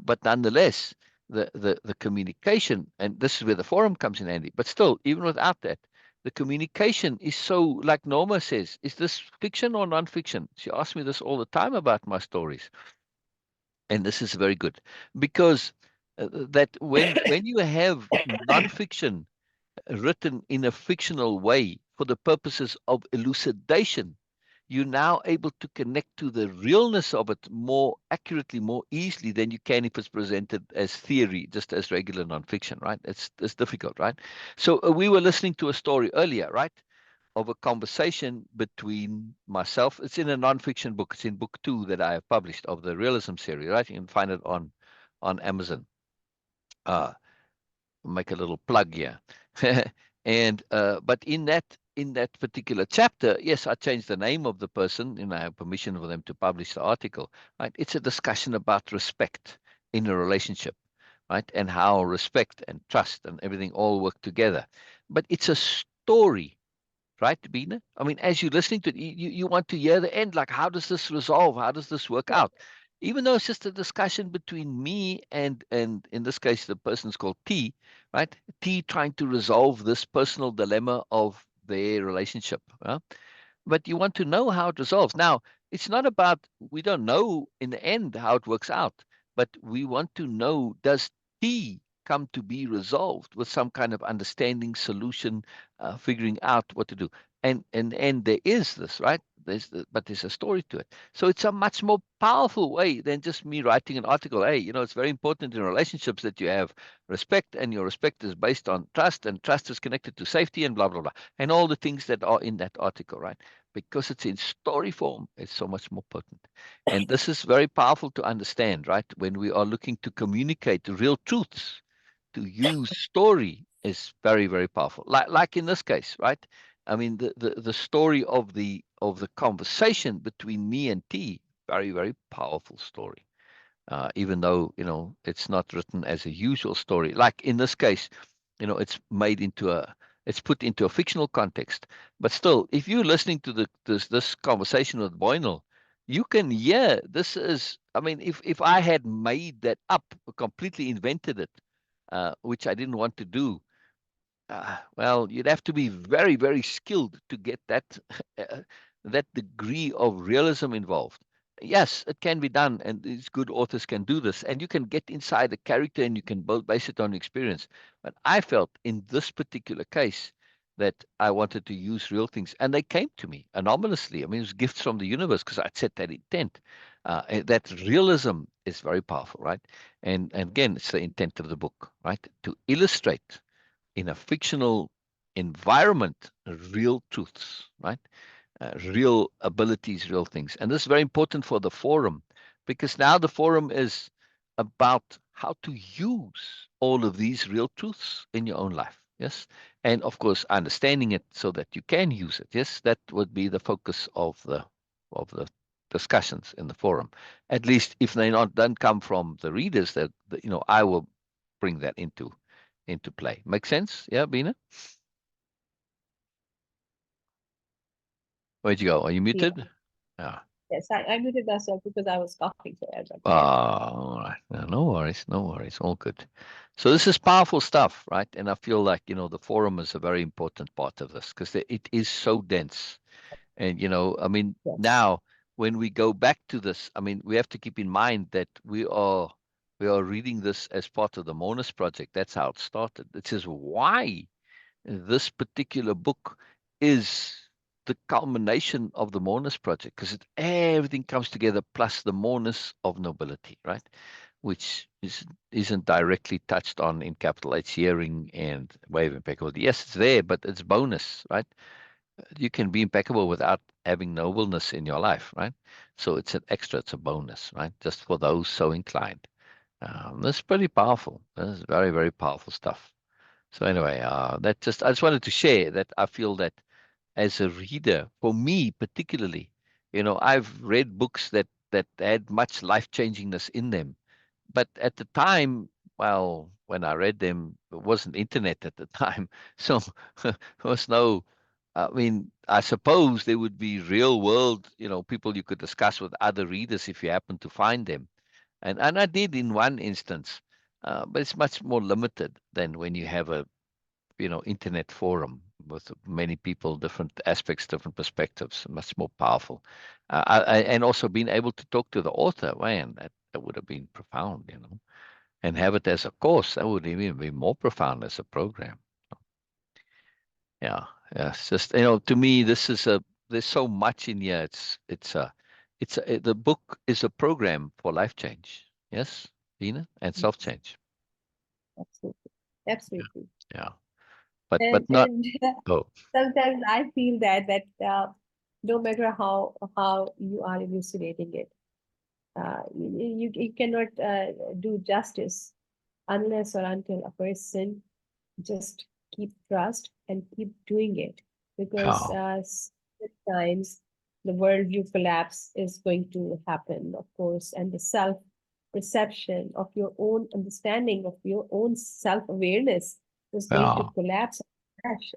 B: But nonetheless, the communication, and this is where the forum comes in handy, but still, even without that, the communication is so, like Norma says, is this fiction or non-fiction? She asks me this all the time about my stories. And this is very good because that when you have non-fiction written in a fictional way for the purposes of elucidation, you're now able to connect to the realness of it more accurately, more easily than you can if it's presented as theory, just as regular nonfiction, right? It's difficult, right? So we were listening to a story earlier, right? Of a conversation between myself. It's in a nonfiction book. It's in book 2 that I have published of the realism series, right? You can find it on Amazon. Uh, make a little plug here. And but in that particular chapter, yes, I changed the name of the person, and I have permission for them to publish the article. Right? It's a discussion about respect in a relationship, right? And how respect and trust and everything all work together. But it's a story, right, Beena? I mean, as you're listening to it, you want to hear the end. Like, how does this resolve? How does this work out? Even though it's just a discussion between me and in this case the person's called T, right? T trying to resolve this personal dilemma of their relationship. But you want to know how it resolves. Now, it's not about we don't know in the end how it works out, but we want to know, does T come to be resolved with some kind of understanding, solution, figuring out what to do. And there is this, right? But there's a story to it. So it's a much more powerful way than just me writing an article. Hey, it's very important in relationships that you have respect, and your respect is based on trust, and trust is connected to safety, and blah blah blah, and all the things that are in that article, right? Because it's in story form, it's so much more potent. And this is very powerful to understand, right? When we are looking to communicate real truths, to use story is very, very powerful. Like in this case, right? I mean, the story of the conversation between me and T, very, very powerful story. Even though it's not written as a usual story. Like in this case, it's made into it's put into a fictional context. But still, if you're listening to this conversation with Boynal, you can hear this is. I mean, if I had made that up, completely invented it, which I didn't want to do. Well, you'd have to be very, very skilled to get that uh, that degree of realism involved. Yes, it can be done, and these good authors can do this, and you can get inside the character and you can base it on experience. But I felt in this particular case that I wanted to use real things, and they came to me anomalously. I mean, it was gifts from the universe because I'd set that intent. That realism is very powerful, right? And again, it's the intent of the book, right? To illustrate in a fictional environment real truths, right? Real abilities, real things. And this is very important for the forum because now the forum is about how to use all of these real truths in your own life. Yes. And of course, understanding it so that you can use it. Yes. That would be the focus of the discussions in the forum. At least if they not don't come from the readers, that I will bring that into play. Make sense? Yeah, Beena? Where'd you go? Are you
A: Yeah.
B: muted? Yeah.
A: Yes, I muted myself because I was coughing, so I was like, yes.
B: All right. No, no worries. No worries. All good. So this is powerful stuff, right? And I feel like, the forum is a very important part of this because it is so dense. And, I mean,
A: Yes.
B: now when we go back to this, I mean, we have to keep in mind that we are reading this as part of the Monas project. That's how it started. It says why this particular book is the culmination of the Moreness project because everything comes together plus the Moreness of nobility, right? Which isn't directly touched on in capital H hearing and way of impeccability. Yes, it's there, but it's bonus, right? You can be impeccable without having nobleness in your life, right? So it's an extra, it's a bonus, right? Just for those so inclined. That's pretty powerful. That's very, very powerful stuff. So anyway, I just wanted to share that I feel that as a reader, for me particularly, I've read books that had much life changingness in them, but at the time, well, when I read them, it wasn't internet at the time, so there was no. I mean, I suppose there would be real world, people you could discuss with other readers if you happen to find them, and I did in one instance, but it's much more limited than when you have a internet forum with many people, different aspects, different perspectives, much more powerful. And also being able to talk to the author, man, that would have been profound, and have it as a course, that would even be more profound as a program. Yeah, yeah. It's just, to me, there's so much in here. The book is a program for life change. Yes, Dina, and self
A: Yes,
B: change.
A: absolutely.
B: Yeah,
A: Absolutely.
B: yeah. But not.
A: And
B: Oh,
A: sometimes I feel that no matter how you are elucidating it, you cannot do justice unless or until a person just keep trust and keep doing it, because
B: yeah,
A: sometimes the worldview collapse is going to happen, of course, and the self perception of your own understanding of your own self awareness is going to
B: yeah,
A: collapse and crash,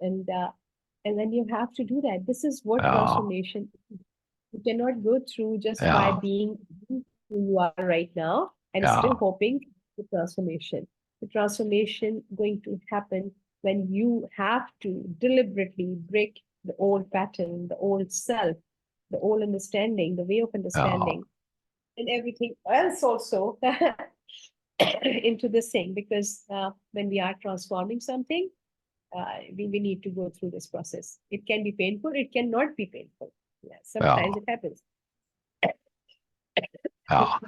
A: and then you have to do that. This is what
B: yeah,
A: transformation is. You cannot go through just by
B: yeah,
A: being who you are right now and still
B: yeah,
A: hoping for transformation. The transformation going to happen when you have to deliberately break the old pattern, the old self, the old understanding, the way of
B: yeah,
A: understanding, and everything else also into this thing. Because when we are transforming something, we need to go through this process. It can be painful, it cannot be painful. Yeah,
B: yeah,
A: sometimes it happens.
B: yeah.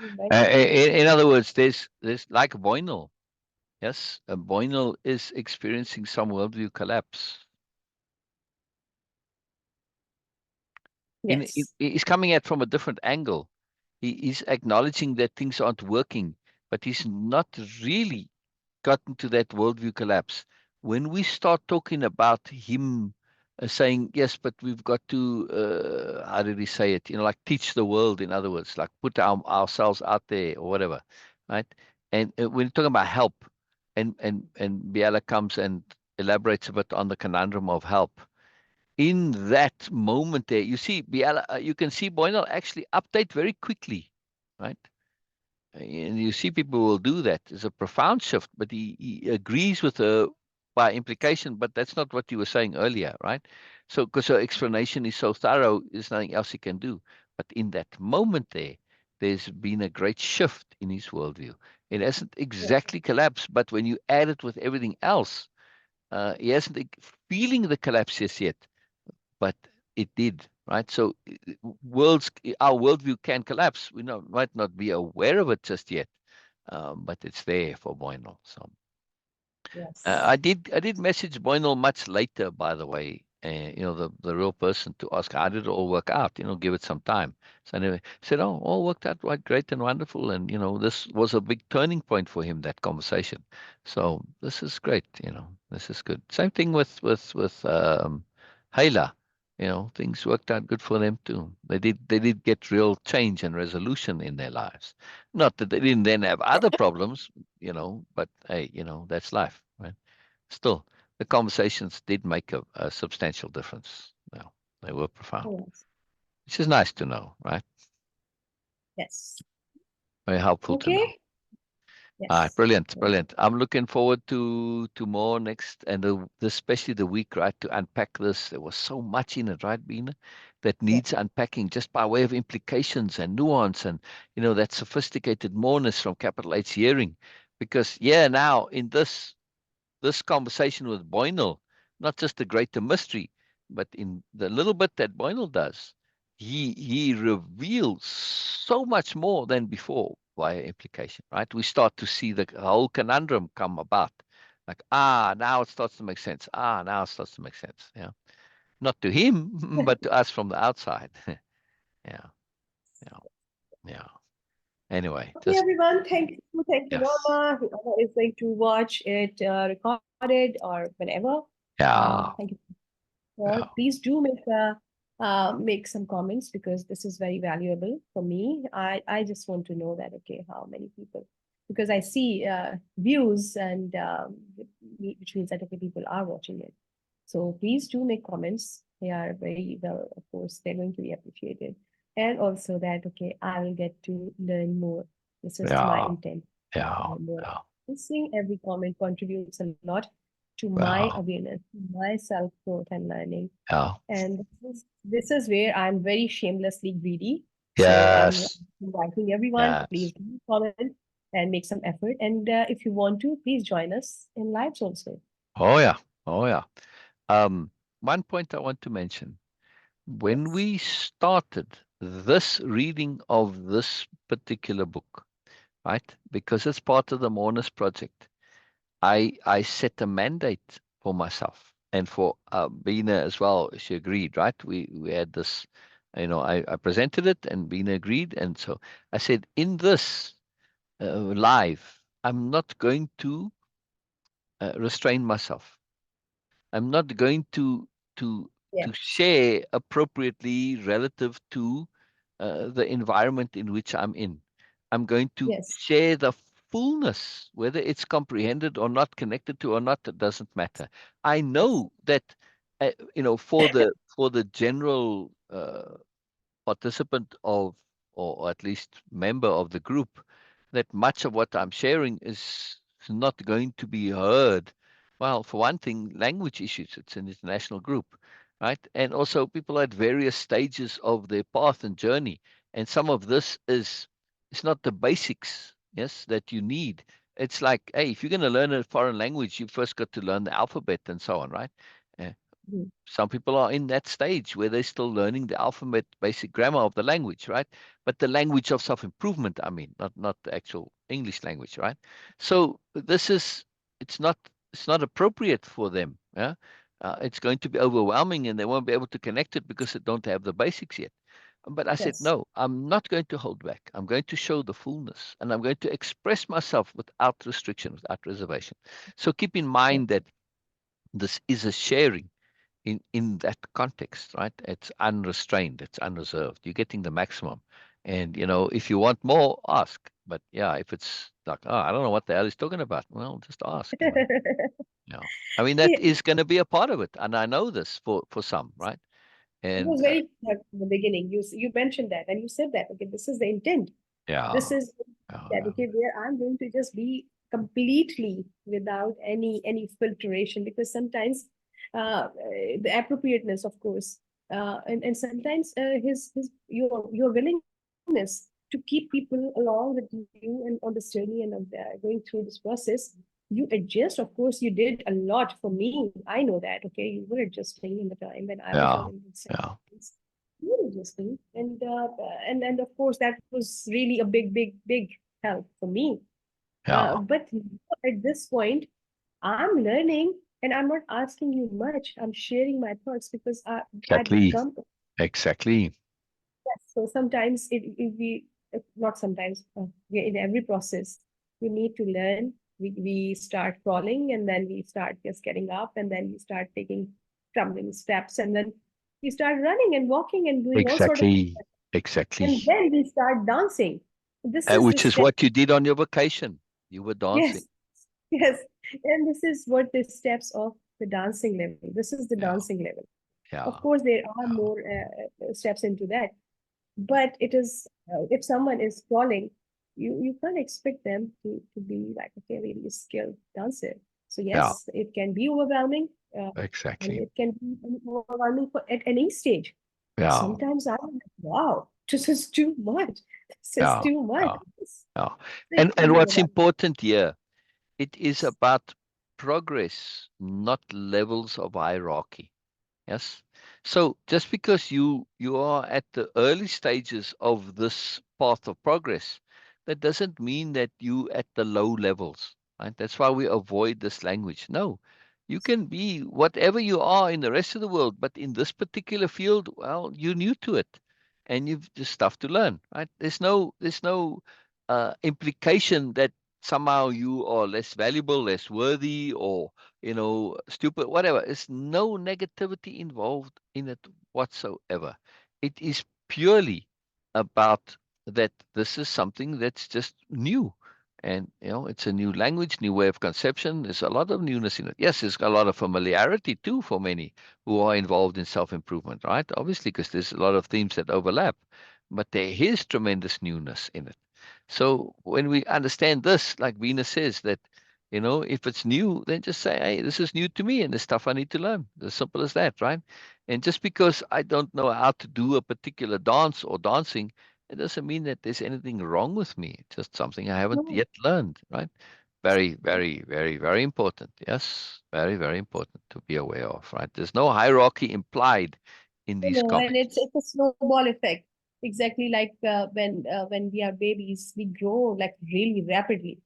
B: In other words, there's like Boynal. Yes, Boynal is experiencing some worldview collapse.
A: Yes.
B: He's coming at from a different angle. He's acknowledging that things aren't working, but he's not really gotten to that worldview collapse. When we start talking about him saying, yes, but we've got to, how did he say it? Like teach the world, in other words, like put ourselves out there or whatever, right? And when talking about help, and Biella comes and elaborates a bit on the conundrum of help. In that moment there, you see, Biella, you can see Boynal actually update very quickly, right? And you see people will do that. It's a profound shift, but he agrees with her by implication, but that's not what you were saying earlier, right? So, because her explanation is so thorough, there's nothing else he can do. But in that moment there, there's been a great shift in his worldview. It hasn't
A: Yes.
B: exactly collapsed, but when you add it with everything else, he hasn't feeling the collapse just yet, but it did, right? So our worldview can collapse. We might not be aware of it just yet, but it's there for Boynal. So
A: Yes.
B: I did message Boynal much later, by the way. The real person to ask how did it all work out. Give it some time. So anyway, said, oh, all worked out right, great and wonderful, and this was a big turning point for him, that conversation. So this is great. This is good. Same thing with Hayla. Things worked out good for them too. They did get real change and resolution in their lives. Not that they didn't then have other problems, but hey, that's life, right? Still, the conversations did make a substantial difference. Well, they were profound,
A: Oh, yes.
B: which is nice to know, right?
A: Yes.
B: Very helpful to know.
A: Okay.
B: All right,
A: Yes.
B: brilliant,
A: Yes.
B: brilliant. I'm looking forward to more next, and especially the week, right, to unpack this. There was so much in it, right, Beena, that
A: Yes.
B: needs unpacking just by way of implications and nuance, and that sophisticated moreness from capital H hearing, because yeah, now in this conversation with Boynal, not just the greater mystery, but in the little bit that Boynal does, he reveals so much more than before via implication, right? We start to see the whole conundrum come about. Like, now it starts to make sense. Now it starts to make sense. Yeah. Not to him, but to us from the outside. Yeah. Yeah. Yeah. Anyway,
A: Okay,
B: just
A: everyone. Thank you. Thank you,
B: yes.
A: Norma. Whoever is going to watch it recorded or whenever.
B: Yeah.
A: Thank you for.
B: Yeah.
A: Please do make some comments because this is very valuable for me. I just want to know that, okay, how many people, because I see views, and which means that, okay, people are watching it. So please do make comments. They are very well, of course, they're going to be appreciated. And also that, okay, I will get to learn more. This is my
B: Yeah.
A: intent, to
B: Yeah.
A: learn more.
B: Yeah.
A: Seeing every comment contributes a lot to my
B: Yeah.
A: awareness, my self growth and learning.
B: Yeah.
A: And this is where I'm very shamelessly greedy. So I'm
B: Yes.
A: inviting everyone, please
B: Yes.
A: do comment and make some effort. And if you want to, please join us in lives also.
B: Oh yeah. Oh yeah. Um, One point I want to mention. When
A: Yes.
B: we started this reading of this particular book, right? Because it's part of the Mourners Project, I set a mandate for myself and for Beena as well. She agreed, right? We had this, I presented it and Beena agreed, and so I said in this live, I'm not going to restrain myself. I'm not going to
A: Yes.
B: share appropriately relative to the environment in which I'm in. I'm going to
A: Yes.
B: share the fullness, whether it's comprehended or not, connected to or not, it doesn't matter. I
A: Yes.
B: know that for the general participant of, or at least member of the group, that much of what I'm sharing is not going to be heard. Well, for one thing, language issues, it's an international group, right? And also people at various stages of their path and journey. And some of this is it's not the basics, yes, that you need. It's like, hey, if you're going to learn a foreign language, you first got to learn the alphabet and so on, right? Uh,
A: Mhm.
B: some people are in that stage where they're still learning the alphabet, basic grammar of the language, right? But the language of self-improvement, I mean, not the actual English language, right? So this is it's not it's not appropriate for them. Yeah, it's going to be overwhelming, and they won't be able to connect it because they don't have the basics yet. But I said,
A: Yes.
B: no, I'm not going to hold back. I'm going to show the fullness, and I'm going to express myself without restriction, without reservation. So keep in
A: Yes.
B: mind that this is a sharing in that context, right? It's unrestrained, it's unreserved. You're getting the maximum. And if you want more, ask. But yeah, if it's like, oh, I don't know what the hell he's talking about, well, just ask. I mean, that
A: Yeah,
B: is going to be a part of it, and I know this for some, right?
A: it was
B: And
A: very clear from the beginning. You mentioned that and you said that, okay, this is the intent. This
B: yeah,
A: is that okay, where I'm going to just be completely without any filtration, because sometimes the appropriateness, of course, and sometimes his your willingness to keep people along with you and on this journey and going through this process, you adjust. Of course, you did a lot for me. I know that. Okay, you were adjusting in the time when I was
B: yeah,
A: running in
B: yeah,
A: science. You were adjusting, and of course that was really a big help for me.
B: yeah,
A: But at this point, I'm learning and I'm not asking you much. I'm sharing my thoughts because I
B: exactly,
A: become.
B: exactly,
A: Yes. So sometimes not sometimes, in every process, we need to learn. We start crawling and then we start just getting up and then we start taking crumbling steps and then we start running and walking and doing all sort of,
B: exactly, exactly.
A: and then we start dancing. This is the
B: Which is
A: step.
B: what you did on your vacation. You were dancing.
A: Yes, yes. And this is what the steps of the dancing level. This is the
B: Yeah,
A: dancing level. Of
B: yeah,
A: course, there are
B: yeah,
A: more steps into that, but it is if someone is crawling, you can't expect them to be like okay, really skilled dancer. So
B: yeah,
A: yes, it can be overwhelming, and
B: exactly.
A: it can be overwhelming at any stage.
B: Yeah,
A: Sometimes I'm like, wow, this is too much. This is
B: yeah,
A: too much.
B: yeah, yeah.
A: So it can
B: And
A: be
B: what's
A: overwhelming.
B: important here, it is about progress, not levels of hierarchy. Yes. So just because you are at the early stages of this path of progress, that doesn't mean that you at the low levels. Right? That's why we avoid this language. No, you can be whatever you are in the rest of the world, but in this particular field, well, you're new to it, and you've just stuff to learn. Right? There's no implication that somehow you are less valuable, less worthy, or stupid, whatever. There's no negativity involved in it whatsoever. It is purely about that this is something that's just new. And, it's a new language, new way of conception. There's a lot of newness in it. Yes, there's a lot of familiarity too for many who are involved in self improvement, right? Obviously, because there's a lot of themes that overlap, but there is tremendous newness in it. So when we understand this, like Beena says, that if it's new, then just say, hey, this is new to me and there's stuff I need to learn. As simple as that, right? And just because I don't know how to do a particular dance or dancing, it doesn't mean that there's anything wrong with me. It's just something I haven't
A: No,
B: yet learned, right? Very, very, very, very important. Yes, very, very important to be aware of, right? There's no hierarchy implied in these
A: and it's
B: comments.
A: it's a snowball effect. Exactly like when we are babies, we grow like really rapidly.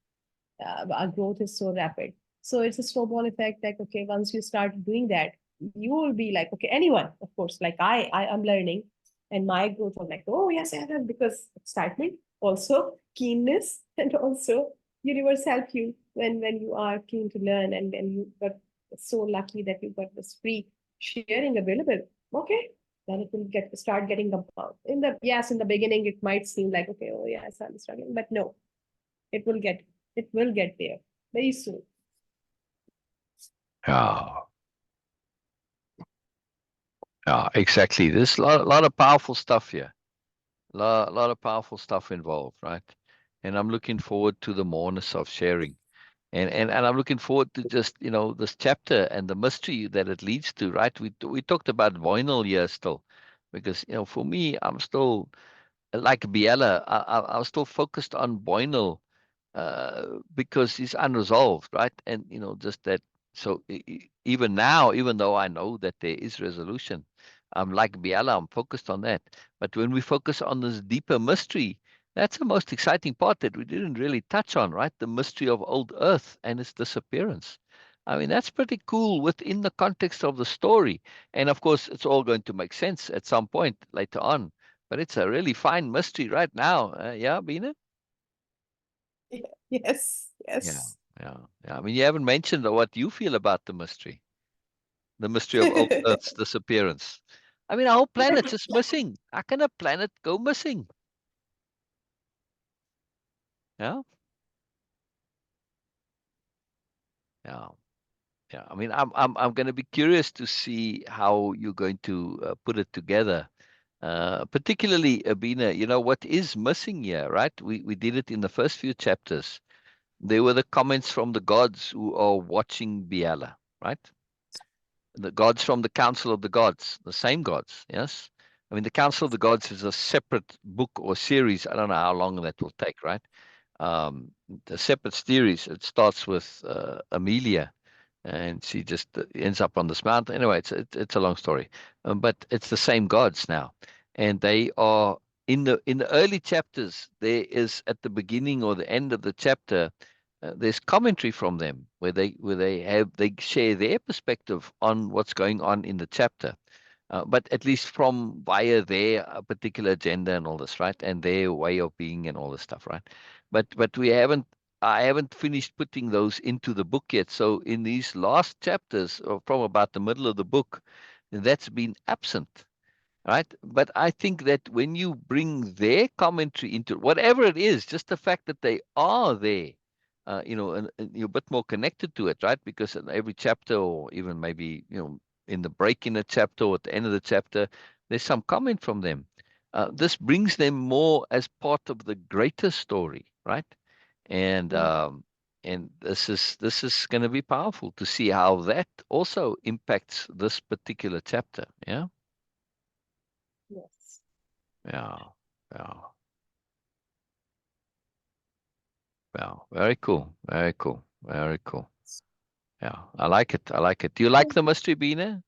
A: Our growth is so rapid. So it's a snowball effect. Like, okay, once you start doing that, you will be like, okay, anyone, of course, like I am learning and my growth was like, oh yes, I have, because excitement, also keenness, and also universe help you when you are keen to learn and then you got so lucky that you got this free sharing available. Okay, then it will start getting compound. In the beginning, it might seem like, okay, oh yes, I'm struggling, but no, it will get it will get there very soon.
B: Yeah, yeah, exactly. There's a lot of powerful stuff here. A lot of powerful stuff involved, right? And I'm looking forward to the moreness of sharing. And I'm looking forward to just, this chapter and the mystery that it leads to, right? We talked about Boynal here still, because, for me, I'm still like Biella. I'm still focused on Boynal because he's unresolved, right? And just that. So even now, even though I know that there is resolution, I'm like Biella, I'm focused on that. But when we focus on this deeper mystery, that's the most exciting part that we didn't really touch on, right? The mystery of old Earth and its disappearance. I mean, that's pretty cool within the context of the story. And of course, it's all going to make sense at some point later on. But it's a really fine mystery right now. Yeah, Bina?
A: Yes,
B: Yeah,
A: yes.
B: yeah, yeah. I mean, you haven't mentioned what you feel about the mystery of old Earth's disappearance. I mean, our whole planet's just missing. How can a planet go missing? Yeah, yeah, yeah. I mean, I'm going to be curious to see how you're going to put it together. Particularly Beena, what is missing here, right? We did it in the first few chapters. There were the comments from the gods who are watching Biella, right? The gods from the Council of the Gods, the same gods, yes? I mean, the Council of the Gods is a separate book or series. I don't know how long that will take, right? The separate series, it starts with Amelia, and she just ends up on this mountain. Anyway, it's a long story, but it's the same gods now, and they are in the early chapters. There is at the beginning or the end of the chapter, there's commentary from them where they share their perspective on what's going on in the chapter, but at least from via their particular agenda and all this, right, and their way of being and all this stuff, right. But we haven't. I haven't finished putting those into the book yet. So in these last chapters, or from about the middle of the book, that's been absent, right? But I think that when you bring their commentary into whatever it is, just the fact that they are there, and you're a bit more connected to it, right? Because in every chapter, or even maybe in the break in a chapter or at the end of the chapter, there's some comment from them. This brings them more as part of the greater story, right? And
A: Yeah.
B: this is going to be powerful to see how that also impacts this particular chapter. Yeah.
A: Yes.
B: Yeah, yeah, yeah. Very cool. Very cool. Very cool. Yeah, I like it. I like it. Do you like the mystery, Beena?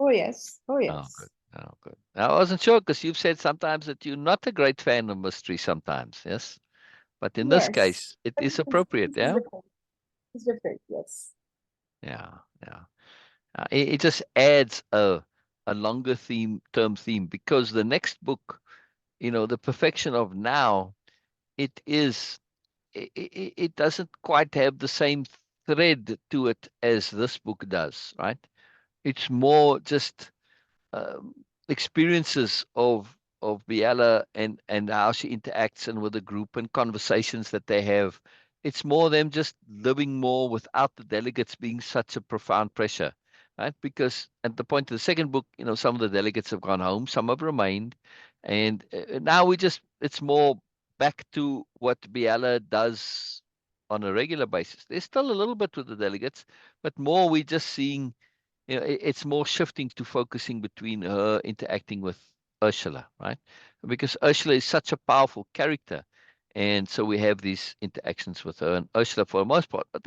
A: Oh yes. Oh
B: Oh, good.
A: yes.
B: Oh, good. I wasn't sure because you've said sometimes that you're not a great fan of mystery sometimes. Yes. But in this
A: Yes.
B: case, it
A: But
B: is
A: this
B: appropriate.
A: is
B: Yeah.
A: different. It's different. Yes.
B: Yeah. Yeah. It just adds a longer term theme because the next book, the perfection of now, it is it doesn't quite have the same thread to it as this book does, right? It's more just um, experiences of Biella and how she interacts and with the group and conversations that they have. It's more them just living more without the delegates being such a profound pressure, right? Because at the point of the second book, some of the delegates have gone home, some have remained, and now it's more back to what Biella does on a regular basis. There's still a little bit with the delegates, but more we're just seeing it's more shifting to focusing between her interacting with Ursula, right? Because Ursula is such a powerful character. And so we have these interactions with her and Ursula for the most part. But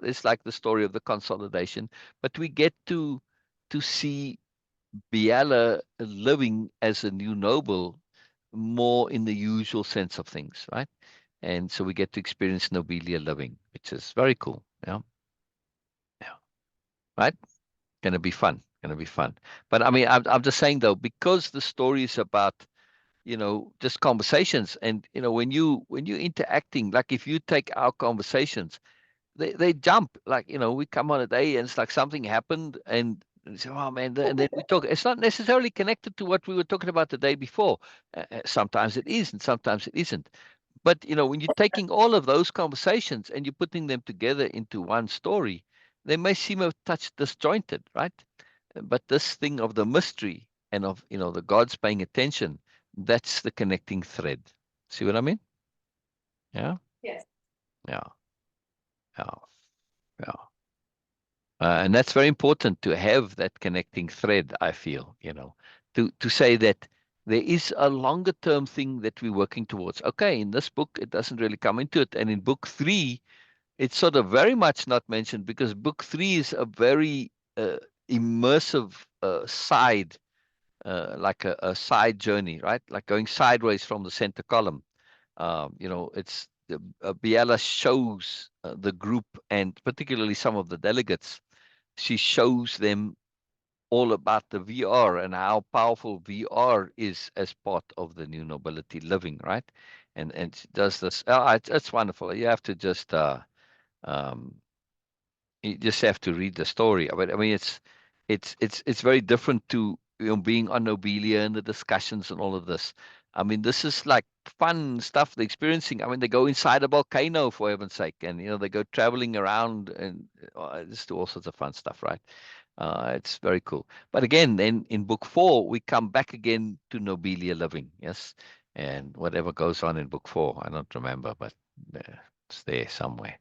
B: it's like the story of the consolidation. But we get to see Biella living as a new noble more in the usual sense of things, right? And so we get to experience Nobelia-Living, which is very cool. Yeah. Yeah. Right? Gonna be fun. Gonna be fun. But I mean, I'm just saying though, because the story is about just conversations, and when you're interacting, like if you take our conversations, they jump like we come on a day and it's like something happened and say, oh man, and then we talk. It's not necessarily connected to what we were talking about the day before. Sometimes it is, and sometimes it isn't. But when you're taking all of those conversations and you're putting them together into one story, they may seem a touch disjointed, right? But this thing of the mystery and of the gods paying attention, that's the connecting thread. See what I mean? Yeah,
A: Yes.
B: yeah, yeah, yeah. And that's very important to have that connecting thread, I feel, to say that there is a longer term thing that we're working towards. Okay, in this book, it doesn't really come into it. And in book three, it's sort of very much not mentioned because book three is a very immersive side, like a side journey, right? Like going sideways from the center column. It's Biella shows the group and particularly some of the delegates. She shows them all about the VR and how powerful VR is as part of the new nobility living, right? And she does this. It's wonderful. Um, you just have to read the story. But I mean, it's very different to being on Nobelia and the discussions and all of this. I mean, this is like fun stuff they're experiencing. I mean, they go inside a volcano for heaven's sake, and they go traveling around and just do all sorts of fun stuff, right? It's very cool. But again, then in book 4, we come back again to Nobelia-Living, yes, and whatever goes on in book 4, I don't remember, but uh, it's there somewhere.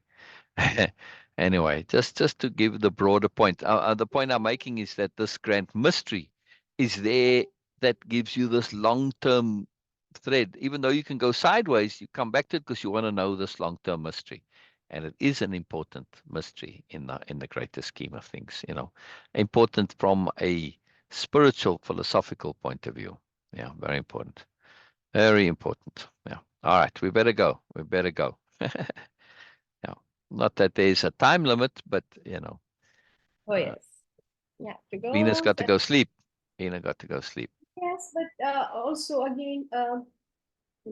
B: Anyway, just to give the broader point, the point I'm making is that this grand mystery is there, that gives you this long-term thread. Even though you can go sideways, you come back to it because you want to know this long-term mystery, and it is an important mystery in the greater scheme of things. Important from a spiritual, philosophical point of view. Yeah, very important, very important. Yeah. All right, we better go. We better go. Yeah. Not that there's a time limit, but
A: Oh
B: uh,
A: yes, yeah, to
B: Venus
A: go.
B: got to go sleep. Venus got to go sleep.
A: Yes, but also again,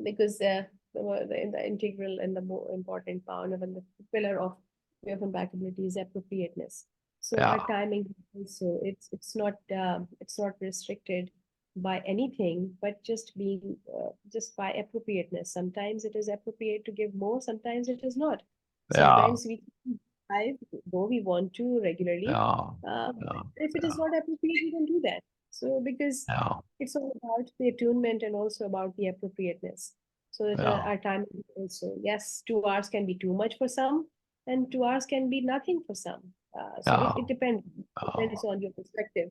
A: because the integral and the more important part of and the pillar of way of impeccability is appropriateness. So our
B: Yeah.
A: timing also it's not restricted by anything, but just being just by appropriateness. Sometimes it is appropriate to give more, sometimes it is not.
B: Yeah.
A: Sometimes we I though we want to regularly,
B: Yeah.
A: but
B: Yeah.
A: if it is
B: Yeah.
A: not appropriate, we can do that. So because
B: Yeah.
A: it's all about the attunement and also about the appropriateness. So that
B: Yeah.
A: our time also, yes, 2 hours can be too much for some, and 2 hours can be nothing for some. So
B: Yeah.
A: it depends.
B: Yeah.
A: Depends on your perspective,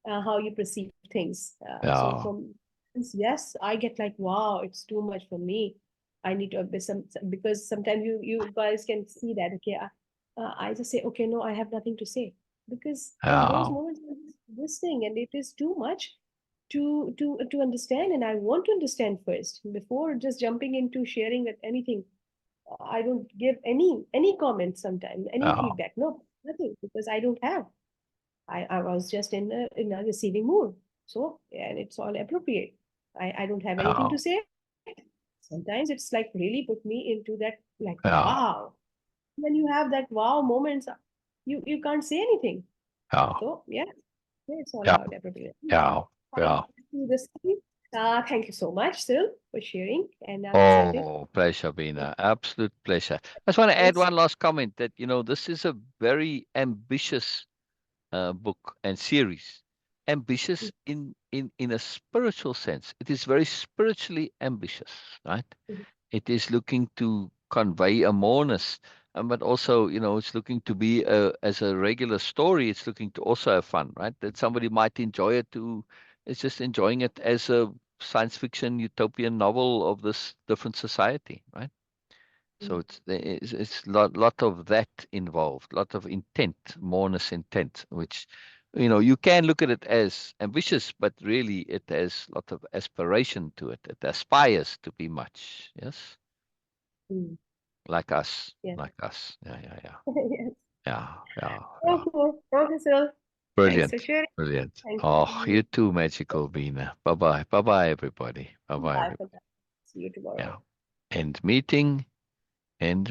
A: how you perceive things. So
B: Yeah.
A: from yes, I get like, wow, it's too much for me. I need to be because sometimes you guys can see that. Okay, I just say, okay, no, I have nothing to say because in those
B: Yeah.
A: moments I'm just listening, and it is too much to understand, and I want to understand first before just jumping into sharing with anything. I don't give any comment sometimes, any
B: Yeah.
A: feedback. No, nothing because I don't have. I was just in a receiving mood. So, and it's all appropriate. I don't have anything
B: Yeah.
A: to say. Sometimes it's like really put me into that, like,
B: Yeah.
A: wow. When you have that wow moments, you can't say anything.
B: Yeah.
A: So, yeah, it's all
B: Yeah.
A: about appropriate.
B: Yeah. Yeah.
A: Thank you so much, Sil, for sharing. And I'm excited.
B: Oh, pleasure, Bina. Absolute pleasure. I just want to add one last comment that, this is a very ambitious book and series. Ambitious in a spiritual sense. It is very spiritually ambitious, right? It is looking to convey a moreness, but also, it's looking to be as a regular story. It's looking to also have fun, right? That somebody might enjoy it too. It's just enjoying it as a science fiction utopian novel of this different society, right? So it's lot of that involved, lot of intent, moreness intent, which you can look at it as ambitious, but really it has a lot of aspiration to it. It aspires to be much, yes,
A: Mm.
B: like us,
A: Yeah.
B: like us. Yeah, yeah, yeah,
A: Yes.
B: yeah, yeah, yeah.
A: Okay. Okay, Sil. Thanks for
B: Brilliant,
A: sharing.
B: brilliant.
A: Thanks for
B: Oh,
A: being
B: you too, magical Beena. Bye bye, bye bye, everybody. Bye bye,
A: Bye for
B: everybody.
A: now. See you tomorrow.
B: Yeah. End meeting. End